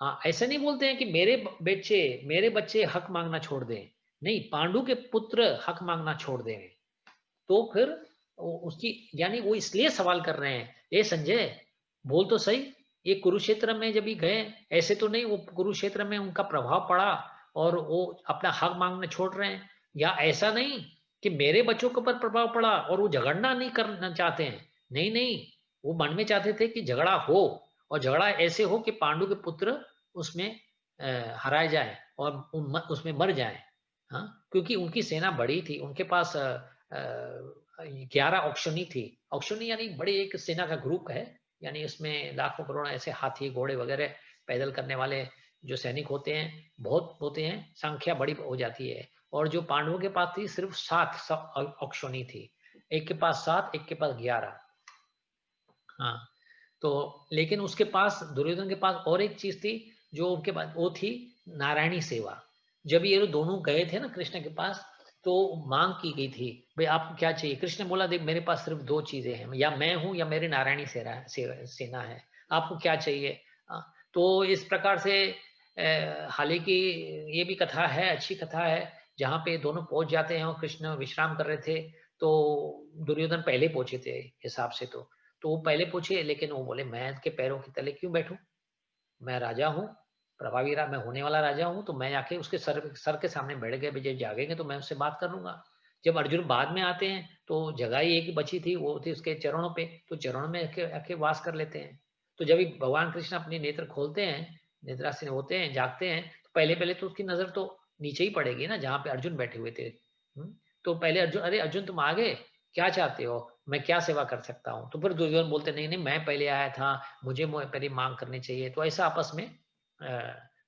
हाँ, ऐसे नहीं बोलते हैं कि मेरे बच्चे हक मांगना छोड़ दें। नहीं, पांडु के पुत्र हक मांगना छोड़ दें। तो फिर उसकी, यानी वो इसलिए सवाल कर रहे हैं, ये संजय बोल तो सही, ये कुरुक्षेत्र में जब भी गए, ऐसे तो नहीं वो कुरुक्षेत्र में उनका प्रभाव पड़ा और वो अपना हक मांगना छोड़ रहे हैं? या ऐसा नहीं कि मेरे बच्चों के ऊपर प्रभाव पड़ा और वो झगड़ना नहीं करना चाहते हैं? नहीं नहीं, वो मन में चाहते थे कि झगड़ा हो, और झगड़ा ऐसे हो कि पांडु के पुत्र उसमें हराए जाए और उसमें मर जाए। हाँ, क्योंकि उनकी सेना बड़ी थी, उनके पास 11 औक्षणी थी। औक्षणी यानी बड़े एक सेना का ग्रुप है, यानी इसमें लाखों करोड़ ऐसे हाथी घोड़े वगैरह पैदल करने वाले जो सैनिक होते हैं, बहुत होते हैं, संख्या बड़ी हो जाती है। और जो पांडवों के पास थी सिर्फ 7 औक्षणी थी, एक के पास 7, एक के पास 11। हाँ, तो लेकिन उसके पास, दुर्योधन के पास और एक चीज थी जो उनके पास, वो थी नारायणी सेवा। जब ये दोनों गए थे ना कृष्ण के पास, तो मांग की गई थी, भाई आपको क्या चाहिए? कृष्ण ने बोला देख मेरे पास सिर्फ 2 चीजें हैं, या मैं हूं या मेरी नारायणी सेना है, आपको क्या चाहिए? तो इस प्रकार से हालांकि ये भी कथा है, अच्छी कथा है, जहाँ पे दोनों पहुंच जाते हैं और कृष्ण विश्राम कर रहे थे, तो दुर्योधन पहले पहुंचे थे हिसाब से। तो वो पहले पूछे, लेकिन वो बोले मैं इनके पैरों के तले क्यों बैठूं? मैं राजा हूँ, प्रभावी मैं होने वाला राजा हूँ, तो मैं आके उसके सर के सामने बैठ गए, जब जागेंगे तो मैं उससे बात कर लूंगा। जब अर्जुन बाद में आते हैं तो जगह ही एक ही बची थी, वो थी उसके चरणों पे, तो चरणों में आके वास कर लेते हैं। तो जब भगवान कृष्ण अपनी नेत्र खोलते हैं, निद्रासीन होते हैं, जागते हैं, तो पहले पहले तो उसकी नजर तो नीचे ही पड़ेगी ना, जहाँ पे अर्जुन बैठे हुए थे। तो पहले अर्जुन, अरे अर्जुन तुम आ गए, क्या चाहते हो, मैं क्या सेवा कर सकता हूँ? तो फिर दुर्योधन बोलते नहीं नहीं, मैं पहले आया था, मुझे पहली मांग करनी चाहिए। तो ऐसा आपस में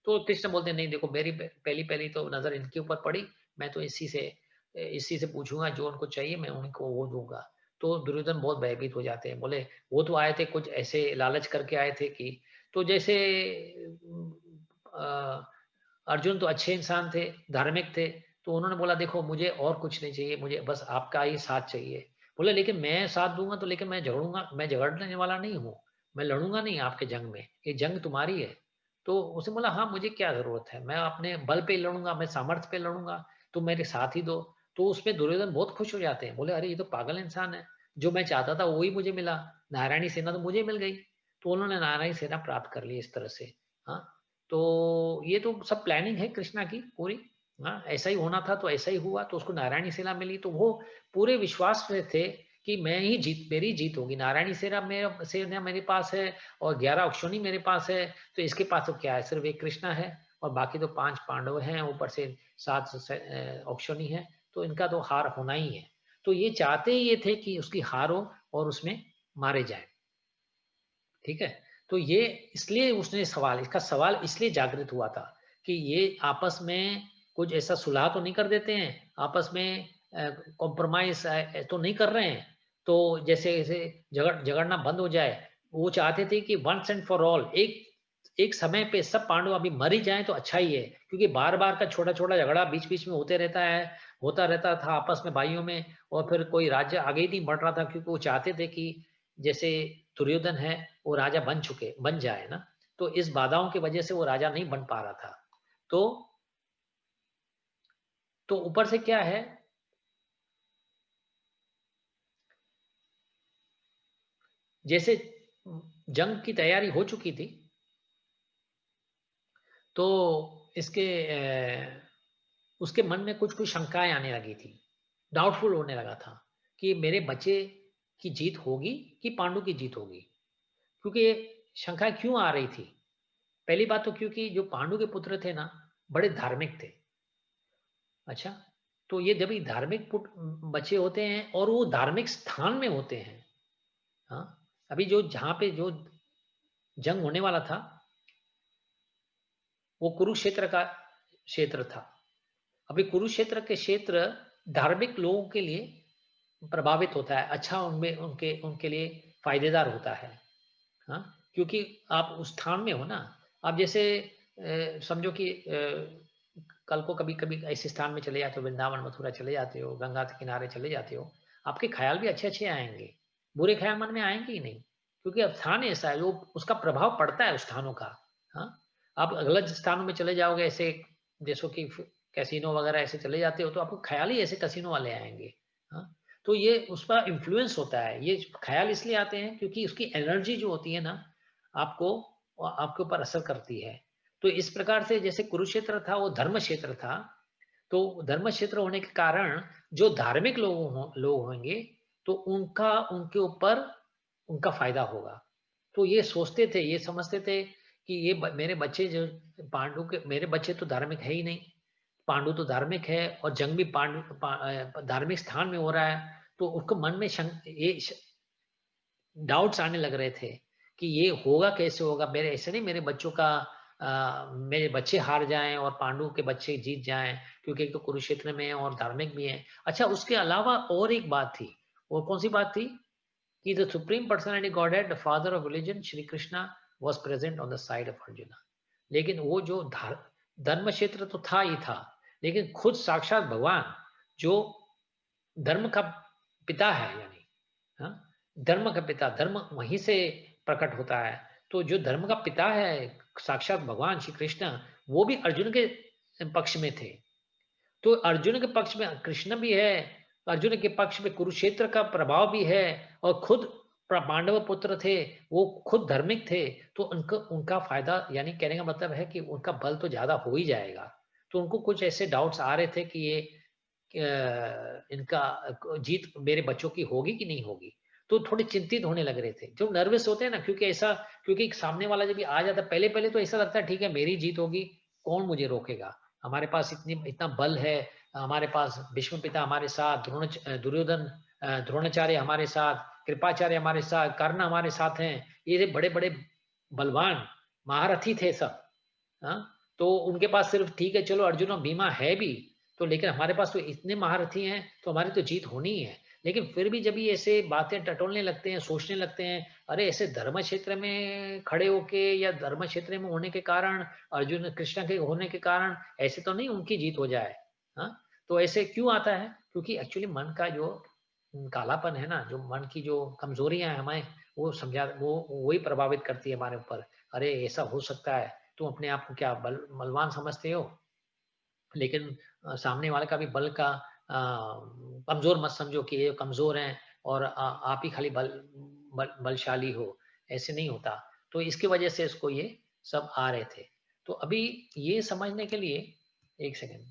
तो कृष्ण बोलते नहीं, देखो मेरी पहली पहली तो नजर इनके ऊपर पड़ी, मैं तो इसी से पूछूंगा, जो उनको चाहिए मैं उनको वो दूंगा। तो दुर्योधन बहुत भयभीत हो जाते हैं, बोले वो तो आए थे कुछ ऐसे लालच करके आए थे कि, तो जैसे अ, अर्जुन तो अच्छे इंसान थे, धार्मिक थे, तो उन्होंने बोला देखो मुझे और कुछ नहीं चाहिए, मुझे बस आपका ही साथ चाहिए। बोले लेकिन मैं साथ दूंगा तो, लेकिन मैं झगड़ूंगा, मैं झगड़ने वाला नहीं हूँ, मैं लड़ूंगा नहीं आपके जंग में, ये जंग तुम्हारी है। तो उसने बोला हाँ मुझे क्या जरूरत है, मैं अपने बल पे लड़ूंगा, मैं सामर्थ्य पे लड़ूंगा, तुम मेरे साथ ही दो। तो उसमें दुर्योधन बहुत खुश हो जाते हैं, बोले अरे ये तो पागल इंसान है, जो मैं चाहता था वही मुझे मिला, नारायणी सेना तो मुझे मिल गई। तो उन्होंने नारायणी सेना प्राप्त कर ली इस तरह से। हाँ, तो ये तो सब प्लानिंग है कृष्णा की पूरी। हाँ, ऐसा ही होना था तो ऐसा ही हुआ, तो उसको नारायणी सेना मिली, तो वो पूरे विश्वास में थे कि मैं ही जीत, मेरी जीत होगी, नारायणी सेना मेरे पास है और 11 अक्षोणी मेरे पास है, तो इसके पास तो क्या है, सिर्फ एक कृष्णा है और बाकी तो 5 पांडव हैं, ऊपर से 7 अक्षोणी है, तो इनका तो हार होना ही है। तो ये चाहते ही ये थे कि उसकी हार हो और उसमें मारे जाए। ठीक है, तो ये इसलिए उसने सवाल, इसका सवाल इसलिए जागृत हुआ था कि ये आपस में कुछ ऐसा सुलह तो नहीं कर देते हैं, आपस में कॉम्प्रोमाइज तो नहीं कर रहे हैं, तो जैसे जैसे झगड़ना बंद हो जाए। वो चाहते थे कि वंस एंड फॉर ऑल, एक एक समय पे सब पांडव अभी मर ही जाए तो अच्छा ही है, क्योंकि बार बार का छोटा छोटा झगड़ा बीच बीच में होते रहता है, होता रहता था आपस में भाइयों में, और फिर कोई राज्य आगे ही नहीं बढ़ रहा था, क्योंकि वो चाहते थे कि जैसे दुर्योधन है वो राजा बन जाए ना, तो इस बाधाओं की वजह से वो राजा नहीं बन पा रहा था। तो ऊपर से क्या है, जैसे जंग की तैयारी हो चुकी थी, तो उसके मन में कुछ कुछ शंकाएं आने लगी थी, डाउटफुल होने लगा था कि मेरे बच्चे की जीत होगी कि पांडु की जीत होगी। क्योंकि शंकाएं क्यों आ रही थी? पहली बात तो क्योंकि जो पांडु के पुत्र थे ना, बड़े धार्मिक थे। अच्छा, तो ये जब भी धार्मिक बच्चे होते हैं और वो धार्मिक स्थान में होते हैं, हाँ, अभी जो जहां पे जो जंग होने वाला था वो कुरुक्षेत्र का क्षेत्र था। अभी कुरुक्षेत्र के क्षेत्र धार्मिक लोगों के लिए प्रभावित होता है, अच्छा उनमें उनके उनके लिए फायदेदार होता है। हाँ, क्योंकि आप उस स्थान में हो ना। आप जैसे समझो कि कल को कभी कभी ऐसे स्थान में चले जाते हो, वृंदावन मथुरा चले जाते हो, गंगा के किनारे चले जाते हो, आपके ख्याल भी अच्छे अच्छे आएंगे, बुरे ख्याल मन में आएंगे ही नहीं, क्योंकि अब स्थान ऐसा है जो उसका प्रभाव पड़ता है उस स्थानों का। हाँ, आप गलत स्थानों में चले जाओगे, ऐसे जैसो कि कैसीनो वगैरह ऐसे चले जाते हो, तो आपको ख्याल ही ऐसे कैसीनो वाले आएंगे। हाँ, तो ये उसका इन्फ्लुएंस होता है। ये ख्याल इसलिए आते हैं क्योंकि उसकी एनर्जी जो होती है ना, आपको आपके ऊपर असर करती है। तो इस प्रकार से जैसे कुरुक्षेत्र था वो धर्म क्षेत्र था, तो धर्म क्षेत्र होने के कारण जो धार्मिक लोग होंगे तो उनका उनके ऊपर उनका फायदा होगा। तो ये सोचते थे, ये समझते थे कि ये मेरे बच्चे जो पांडु के, मेरे बच्चे तो धार्मिक है ही नहीं, पांडु तो धार्मिक है और जंग भी धार्मिक स्थान में हो रहा है, तो उसको मन में ये डाउट्स आने लग रहे थे कि ये होगा कैसे होगा, मेरे ऐसे नहीं मेरे बच्चों का मेरे बच्चे हार जाएं और पांडु के बच्चे जीत जाएं, क्योंकि एक तो कुरुक्षेत्र में है और धार्मिक भी है। अच्छा, उसके अलावा और एक बात थी, वो कौन सी बात थी कि the supreme personality godhead, the father of religion, Shri Krishna was present on the side of arjuna. लेकिन वो जो धर्म क्षेत्र तो था ही था, लेकिन खुद साक्षात भगवान जो धर्म का पिता है, यानी हाँ, धर्म का पिता, धर्म वहीं से प्रकट होता है। तो जो धर्म का पिता है साक्षात भगवान श्री कृष्ण, वो भी अर्जुन के पक्ष में थे। तो अर्जुन के पक्ष में कृष्ण भी है, अर्जुन के पक्ष में कुरुक्षेत्र का प्रभाव भी है, और खुद पांडव पुत्र थे, वो खुद धार्मिक थे, तो उनका फायदा, यानी कहने का मतलब है कि उनका बल तो ज्यादा हो ही जाएगा। तो उनको कुछ ऐसे डाउट्स आ रहे थे कि ये इनका जीत मेरे बच्चों की होगी कि नहीं होगी। तो थोड़े चिंतित होने लग रहे थे, जो नर्वस होते हैं ना, क्योंकि सामने वाला जब आ जाता, पहले पहले तो ऐसा लगता है ठीक है मेरी जीत होगी, कौन मुझे रोकेगा, हमारे पास इतना बल है, हमारे पास भीष्म पिता हमारे साथ, दुर्योधन द्रोणाचार्य हमारे साथ, कृपाचार्य हमारे साथ, कर्ण हमारे साथ हैं, ये बड़े बड़े बलवान महारथी थे सब। हाँ, तो उनके पास सिर्फ ठीक है चलो अर्जुन और भीमा है भी, तो लेकिन हमारे पास तो इतने महारथी हैं, तो हमारी तो जीत होनी ही है। लेकिन फिर भी जब ये ऐसे बातें टटोलने लगते हैं, सोचने लगते हैं, अरे ऐसे धर्म क्षेत्र में खड़े होके या धर्म क्षेत्र में होने के कारण, अर्जुन कृष्ण के होने के कारण ऐसे तो नहीं उनकी जीत हो जाए। हाँ, तो ऐसे क्यों आता है? क्योंकि एक्चुअली मन का जो कालापन है ना, जो मन की जो कमजोरियां हैं हमें, वो वही प्रभावित करती है हमारे ऊपर। अरे ऐसा हो सकता है, तुम अपने आप को क्या बलवान समझते हो, लेकिन सामने वाले का भी बल का कमजोर मत समझो कि ये कमजोर हैं और आप ही खाली बलशाली हो, ऐसे नहीं होता। तो इसकी वजह से इसको ये सब आ रहे थे। तो अभी ये समझने के लिए एक सेकेंड,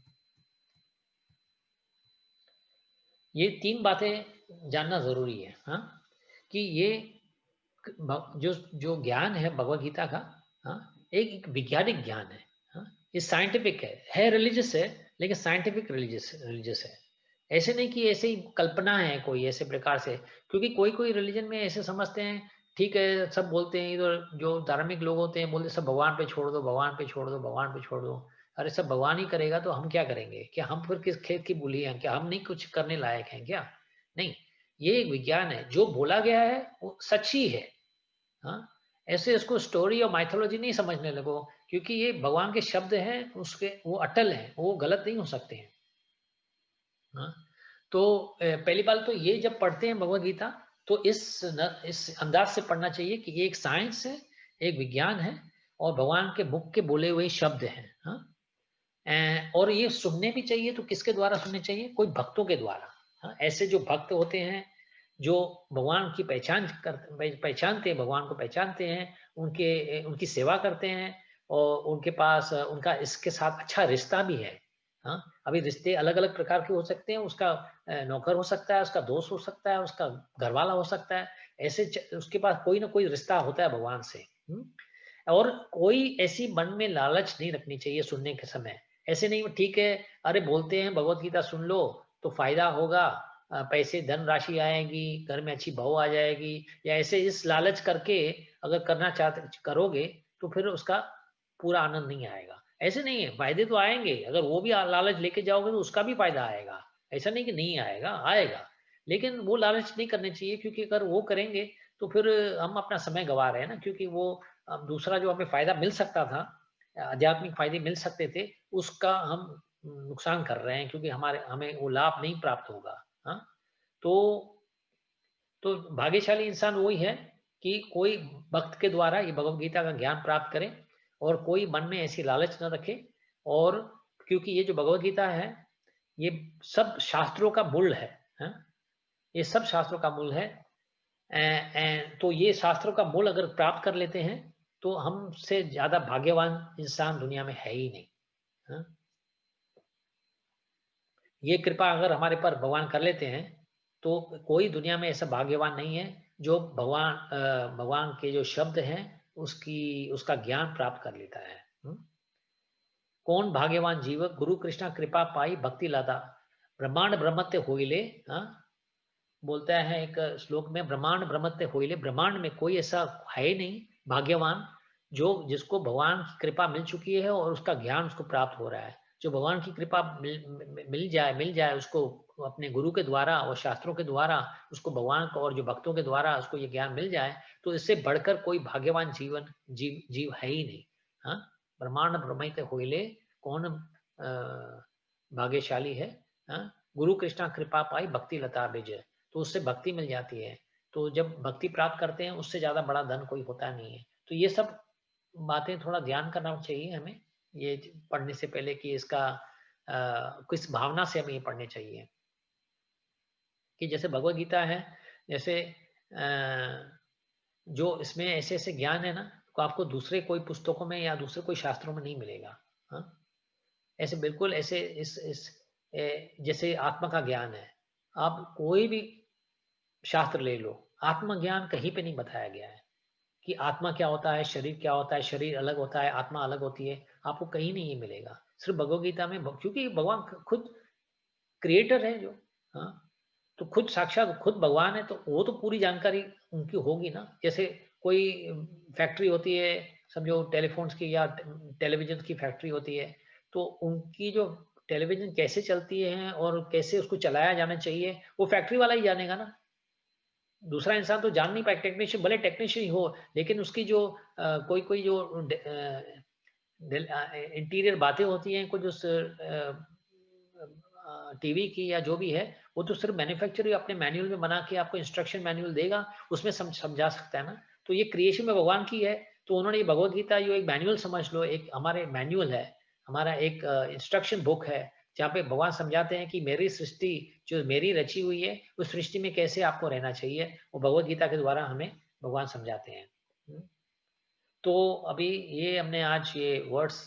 ये 3 बातें जानना जरूरी है। हाँ, कि ये जो जो ज्ञान है भगवत गीता का, हाँ, एक वैज्ञानिक ज्ञान है। हाँ, ये साइंटिफिक है रिलीजियस है, लेकिन साइंटिफिक रिलीजियस है। ऐसे नहीं कि ऐसे ही कल्पना है कोई ऐसे प्रकार से, क्योंकि कोई कोई रिलीजन में ऐसे समझते हैं, ठीक है सब बोलते हैं, इधर जो धार्मिक लोग होते हैं बोलते सब भगवान पे छोड़ दो, भगवान पे छोड़ दो, भगवान पे छोड़ दो। अरे सब भगवान ही करेगा तो हम क्या करेंगे? क्या हम फिर किस खेत की मूली हैं? क्या हम नहीं कुछ करने लायक हैं क्या? नहीं, ये एक विज्ञान है, जो बोला गया है वो सच ही है। हाँ, ऐसे इसको स्टोरी और माइथोलॉजी नहीं समझने लगो, क्योंकि ये भगवान के शब्द हैं, उसके वो अटल हैं, वो गलत नहीं हो सकते हैं। हाँ, तो पहली बात तो ये जब पढ़ते हैं भगवत गीता, तो इस अंदाज से पढ़ना चाहिए कि ये एक साइंस है, एक विज्ञान है, और भगवान के मुख के बोले हुए शब्द हैं। हाँ, और ये सुनने भी चाहिए, तो किसके द्वारा सुनने चाहिए? कोई भक्तों के द्वारा। हाँ, ऐसे जो भक्त होते हैं, जो भगवान की पहचानते हैं, भगवान को पहचानते हैं, उनकी सेवा करते हैं, और उनके पास उनका इसके साथ अच्छा रिश्ता भी है। हाँ, अभी रिश्ते अलग अलग प्रकार के हो सकते हैं, उसका नौकर हो सकता है, उसका दोस्त हो सकता है, उसका घरवाला हो सकता है, ऐसे उसके पास कोई ना कोई रिश्ता होता है भगवान से। और कोई ऐसी मन में लालच नहीं रखनी चाहिए सुनने के समय। ऐसे नहीं, ठीक है, अरे बोलते हैं भगवत गीता सुन लो तो फायदा होगा, पैसे धन राशि आएगी, घर में अच्छी बहू आ जाएगी, या ऐसे इस लालच करके अगर करना चाहते करोगे तो फिर उसका पूरा आनंद नहीं आएगा। ऐसे नहीं है, फायदे तो आएंगे, अगर वो भी लालच लेके जाओगे तो उसका भी फायदा आएगा। ऐसा नहीं कि नहीं आएगा, आएगा, लेकिन वो लालच नहीं करनी चाहिए, क्योंकि अगर वो करेंगे तो फिर हम अपना समय गवा रहे हैं ना। क्योंकि वो दूसरा जो हमें फायदा मिल सकता था, आध्यात्मिक फायदे मिल सकते थे, उसका हम नुकसान कर रहे हैं, क्योंकि हमें वो लाभ नहीं प्राप्त होगा। हाँ, तो भाग्यशाली इंसान वही है कि कोई भक्त के द्वारा ये भगवत गीता का ज्ञान प्राप्त करे और कोई मन में ऐसी लालच न रखे। और क्योंकि ये जो भगवत गीता है ये सब शास्त्रों का मूल है, हाँ? ये सब शास्त्रों का मूल है। तो ये शास्त्रों का मूल अगर प्राप्त कर लेते हैं तो हमसे ज्यादा भाग्यवान इंसान दुनिया में है ही नहीं। हाँ? ये कृपा अगर हमारे पर भगवान कर लेते हैं तो कोई दुनिया में ऐसा भाग्यवान नहीं है जो भगवान के जो शब्द हैं उसका ज्ञान प्राप्त कर लेता है। कौन भाग्यवान जीव गुरु कृष्णा कृपा पाई भक्ति लादा ब्रह्मांड ब्रह्मत्य होइले। बोलता है एक श्लोक में, ब्रह्मांड ब्रह्मत्य होइले, ब्रह्मांड में कोई ऐसा है नहीं भाग्यवान जो जिसको भगवान की कृपा मिल चुकी है और उसका ज्ञान उसको प्राप्त हो रहा है। जो भगवान की कृपा मिल जाए उसको अपने गुरु के द्वारा और शास्त्रों के द्वारा, उसको भगवान को और जो भक्तों के द्वारा उसको ये ज्ञान मिल जाए, तो इससे बढ़कर कोई भाग्यवान जीव है ही नहीं। हाँ, ब्रह्मांड ब्रह्मत्य होइले, कौन भाग्यशाली है। हाँ, गुरु कृष्णा कृपा पाई भक्ति लता बेज, तो उससे भक्ति मिल जाती है। तो जब भक्ति प्राप्त करते हैं उससे ज्यादा बड़ा धन कोई होता नहीं है। तो ये सब बातें थोड़ा ध्यान करना चाहिए हमें ये पढ़ने से पहले कि इसका किस भावना से हमें ये पढ़ने चाहिए। कि जैसे भगवत गीता है, जैसे जो इसमें ऐसे ऐसे ज्ञान है ना, तो आपको दूसरे कोई पुस्तकों में या दूसरे कोई शास्त्रों में नहीं मिलेगा। हाँ, ऐसे बिल्कुल ऐसे जैसे आत्मा का ज्ञान है, आप कोई भी शास्त्र ले लो, आत्मज्ञान कहीं पे नहीं बताया गया है कि आत्मा क्या होता है, शरीर क्या होता है, शरीर अलग होता है, आत्मा अलग होती है, आपको कहीं नहीं ये मिलेगा। सिर्फ भगवत गीता में, क्योंकि भगवान खुद क्रिएटर है जो, हाँ, तो खुद साक्षात खुद भगवान है, तो वो तो पूरी जानकारी उनकी होगी ना। जैसे कोई फैक्ट्री होती है, समझो टेलीफोन्स की या टेलीविजन की फैक्ट्री होती है, तो उनकी जो टेलीविजन कैसे चलती है और कैसे उसको चलाया जाना चाहिए वो फैक्ट्री वाला ही जानेगा ना। दूसरा इंसान तो जान नहीं पाए, टेक्नीशियन भले टेक्नीशियन ही हो, लेकिन उसकी जो कोई जो इंटीरियर बातें होती हैं, कुछ उस टीवी की या जो भी है, वो तो सिर्फ मैन्युफैक्चरर अपने मैनुअल में बना के आपको इंस्ट्रक्शन मैनुअल देगा, उसमें समझा सकता है ना। तो ये क्रिएशन में भगवान की है, तो उन्होंने ये भगवत गीता जो एक मैनुअल समझ लो, एक हमारे मैनुअल है, हमारा एक इंस्ट्रक्शन बुक है, जहाँ पे भगवान समझाते हैं कि मेरी सृष्टि जो मेरी रची हुई है उस सृष्टि में कैसे आपको रहना चाहिए, वो भगवत गीता के द्वारा हमें भगवान समझाते हैं। तो अभी ये हमने आज ये वर्ड्स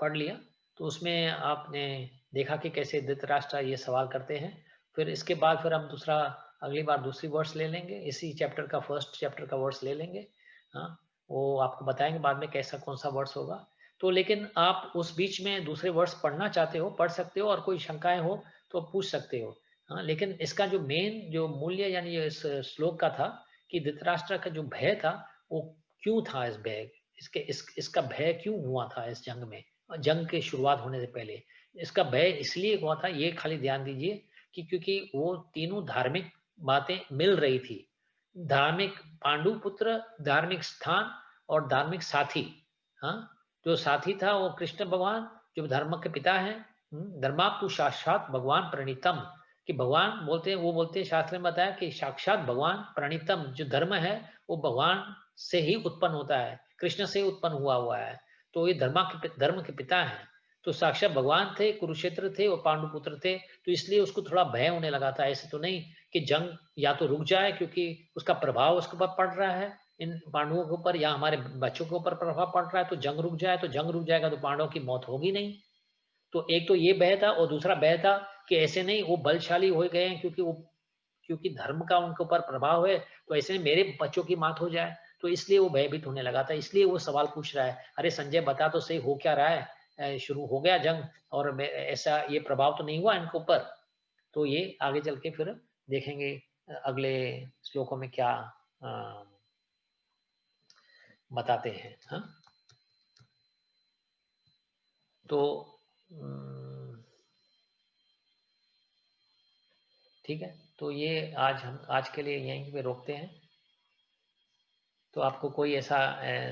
पढ़ लिया, तो उसमें आपने देखा कि कैसे धृतराष्ट्र ये सवाल करते हैं। फिर इसके बाद फिर हम दूसरा अगली बार दूसरी वर्ड्स ले लेंगे, इसी चैप्टर का फर्स्ट चैप्टर का वर्ड्स ले लेंगे। हाँ, वो आपको बताएंगे बाद में कैसा कौन सा वर्ड्स होगा। तो लेकिन आप उस बीच में दूसरे वर्ड्स पढ़ना चाहते हो पढ़ सकते हो, और कोई शंकाएं हो तो पूछ सकते हो। हाँ, लेकिन इसका जो मेन जो मूल्य यानी इस श्लोक का था कि धृतराष्ट्र का जो भय था वो क्यों था, इस भय इसका भय क्यों हुआ था इस जंग में, जंग के शुरुआत होने से पहले इसका भय इसलिए हुआ था, ये खाली ध्यान दीजिए कि क्योंकि वो तीनों धार्मिक बातें मिल रही थी, धार्मिक पांडु पुत्र, धार्मिक स्थान और धार्मिक साथी। हाँ, जो साथी था वो कृष्ण भगवान जो धर्म के पिता हैं, धर्माप्तु साक्षात भगवान प्रणीतम, कि भगवान बोलते हैं, वो बोलते हैं, शास्त्र में बताया कि साक्षात भगवान प्रणीतम, जो धर्म है वो भगवान से ही उत्पन्न होता है, कृष्ण से उत्पन्न हुआ है, तो ये धर्म के पिता हैं। तो साक्षात भगवान थे, कुरुक्षेत्र थे और पांडुपुत्र थे, तो इसलिए उसको थोड़ा भय होने लगा था। ऐसे तो नहीं कि जंग या तो रुक जाए क्योंकि उसका प्रभाव उसके ऊपर पड़ रहा है, इन पांडवों के ऊपर या हमारे बच्चों के ऊपर प्रभाव पड़ रहा है तो जंग रुक जाए, तो जंग रुक जाएगा तो पांडवों की मौत होगी नहीं। तो एक तो ये भय था, और दूसरा भय था कि ऐसे नहीं वो बलशाली हो गए हैं क्योंकि धर्म का उनके ऊपर प्रभाव है, तो ऐसे मेरे बच्चों की मौत हो जाए, तो इसलिए वो भयभीत होने लगा था। इसलिए वो सवाल पूछ रहा है, अरे संजय बता तो सही, हो क्या रहा है, शुरू हो गया जंग और ऐसा ये प्रभाव तो नहीं हुआ इनके ऊपर। तो ये आगे चल के फिर देखेंगे अगले श्लोकों में क्या बताते हैं। हाँ, तो ठीक है, तो ये आज के लिए यहीं पे रोकते हैं। तो आपको कोई ऐसा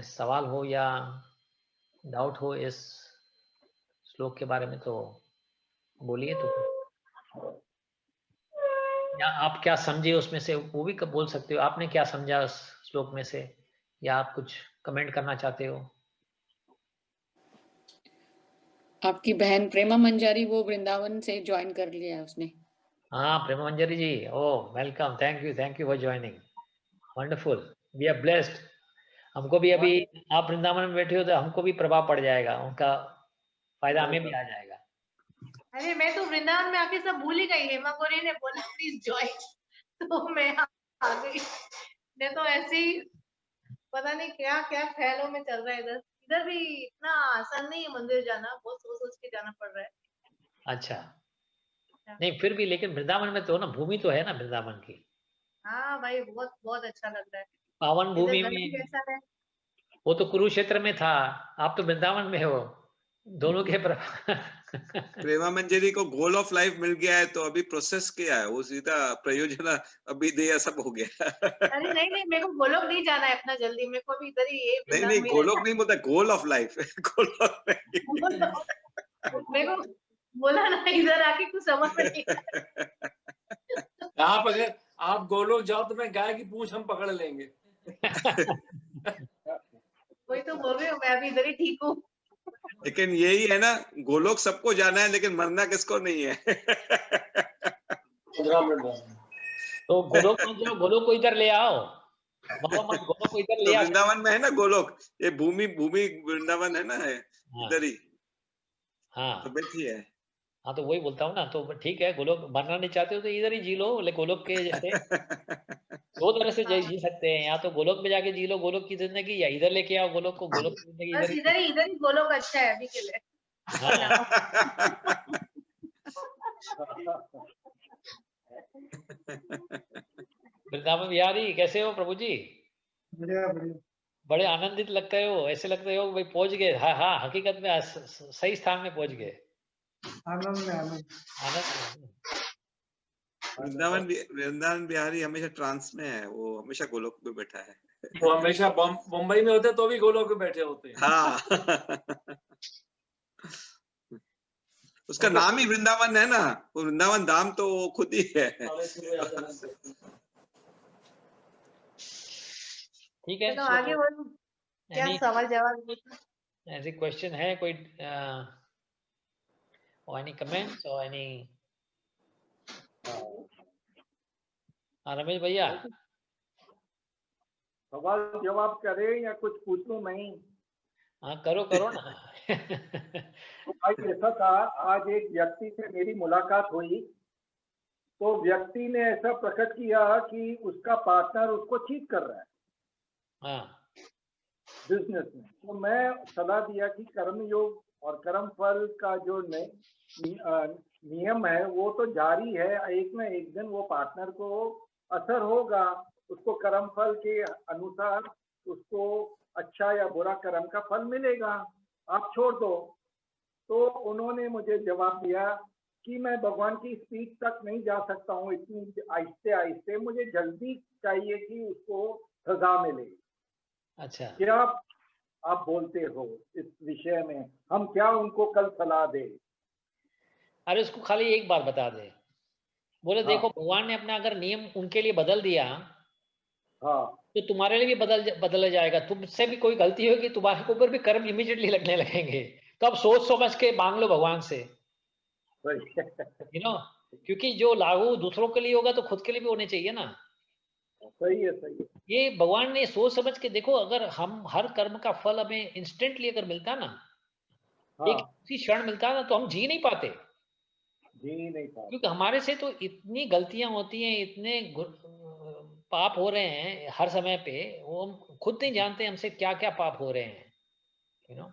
सवाल हो या डाउट हो इस श्लोक के बारे में तो बोलिए। तो या आप क्या समझे उसमें से वो भी बोल सकते हो, आपने क्या समझा उस श्लोक में से, या आप कुछ कमेंट करना चाहते हो। आपकी बहन प्रेमा मंजारी वो वृंदावन से ज्वाइन कर लिया है उसने। हाँ Prema Manjari ji, oh welcome, thank you for joining, wonderful, we are blessed. हमको भी अभी आप वृंदावन में बैठे हो तो हमको भी प्रभाव पड़ जाएगा, उनका फायदा हमें भी आ जाएगा। अरे मैं तो वृंदावन में आके सब भूल ही गई। हेमा गोरे ने बोला प्लीज ज्वाइन, तो मैं आ गई। मैं तो ऐसे ही पता नहीं क्या क्या ख्यालों में चल रहा है। इधर इधर भी इतना आसान नहीं है मंदिर जाना, बहुत सोच सोच के जाना पड़ रहा है। अच्छा, नहीं फिर भी लेकिन वृंदावन में तो ना भूमि तो है ना वृंदावन की। हाँ भाई, बहुत बहुत अच्छा लग रहा है। पावन इधर भूमि घर में, भी ऐसा है। वो तो कुरुक्षेत्र में था, आप तो वृंदावन में हो, दोनों के प्रेमा मंजरी को गोल ऑफ लाइफ मिल गया है, तो अभी प्रोसेस किया है वो, सीधा प्रयोजन अभी दिया, सब हो गया। अरे नहीं नहीं, मेरे को गोलोक नहीं जाना है अपना जल्दी, मेरे को भी इधर ही ये नहीं वृंदावन में ही गोलोक रहना नहीं बोलता, goal of life. Goal of है। मेरे को बोला ना इधर आके कुछ समझ में नहीं आप अगर आप गोलोक जाओ तो मैं गाय की पूंछ हम पकड़ लेंगे। वही तो बोल रही हूँ, मैं अभी इधर ही ठीक हूँ। लेकिन यही है ना, गोलोक सबको जाना है लेकिन मरना किसको नहीं है। 15 मिनट बाद तो गोलोक को इधर ले आओ, गोलोक को इधर ले तो आओ। वृंदावन में है ना गोलोक, ये भूमि वृंदावन है ना, है इधर ही। हाँ तो बैठी है। हाँ, तो वही बोलता हूँ ना, तो ठीक है, गोलोक मरना नहीं चाहते हो तो इधर ही जी लो, गोलोक के जैसे दो तरह से जी सकते हैं, या तो गोलोक में जाके जी लो गोलोक की जिंदगी, या इधर लेके आओ गोलोक को, गोलोक की जिंदगी बस इधर ही गोलोक अच्छा है अभी के लिए। वृंदावन बिहारी कैसे हो प्रभु जी? बढ़िया बढ़िया। बड़े आनंदित लगते हो, ऐसे लगते हो भाई पहुंच गए। हाँ हाँ, हकीकत में सही स्थान में पहुंच गए। आनंद में आनंद। वृंदावन बिहारी हमेशा ट्रांस में है, वो हमेशा गोलोक में बैठा है। वो हमेशा मुंबई में होते तो भी गोलोक में बैठे होते हैं। हाँ। उसका नाम ही वृंदावन है ना, वो वृंदावन धाम तो वो खुद ही है। ठीक है, तो आगे वो क्या सवाल जवाब, ऐसी क्वेश्चन है कोई, or any comments or any Ramesh भैया सवाल जवाब करें या कुछ पूछूं मैं? हाँ करो ना। तो भाई ऐसा था, आज एक व्यक्ति से मेरी मुलाकात हुई, तो व्यक्ति ने ऐसा प्रकट किया कि उसका पार्टनर उसको चीट कर रहा है बिजनेस में। तो मैं सलाह दिया कि कर्म योग और कर्म फल का जो नियम है वो तो जारी है, एक न एक दिन वो पार्टनर को असर होगा, उसको कर्म फल के अनुसार उसको अच्छा या बुरा कर्म का फल मिलेगा, आप छोड़ दो। तो उन्होंने मुझे जवाब दिया कि मैं भगवान की स्पीड तक नहीं जा सकता हूँ इतनी आहिस्ते आहिस्ते, मुझे जल्दी चाहिए कि उसको सजा मिले। अच्छा, क्या आप बोलते हो इस विषय में? हम क्या उनको कल सलाह दे? अरे उसको खाली एक बार बता दे, बोले देखो भगवान ने अपना अगर नियम उनके लिए बदल दिया तो तुम्हारे लिए भी बदल जाएगा। तुमसे भी कोई गलती होगी, तुम्हारे ऊपर भी कर्म इमीडिएटली लगने लगेंगे। तो अब सोच समझ के मांग लो भगवान से, क्योंकि जो लागू दूसरों के लिए होगा तो खुद के लिए भी होने चाहिए ना। सही है, सही है। ये भगवान ने सोच समझ के, देखो अगर हम हर कर्म का फल हमें इंस्टेंटली अगर मिलता ना, एक हाँ, उसी क्षण मिलता ना, तो हम जी नहीं पाते। जी नहीं पाते। क्योंकि हमारे से तो इतनी गलतियां होती हैं, इतने पाप हो रहे हैं हर समय पे, वो हम खुद नहीं जानते हमसे क्या क्या पाप हो रहे हैं, यू नो।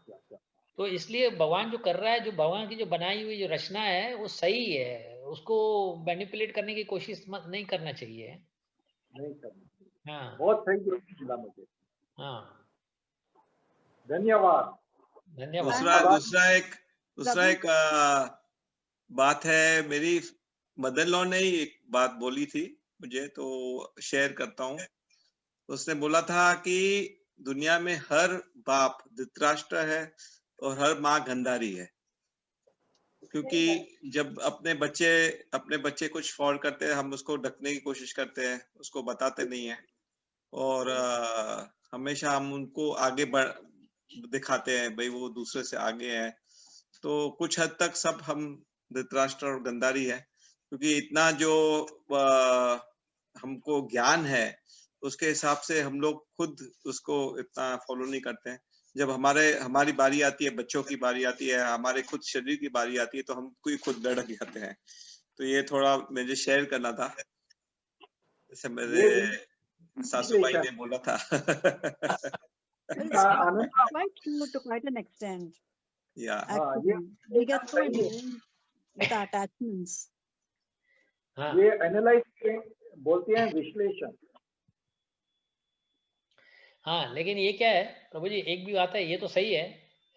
तो इसलिए भगवान जो कर रहा है, जो भगवान की जो बनाई हुई जो रचना है वो सही है, उसको मैनिपुलेट करने की कोशिश नहीं करना चाहिए। नहीं करना। हाँ बहुत सही मिला मुझे, हाँ, धन्यवाद। धन्यवाद। दूसरा एक बात है, मेरी मदर लॉ ने ही एक बात बोली थी मुझे, तो शेयर करता हूँ। उसने बोला था कि दुनिया में हर बाप धृतराष्ट्र है और हर माँ गंधारी है, क्योंकि जब अपने बच्चे कुछ फॉल्ट करते हैं, हम उसको ढकने की कोशिश करते हैं, उसको बताते नहीं है, और हमेशा हम उनको आगे दिखाते हैं, भाई वो दूसरे से आगे है। तो कुछ हद तक सब हम धृतराष्ट्र और गंधारी है, क्योंकि इतना जो हमको ज्ञान है उसके हिसाब से हम लोग खुद उसको इतना फॉलो नहीं करते हैं। जब हमारी बारी आती है, बच्चों की बारी आती है, हमारे खुद शरीर की बारी आती है, तो हम खुद लड़क जाते हैं। तो ये थोड़ा मुझे शेयर करना था, जैसे मेरे सासू भाई ने बोला था। Quite true to quite an extent. Yeah. Actually, we get so involved with our attachments. ये एनालाइज बोलते हैं, विश्लेषण। हाँ, लेकिन ये क्या है प्रभु जी, एक भी बात है, ये तो सही है,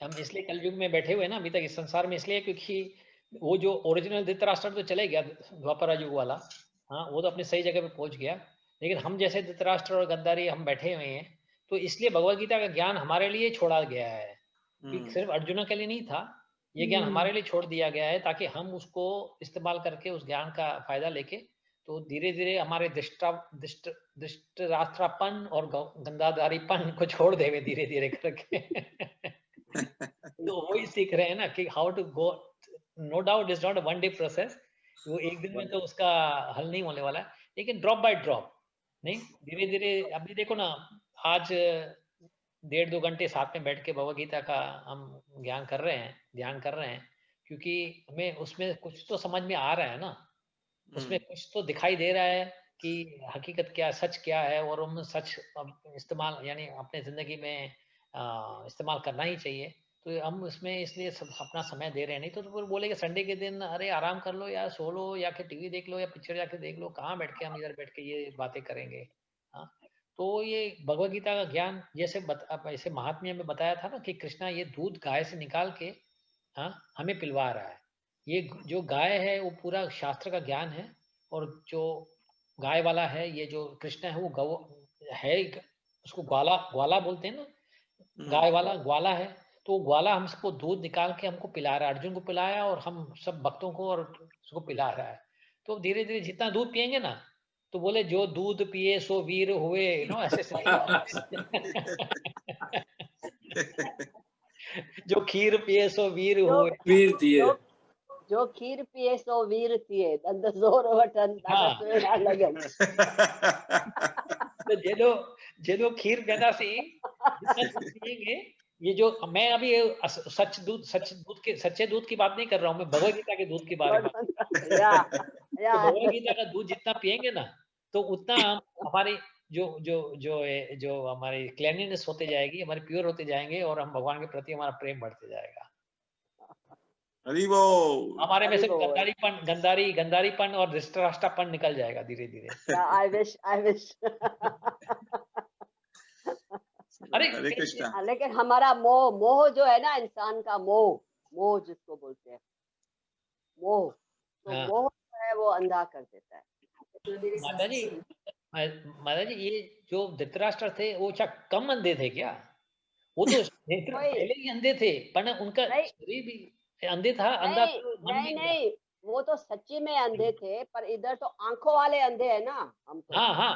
हम इसलिए कलयुग में बैठे हुए ना अभी तक इस संसार में, इसलिए क्योंकि वो जो ओरिजिनल धृतराष्ट्र तो चले गया, द्वापर युग वाला, हाँ वो तो अपनी सही जगह पे पहुंच गया, लेकिन हम जैसे धृतराष्ट्र और गद्दारी हम बैठे हुए हैं। तो इसलिए भगवद गीता का ज्ञान हमारे लिए छोड़ा गया है, कि सिर्फ अर्जुन के लिए नहीं था, ये ज्ञान हमारे लिए छोड़ दिया गया है, ताकि हम उसको इस्तेमाल करके उस ज्ञान का फायदा लेके, तो धीरे धीरे हमारे धृतराष्ट्रपन और गंधाधारीपन को छोड़ देवे धीरे धीरे करके। तो वही सीख रहे हैं ना कि how to go. No doubt is not a one day process, वो एक दिन में तो उसका हल नहीं होने वाला है, लेकिन ड्रॉप बाय ड्रॉप, नहीं धीरे धीरे। अभी देखो ना, आज 1.5-2 घंटे साथ में बैठ के भगवद गीता का हम ज्ञान कर रहे हैं, ध्यान कर रहे हैं, क्योंकि हमें उसमें कुछ तो समझ में आ रहा है ना, उसमें कुछ तो दिखाई दे रहा है कि हकीकत क्या, सच क्या है, और हम सच इस्तेमाल यानी अपने जिंदगी में इस्तेमाल करना ही चाहिए। तो हम उसमें इसलिए अपना समय दे रहे हैं, नहीं तो फिर बोलेंगे संडे के दिन अरे आराम कर लो या सो लो या फिर टीवी देख लो या पिक्चर जाके देख लो, कहाँ बैठ के हम इधर बैठ के ये बातें करेंगे। हाँ, तो ये भगवद गीता का ज्ञान जैसे महात्म्य में बताया था ना कि कृष्णा ये दूध गाय से निकाल के हाँ हमें पिलवा रहा है। ये जो गाय है वो पूरा शास्त्र का ज्ञान है, और जो गाय वाला है, ये जो कृष्ण है वो गौ है, उसको ग्वाला ग्वाला बोलते हैं ना, गाय वाला ग्वाला है। तो ग्वाला हमको दूध निकाल के हमको पिला रहा है, अर्जुन को पिलाया और हम सब भक्तों को और उसको पिला रहा है। तो धीरे धीरे जितना दूध पियेंगे ना, तो बोले जो दूध पिए सो वीर हुए, नो ऐसे जो खीर पिए सो वीर हुए, वीर दिए, जो खीर पिए सो वीर थिए, दंद जोर वठन ताकत वेड़ा लगन। तो जेलो खीर पैदा सी पिएंगे। ये जो मैं अभी सच्चे दूध की बात नहीं कर रहा हूँ, मैं भगवद गीता के दूध की बात कर रहा हूँ। तो भगवद गीता का दूध जितना पिएंगे ना, तो उतना हमारी जो हमारी क्लीनलीनेस होते जाएगी, हमारे प्योर होते जाएंगे, और हम भगवान के प्रति हमारा प्रेम बढ़ते जाएगा। हमारे में से गंधारीपन और धृतराष्ट्रपन निकल जाएगा धीरे धीरे। आई विश हरे कृष्णा। लेकिन हमारा मोह जो है ना, इंसान का मोह जिसको बोलते हैं मोह, तो मोह जो है वो अंधा कर देता है। माता जी ये जो धृतराष्ट्र थे वो क्या कम अंधे थे क्या? वो तो पहले ही अंधे थे, पर उनका शरीर भी अंधे था। नहीं, वो तो सच्ची में अंधे थे, पर इधर तो आंखों वाले अंधे है ना हम तो। हाँ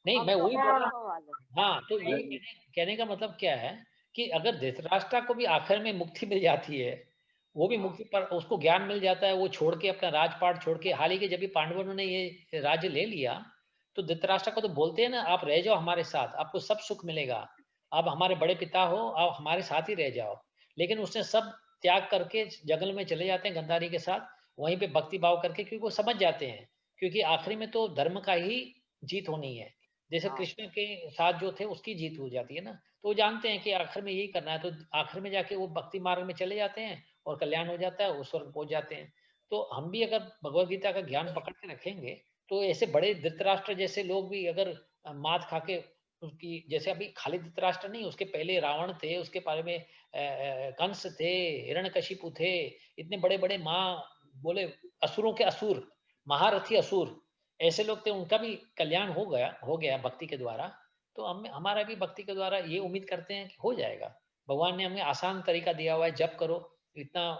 नहीं, मैं वही बोल रहा हूँ। हाँ, तो ये कहने का मतलब क्या है कि अगर धृतराष्ट्र को भी आखिर में मुक्ति मिल जाती है, वो भी मुक्ति पर उसको ज्ञान मिल जाता है, वो छोड़ के अपना राजपाट छोड़ के, हाल ही के जब भी पांडवों ने ये राज्य ले लिया, तो धृतराष्ट्र को तो बोलते हैं ना, आप रह जाओ हमारे साथ, आपको सब सुख मिलेगा, आप हमारे बड़े पिता हो, आप हमारे साथ ही रह जाओ। लेकिन उसने सब त्याग करके जंगल में चले जाते हैं गंधारी के साथ, वहीं पे भक्ति भाव करके, क्योंकि वो समझ जाते हैं, क्योंकि आखिरी में तो धर्म का ही जीत होनी है। जैसे हाँ कृष्ण के साथ जो थे उसकी जीत हो जाती है ना, तो वो जानते हैं कि आखिर में यही करना है, तो आखिर में जाके वो भक्ति मार्ग में चले जाते हैं और कल्याण हो जाता है, वो स्वर्ग पहुंच जाते हैं। तो हम भी अगर भगवत गीता का ज्ञान पकड़ के रखेंगे, तो ऐसे बड़े धृतराष्ट्र जैसे लोग भी अगर मात खा के उसकी, जैसे अभी खाली धृतराष्ट्र नहीं, उसके पहले रावण थे, उसके बारे में कंस थे, हिरण्यकशिपु थे, इतने बड़े बड़े बोले असुरों के असुर, महारथी असुर, ऐसे लोग थे, उनका भी कल्याण हो गया भक्ति के द्वारा। तो हम हमारा भी भक्ति के द्वारा ये उम्मीद करते हैं कि हो जाएगा। भगवान ने हमें आसान तरीका दिया हुआ है, जप करो, इतना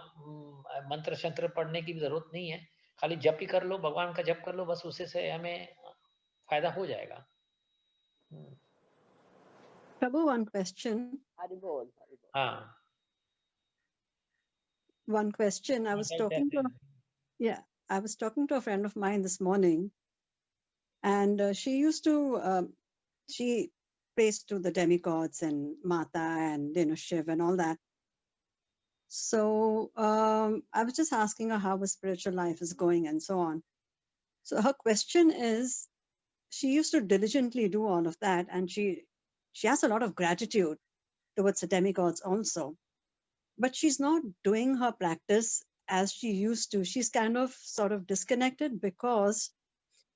मंत्र शंत्र पढ़ने की भी जरूरत नहीं है, खाली जप ही कर लो, भगवान का जप कर लो, बस उसी से हमें फायदा हो जाएगा। Prabhu, one question. हरि बोल हरि बोल। हाँ One question. I was talking to a friend of mine this morning, and she used to she prays to the demigods and Mata and Shiv and all that. So I was just asking her how her spiritual life is going and so on. So her question is, she used to diligently do all of that, and she has a lot of gratitude towards the demigods also, but she's not doing her practice as she used to. She's kind of sort of disconnected, because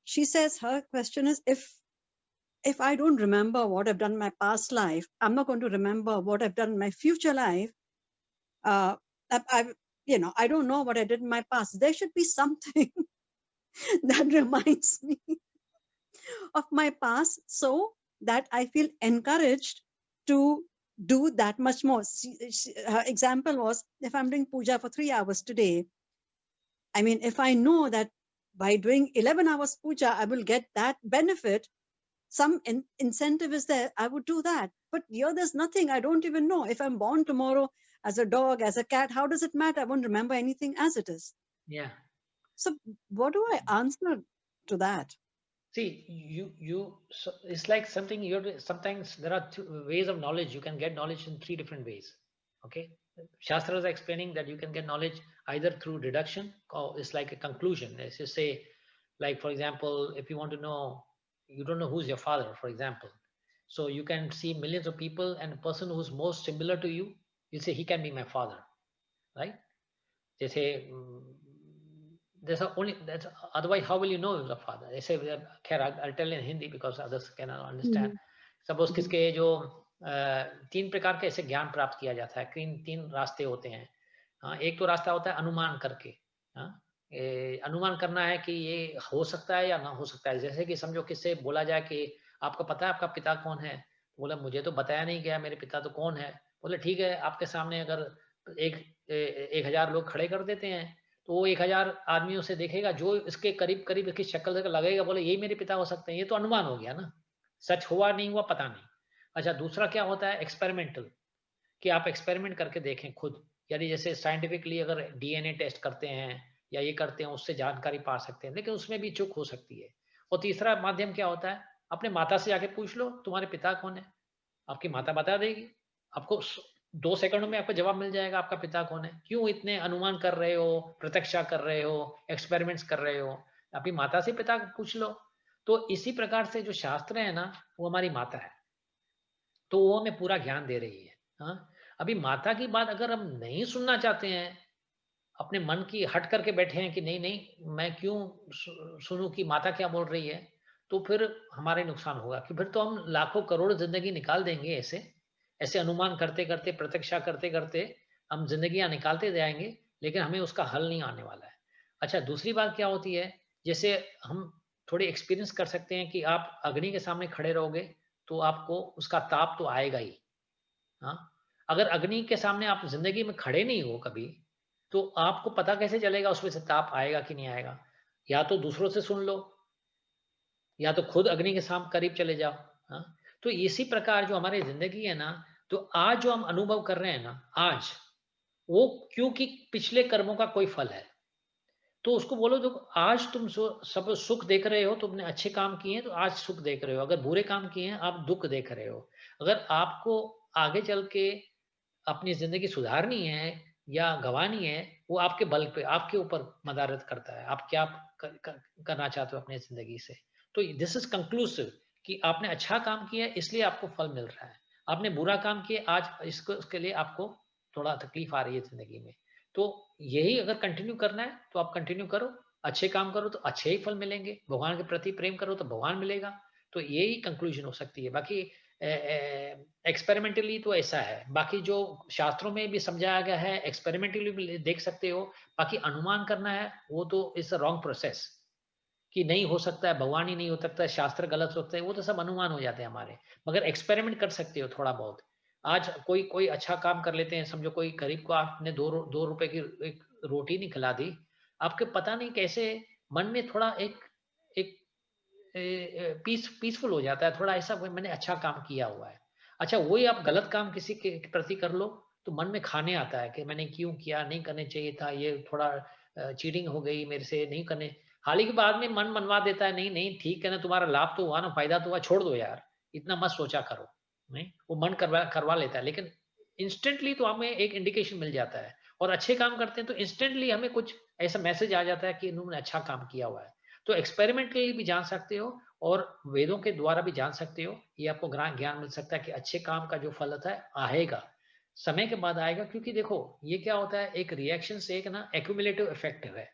she says her question is, if I don't remember what I've done in my past life, I'm not going to remember what I've done in my future life. I don't know what I did in my past. There should be something that reminds me of my past, so that I feel encouraged to do that much more. Her example was, if I'm doing puja for 3 hours today, I mean, if I know that by doing 11 hours puja, I will get that benefit, some incentive is there, I would do that. But here there's nothing. I don't even know. If I'm born tomorrow as a dog, as a cat, how does it matter? I won't remember anything as it is. Yeah. So what do I answer to that? See, so it's like something sometimes there are two ways of knowledge. You can get knowledge in 3 different ways. Okay. Shastras are explaining that you can get knowledge either through deduction, or it's like a conclusion. Let's just say, like, for example, if you want to know, you don't know who's your father, for example. So you can see millions of people, and a person who's most similar to you, you say, he can be my father, right? They say, otherwise how will you know your father? They say, I'll tell in Hindi because others cannot understand. Suppose किसके जो 3 प्रकार के ऐसे ज्ञान प्राप्त किया जाता है, 3 रास्ते होते हैं। हाँ, एक तो रास्ता होता है अनुमान करके। हाँ, अनुमान करना है कि ये हो सकता है या ना हो सकता है। जैसे कि समझो किससे बोला जाए कि आपको पता है आपका पिता कौन है, बोला मुझे तो बताया नहीं गया मेरे पिता तो कौन है। बोले ठीक है, आपके सामने अगर 1000 लोग खड़े कर देते हैं, तो वो 1000 आदमियों से देखेगा, जो इसके करीब करीब इसकी शक्ल से लगेगा, बोले यही मेरे पिता हो सकते हैं। ये तो अनुमान हो गया ना, सच हुआ नहीं हुआ पता नहीं। अच्छा, दूसरा क्या होता है एक्सपेरिमेंटल, कि आप एक्सपेरिमेंट करके देखें खुद, यानी जैसे साइंटिफिकली अगर डीएनए टेस्ट करते हैं या ये करते हैं, उससे जानकारी पा सकते हैं, लेकिन उसमें भी चूक हो सकती है। और तीसरा माध्यम क्या होता है, अपने माता से जाके पूछ लो तुम्हारे पिता कौन है, आपकी माता बता देगी आपको, 2 सेकंडों में आपको जवाब मिल जाएगा आपका पिता कौन है। क्यों इतने अनुमान कर रहे हो, प्रत्यक्षा कर रहे हो, एक्सपेरिमेंट्स कर रहे हो, अपनी माता से पिता पूछ लो। तो इसी प्रकार से जो शास्त्र है ना, वो हमारी माता है, तो वो हमें पूरा ज्ञान दे रही है। हाँ, अभी माता की बात अगर हम नहीं सुनना चाहते हैं, अपने मन की हट करके बैठे हैं कि नहीं नहीं मैं क्यों सुनूं कि माता क्या बोल रही है, तो फिर हमारे नुकसान होगा। कि फिर तो हम लाखों करोड़ जिंदगी निकाल देंगे, ऐसे अनुमान करते करते, प्रतीक्षा करते करते हम जिंदगियां निकालते जाएंगे, लेकिन हमें उसका हल नहीं आने वाला है। अच्छा, दूसरी बात क्या होती है, जैसे हम थोड़ी एक्सपीरियंस कर सकते हैं कि आप अग्नि के सामने खड़े रहोगे तो आपको उसका ताप तो आएगा ही। हाँ, अगर अग्नि के सामने आप जिंदगी में खड़े नहीं हो कभी, तो आपको पता कैसे चलेगा उसमें से ताप आएगा कि नहीं आएगा? या तो दूसरों से सुन लो, या तो खुद अग्नि के सामने करीब चले जाओ। हाँ, तो इसी प्रकार जो हमारी जिंदगी है ना, तो आज जो हम अनुभव कर रहे हैं ना आज, वो क्योंकि पिछले कर्मों का कोई फल है। तो उसको बोलो जो आज तुम सब सुख देख रहे हो, तुमने अच्छे काम किए हैं तो आज सुख देख रहे हो, अगर बुरे काम किए हैं आप दुख देख रहे हो। अगर आपको आगे चल के अपनी जिंदगी सुधारनी है या गंवानी है, वो आपके बल पे, आपके ऊपर मदारत करता है, आप क्या करना चाहते हो अपनी जिंदगी से। तो दिस इज कंक्लूसिव कि आपने अच्छा काम किया है इसलिए आपको फल मिल रहा है, आपने बुरा काम किया आज इसके लिए आपको थोड़ा तकलीफ आ रही है जिंदगी में। तो यही अगर कंटिन्यू करना है तो आप कंटिन्यू करो, अच्छे काम करो तो अच्छे ही फल मिलेंगे, भगवान के प्रति प्रेम करो तो भगवान मिलेगा। तो यही कंक्लूजन हो सकती है। बाकी एक्सपेरिमेंटली तो ऐसा है, बाकी जो शास्त्रों में भी समझाया गया है एक्सपेरिमेंटली भी देख सकते हो। बाकी अनुमान करना है वो तो इज अ रॉन्ग प्रोसेस, कि नहीं हो सकता है, भगवान ही नहीं हो सकता है, शास्त्र गलत होते हैं, वो तो सब अनुमान हो जाते हैं हमारे। मगर एक्सपेरिमेंट कर सकते हो थोड़ा बहुत। आज कोई कोई अच्छा काम कर लेते हैं, समझो कोई गरीब को आपने दो रुपए की एक रोटी नहीं खिला दी, आपके पता नहीं कैसे मन में थोड़ा एक एक पीसफुल हो जाता है थोड़ा, ऐसा मैंने अच्छा काम किया हुआ है। अच्छा वही आप गलत काम किसी के प्रति कर लो तो मन में खाने आता है कि मैंने क्यों किया, नहीं करने चाहिए था, ये थोड़ा चीटिंग हो गई मेरे से, नहीं करने। हालांकि बाद में मन मनवा देता है, नहीं नहीं ठीक है ना, तुम्हारा लाभ तो हुआ ना, फायदा तो हुआ, छोड़ दो यार, इतना मत सोचा करो। नहीं, वो मन करवा लेता है, लेकिन इंस्टेंटली तो हमें एक इंडिकेशन मिल जाता है। और अच्छे काम करते हैं तो इंस्टेंटली हमें कुछ ऐसा मैसेज आ जाता है कि इन्होंने अच्छा काम किया हुआ है। तो एक्सपेरिमेंटली भी जान सकते हो और वेदों के द्वारा भी जान सकते हो, ये आपको ज्ञान मिल सकता है कि अच्छे काम का जो फल होता है आएगा, समय के बाद आएगा। क्योंकि देखो ये क्या होता है, एक रिएक्शन से एक ना एक्यूमुलेटिव इफेक्ट है।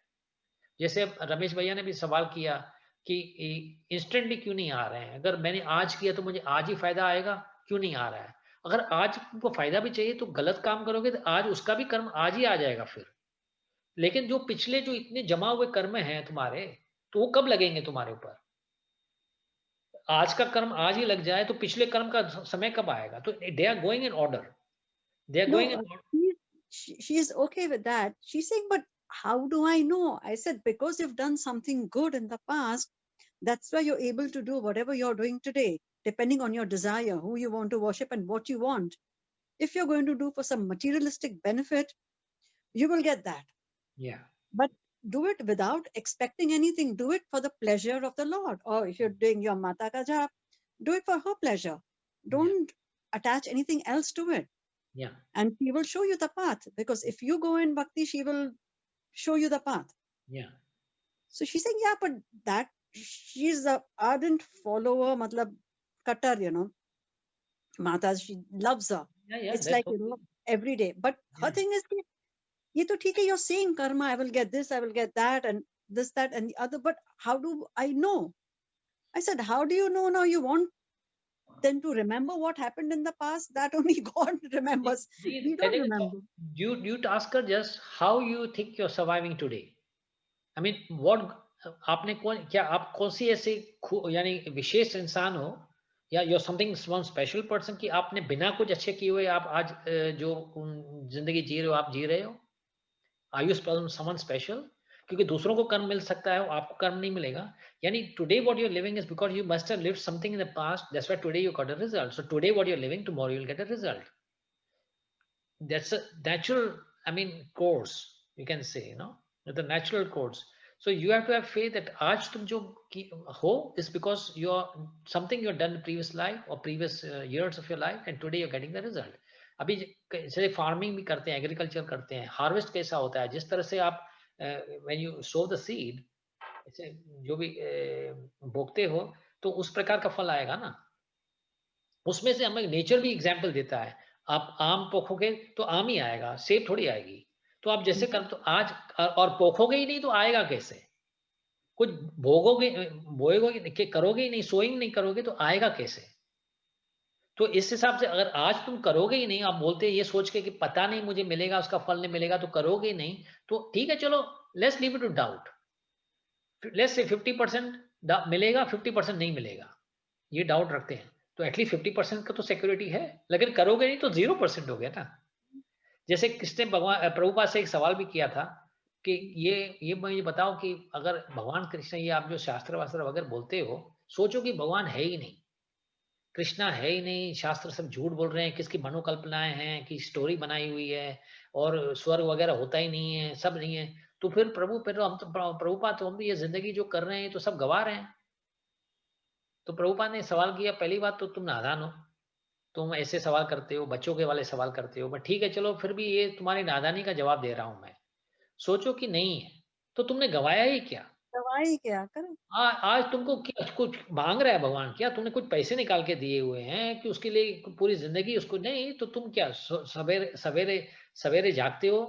जैसे रमेश भैया ने भी सवाल किया कि इंस्टेंटली क्यों नहीं आ रहे हैं, अगर मैंने आज किया तो मुझे आज ही फायदा आएगा, क्यों नहीं आ रहा है। अगर आज तुमको फायदा भी चाहिए तो गलत काम करोगे तो आज उसका भी कर्म आज ही आ जाएगा फिर। लेकिन जो पिछले जो इतने जमा हुए कर्म हैं तुम्हारे, तो वो कब लगेंगे तुम्हारे ऊपर। आज का कर्म आज ही लग जाए तो पिछले कर्म का समय कब आएगा। तो they are going in order, they are going in order. She is okay with that. She's saying, but how do I know? I said, because you've done something good in the past, that's why you're able to do whatever you're doing today, depending on your desire, who you want to worship and what you want. If you're going to do for some materialistic benefit, you will get that. Yeah. But do it without expecting anything. Do it for the pleasure of the Lord. Or if you're doing your Mata ka jap, do it for her pleasure. Don't attach anything else to it. Yeah. And she will show you the path, because if you go in bhakti, she will show you the path. Yeah. So she's saying, yeah, but that she's a ardent follower, matlab Qatar, Mata, she loves her. Yeah, It's like, every day. But her thing is, ye to theek hai, you're saying karma, I will get this, I will get that, and this, that, and the other. But how do I know? I said, how do you know now? You want them to remember what happened in the past? That only God remembers. We don't remember. You ask her just how you think you're surviving today. I mean, what आपने क्या आप कौन सी ऐसी यानी विशेष इंसान हो, या you're something one special person कि आपने बिना कुछ अच्छे किए हुए आप आज जो जिंदगी जी रहे हो आप जी रहे हो। Are you someone special? क्योंकि दूसरों को कर्म मिल सकता है, आपको कर्म नहीं मिलेगा। यानी today what you're living is because you must have lived something in the past. That's why today you got a result. So today what you're living, tomorrow you'll get a result. That's a natural, I mean, course you can say, the natural course. So you have to have faith that आज तुम जो हो is because you're something you've done in previous life or previous years of your life, and today you're getting the result. अभी जैसे farming भी करते हैं, agriculture करते हैं, हार्वेस्ट कैसा होता है, जिस तरह से आप when you so the seed, जो भी बोते हो तो उस प्रकार का फल आएगा ना। उसमें से हमें नेचर भी एग्जाम्पल देता है, आप आम पोखोगे तो आम ही आएगा, सेब थोड़ी आएगी। तो आप जैसे कर तो आज और पोखोगे ही नहीं तो आएगा कैसे, कुछ भोगोगे बोएगोगे करोगे ही नहीं, सोइंग नहीं करोगे तो आएगा कैसे। तो इस हिसाब से अगर आज तुम करोगे ही नहीं, आप बोलते हैं ये सोच के कि पता नहीं मुझे मिलेगा, उसका फल नहीं मिलेगा, तो करोगे ही नहीं, तो ठीक है चलो let's leave it to doubt. Let's say 50% मिलेगा, 50% नहीं मिलेगा, ये डाउट रखते हैं, तो एटलीस्ट 50% का तो सिक्योरिटी है। लेकिन करोगे नहीं तो 0% हो गया ना। जैसे किसने भगवान प्रभुपाद से एक सवाल भी किया था कि ये मुझे बताओ कि अगर भगवान कृष्ण, ये आप जो शास्त्र वास्त्र वगैरह बोलते हो, सोचो कि भगवान है ही नहीं, कृष्णा है ही नहीं, शास्त्र सब झूठ बोल रहे हैं, किसकी मनोकल्पनाएं हैं, कि स्टोरी बनाई हुई है, और स्वर्ग वगैरह होता ही नहीं है, सब नहीं है। तो फिर प्रभु फिर हम तो प्रभुपाद तो हम भी ये जिंदगी जो कर रहे हैं तो सब गवा रहे हैं। तो प्रभुपाद ने सवाल किया, पहली बात तो तुम नादान हो, तुम ऐसे सवाल करते हो, बच्चों के वाले सवाल करते हो। बट ठीक है चलो, फिर भी ये तुम्हारी नादानी का जवाब दे रहा हूं मैं। सोचो कि नहीं है तो तुमने गवाया ही क्या? दवाई क्या करें? आज तुमको क्या कुछ मांग रहा है भगवान? क्या तुमने कुछ पैसे निकाल के दिए हुए हैं कि उसके लिए पूरी जिंदगी उसको? नहीं, तो तुम क्या सवेरे सवेरे सवेरे जागते हो,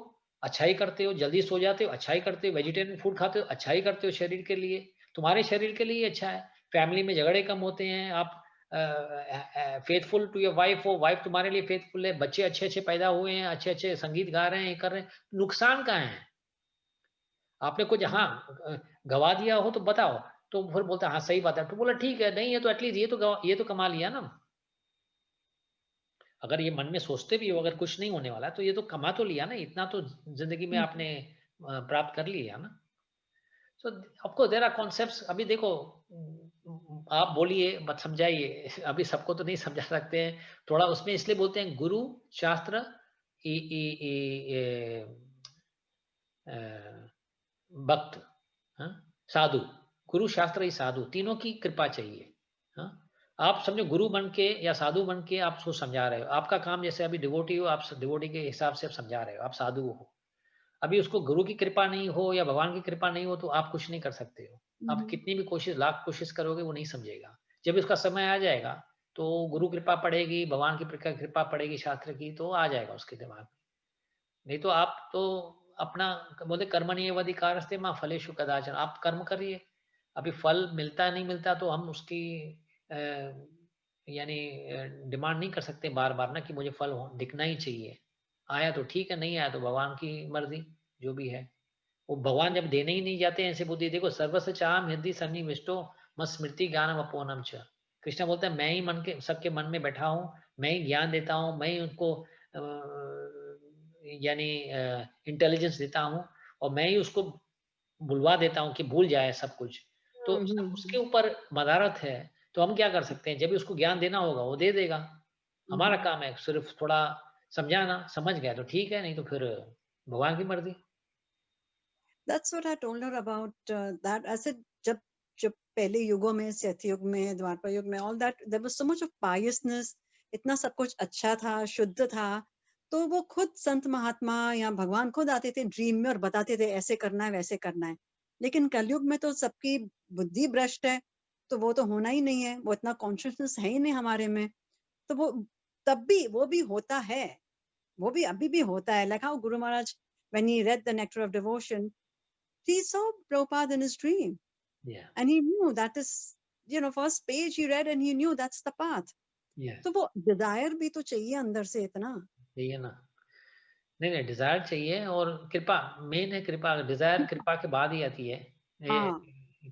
अच्छाई करते हो, जल्दी सो जाते हो, अच्छाई करते हो, वेजिटेरियन फूड खाते हो, अच्छाई करते हो शरीर के लिए, तुम्हारे शरीर के लिए अच्छा है। फैमिली में झगड़े कम होते हैं, आप फेथफुल टू योर वाइफ हो, वाइफ तुम्हारे लिए फेथफुल है, बच्चे अच्छे अच्छे पैदा हुए हैं, अच्छे अच्छे संगीत गा रहे हैं, ये कर रहे हैं, नुकसान कहाँ है? आपने कुछ गवा दिया हो तो बताओ। तो फिर बोलता हाँ सही बात है। तो बोला ठीक है, नहीं है तो एटलीस्ट ये तो कमा लिया ना। अगर ये मन में सोचते भी हो अगर कुछ नहीं होने वाला तो ये तो कमा तो लिया ना, इतना तो जिंदगी में आपने प्राप्त कर लिया ना। So of course there are concepts. अभी देखो, आप बोलिए, मत समझाइए, अभी सबको तो नहीं समझा सकते हैं, थोड़ा उसमें इसलिए बोलते हैं गुरु शास्त्र भक्त, साधु, गुरु शास्त्र ही साधु, तीनों की कृपा चाहिए। हाँ, आप समझो गुरु बन के या साधु बन के आप उसको समझा रहे हो, आपका काम जैसे अभी डिवोटी हो, आप डिवोटी के हिसाब से आप समझा रहे हो, आप साधु हो। अभी उसको गुरु की कृपा नहीं हो या भगवान की कृपा नहीं हो तो आप कुछ नहीं कर सकते हो। आप कितनी भी कोशिश, लाख कोशिश करोगे वो नहीं समझेगा। जब उसका समय आ जाएगा तो गुरु कृपा पड़ेगी, भगवान की कृपा पड़ेगी, शास्त्र की, तो आ जाएगा उसके दिमाग में। नहीं तो आप तो अपना बोलते कर्मण्येव अधिकारस्ते मां फलेषु कदाचन, आप कर्म करिए। अभी फल मिलता नहीं मिलता तो हम उसकी यानी डिमांड नहीं कर सकते बार बार ना कि मुझे फल दिखना ही चाहिए। आया तो ठीक है, नहीं आया तो भगवान की मर्जी, जो भी है वो भगवान जब देने ही नहीं जाते ऐसे बुद्धि। देखो सर्वस्व चाहम हृदय सन्निविष्टो मत स्मृति ज्ञानम अपोनम च, कृष्ण बोलते हैं मैं ही मन के सबके मन में बैठा हूँ, मैं ही ज्ञान देता हूँ, मैं ही उनको यानी इंटेलिजेंस देता हूँ, और मैं ही उसको भुलवा देता हूँ कि भूल जाए सब कुछ। तो उसके ऊपर मदारत है। तो हम क्या कर सकते हैं? जब भी उसको ज्ञान देना होगा वो दे देगा। हमारा काम है सिर्फ थोड़ा समझाना, समझ गया तो ठीक है, नहीं तो फिर भगवान की मर्जी। That's what I told her about that. I said, जब पहले युगों में, सत्ययुग में, द्वापर युग में, all that, there was so much of piousness, इतना सब कुछ अच्छा था, शुद्ध था, तो वो खुद संत महात्मा या भगवान खुद आते थे ड्रीम में और बताते थे ऐसे करना है, वैसे करना है। लेकिन कलयुग में तो सबकी बुद्धि भ्रष्ट है, तो वो तो होना ही नहीं है, वो इतना कॉन्शियसनेस है ही नहीं हमारे में। तो वो तब भी वो भी होता है, वो भी अभी भी होता है। Like how Guru Maharaj, when he read the Nectar of Devotion, he saw Prabhupada in his dream. Yeah. And he knew that is, first page he read and he knew that's the path. Yeah. तो वो Dzire भी तो चाहिए अंदर से इतना। चाहिए ना। नहीं डिजायर चाहिए, और कृपा मेन है। कृपा, डिजायर कृपा के बाद ही आती है।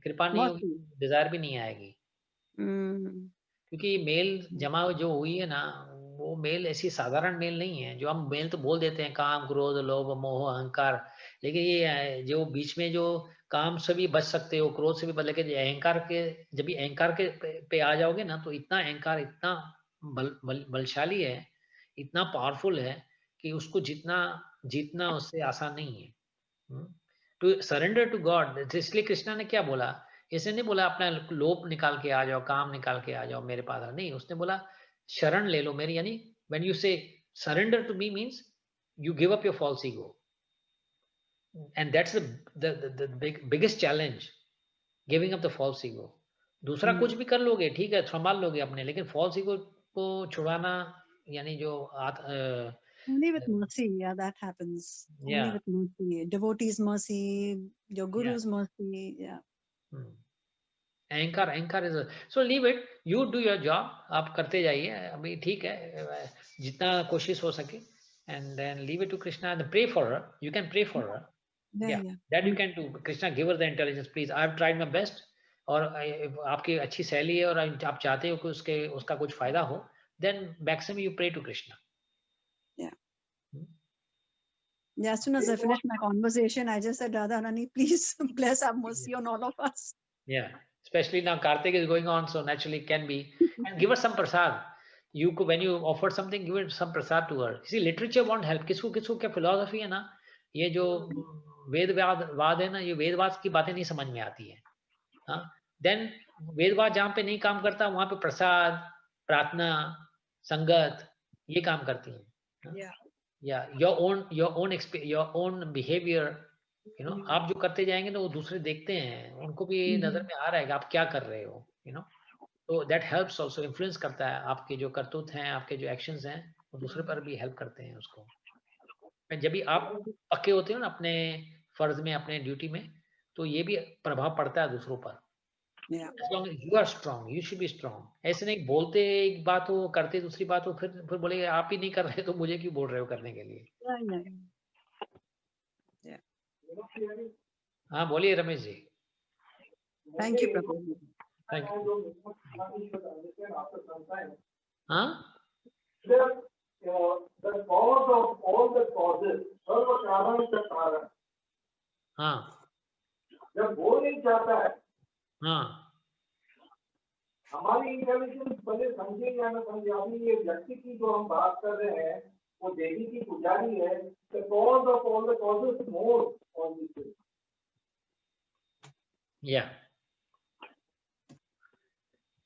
कृपा नहीं होगी डिजायर भी नहीं आएगी। क्योंकि ये मेल जमा जो हुई है ना, वो मेल ऐसी साधारण मेल नहीं है। जो हम मेल तो बोल देते हैं काम, क्रोध, लोभ, मोह, अहंकार, लेकिन ये जो बीच में जो काम से भी बच सकते हो, क्रोध से भी बच, लेकिन अहंकार के, जब भी अहंकार के पे आ जाओगे ना, तो इतना अहंकार इतना बलशाली है, इतना पावरफुल है कि उसको जीतना उससे आसान नहीं है। To surrender to god. इसलिए कृष्णा ने क्या बोला, ऐसे नहीं बोला अपना लोभ निकाल के आ जाओ, काम निकाल के आ जाओ मेरे पास, नहीं, उसने बोला शरण ले लो मेरी। यानी when you say surrender to me means you give up your false ego, and that's the biggest challenge, giving up the false ego. दूसरा कुछ भी कर लोगे, ठीक है, संभाल लोगे अपने, लेकिन फॉल्स ईगो को छुड़ाना, यानी जो only with mercy, yeah, that happens. Yeah. Only with mercy, devotees mercy, your guru's mercy, yeah. अहंकार is, so leave it, you do your job, आप करते जाइए अभी, ठीक है, जितना कोशिश हो सके, and then leave it to Krishna and pray for her. You can pray for her, that you can do. Krishna give her the intelligence please, I have tried my best. और आपकी अच्छी सहेली है और आप चाहते हो कि उसका कुछ फायदा हो, then maximum you pray to Krishna. Yeah, as soon as I finished my conversation, I just said, Radha Rani, please bless, have mercy on all of us. Yeah, especially now Kartik is going on, so naturally can be. And give her some prasad. When you offer something, give her some prasad to her. See, literature won't help. किसको क्या philosophy है ना, ये जो वेदवाद है ना, ये वेदवाद की बातें नहीं समझ में आती है। हाँ, देन वेदवाद जहाँ पे नहीं काम करता वहां पे प्रसाद, प्रार्थना, संगत ये काम करती है। या योर ओन बिहेवियर, आप जो करते जाएंगे ना वो दूसरे देखते हैं, उनको भी नजर में आ रहा है कि आप क्या कर रहे हो, तो दैट हेल्प्स ऑल्सो, इन्फ्लुएंस करता है आपके जो करतूत हैं, आपके जो एक्शंस हैं, वो दूसरे पर भी हेल्प करते हैं उसको। जब भी आप पक्के होते हो ना अपने फर्ज में, अपने ड्यूटी में, तो ये भी प्रभाव पड़ता है दूसरों पर। You are strong, you should be strong. ऐसे नहीं बोलते एक बात हो, करते दूसरी बात हो, फिर बोले आप ही नहीं कर रहे तो मुझे क्यों बोल रहे हो करने के लिए। हाँ बोलिए रमेश जी। थैंक यू प्रभु। Thank you. हाँ, the cause of all the causes, सर्व कारण का कारण, हाँ, जब वो नहीं चाहता है, हाँ, हमारी इंटेलिजेंस भले समझे या न समझे, अभी ये व्यक्ति की जो हम बात कर रहे हैं वो देवी की पुजारी है। The cause of all the causes more on this. या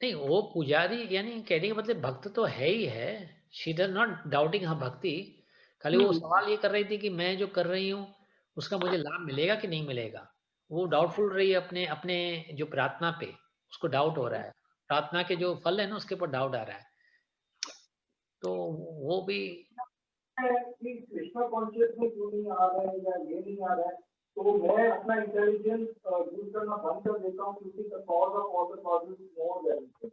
नहीं, वो पुजारी यानी कहने का मतलब भक्त तो है ही है। शी डज नॉट डाउटिंग हर भक्ति, खाली वो सवाल ये कर रही थी कि मैं जो कर रही हूँ उसका मुझे लाभ मिलेगा कि नहीं मिलेगा। वो डाउटफुल रही है अपने अपने जो प्रार्थना पे, उसको डाउट हो रहा है, प्रार्थना के जो फल है ना उसके ऊपर डाउट आ रहा है। तो वो भी कृष्णा कॉन्शियस में क्यों नहीं आ रहा है या ये नहीं आ रहा है, तो मैं अपना इंटेलिजेंस यूज करना बंद कर देता हूँ, क्योंकि the cause of all the causes is more than it.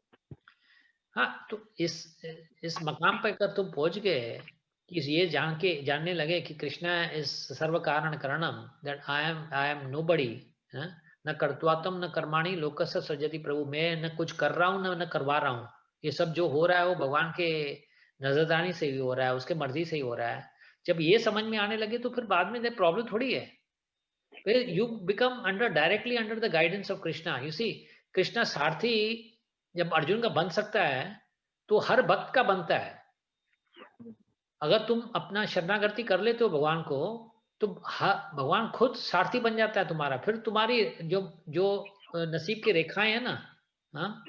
हाँ, तो इस मकाम पर अगर तुम पहुंच गए कि ये जानने लगे कि कृष्णा इस सर्व कारण कारणम, दैट आई एम नोबडी, न कर्त्वात्म न कर्माणि लोकस्य सृजति प्रभु, मैं न कुछ कर रहा हूँ न करवा रहा हूँ, ये सब जो हो रहा है वो भगवान के नजरदानी से ही हो रहा है, उसके मर्जी से ही हो रहा है। जब ये समझ में आने लगे तो फिर बाद में प्रॉब्लम थोड़ी है, फिर you become directly under the guidance of Krishna. You see, Krishna सारथी जब अर्जुन का बन सकता है तो हर भक्त का बनता है। अगर तुम अपना शरणागति कर लेते हो भगवान को, तो भगवान खुद सारथी बन जाता है तुम्हारा। फिर तुम्हारी जो जो नसीब की रेखाएं है ना, हाँ,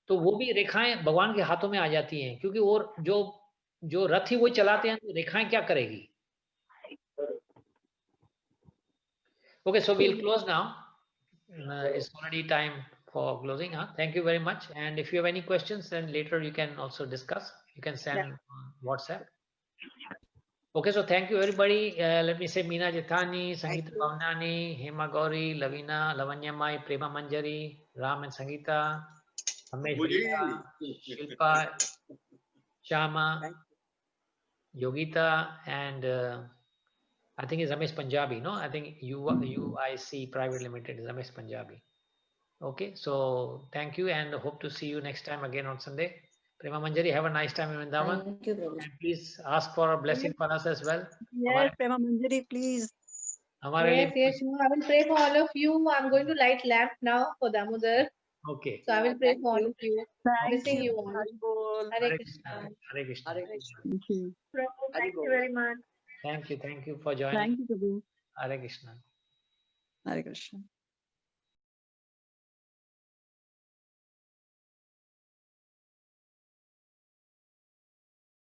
तो वो भी रेखाएं भगवान के हाथों में आ जाती हैं, क्योंकि वो जो रथ ही वो चलाते हैं, तो रेखाएं क्या करेगी। Okay, so we'll close now. It's already time for closing. Thank you very much. And if you have any questions, then later you can also discuss. You can send on WhatsApp. Okay, so thank you everybody. Let me say Meena Jethani, Sangeeta Bhavnani, Hema Gauri, Lavina, Lavanyamai, Prema Manjari, Ram and Sangeeta, Ramesh, Shilpa, Shama, Yogita, and I think it's Ramesh Punjabi, no? I think UIC Private Limited is Ramesh Punjabi. Okay, so thank you and hope to see you next time again on Sunday. Prema Manjari, have a nice time in Vrindavan. Thank you, Prabhu. And please ask for a blessing for us as well. Yes, Prema Manjari, please. Yes, no, I will pray for all of you. I'm going to light lamp now for Damodar. Okay. So I will pray for all of you. Blessing you all. Hare Krishna. Hare Krishna. Thank you. Thank you very much. Thank you for joining. Thank you, Prabhu. Hare Krishna. Hare Krishna.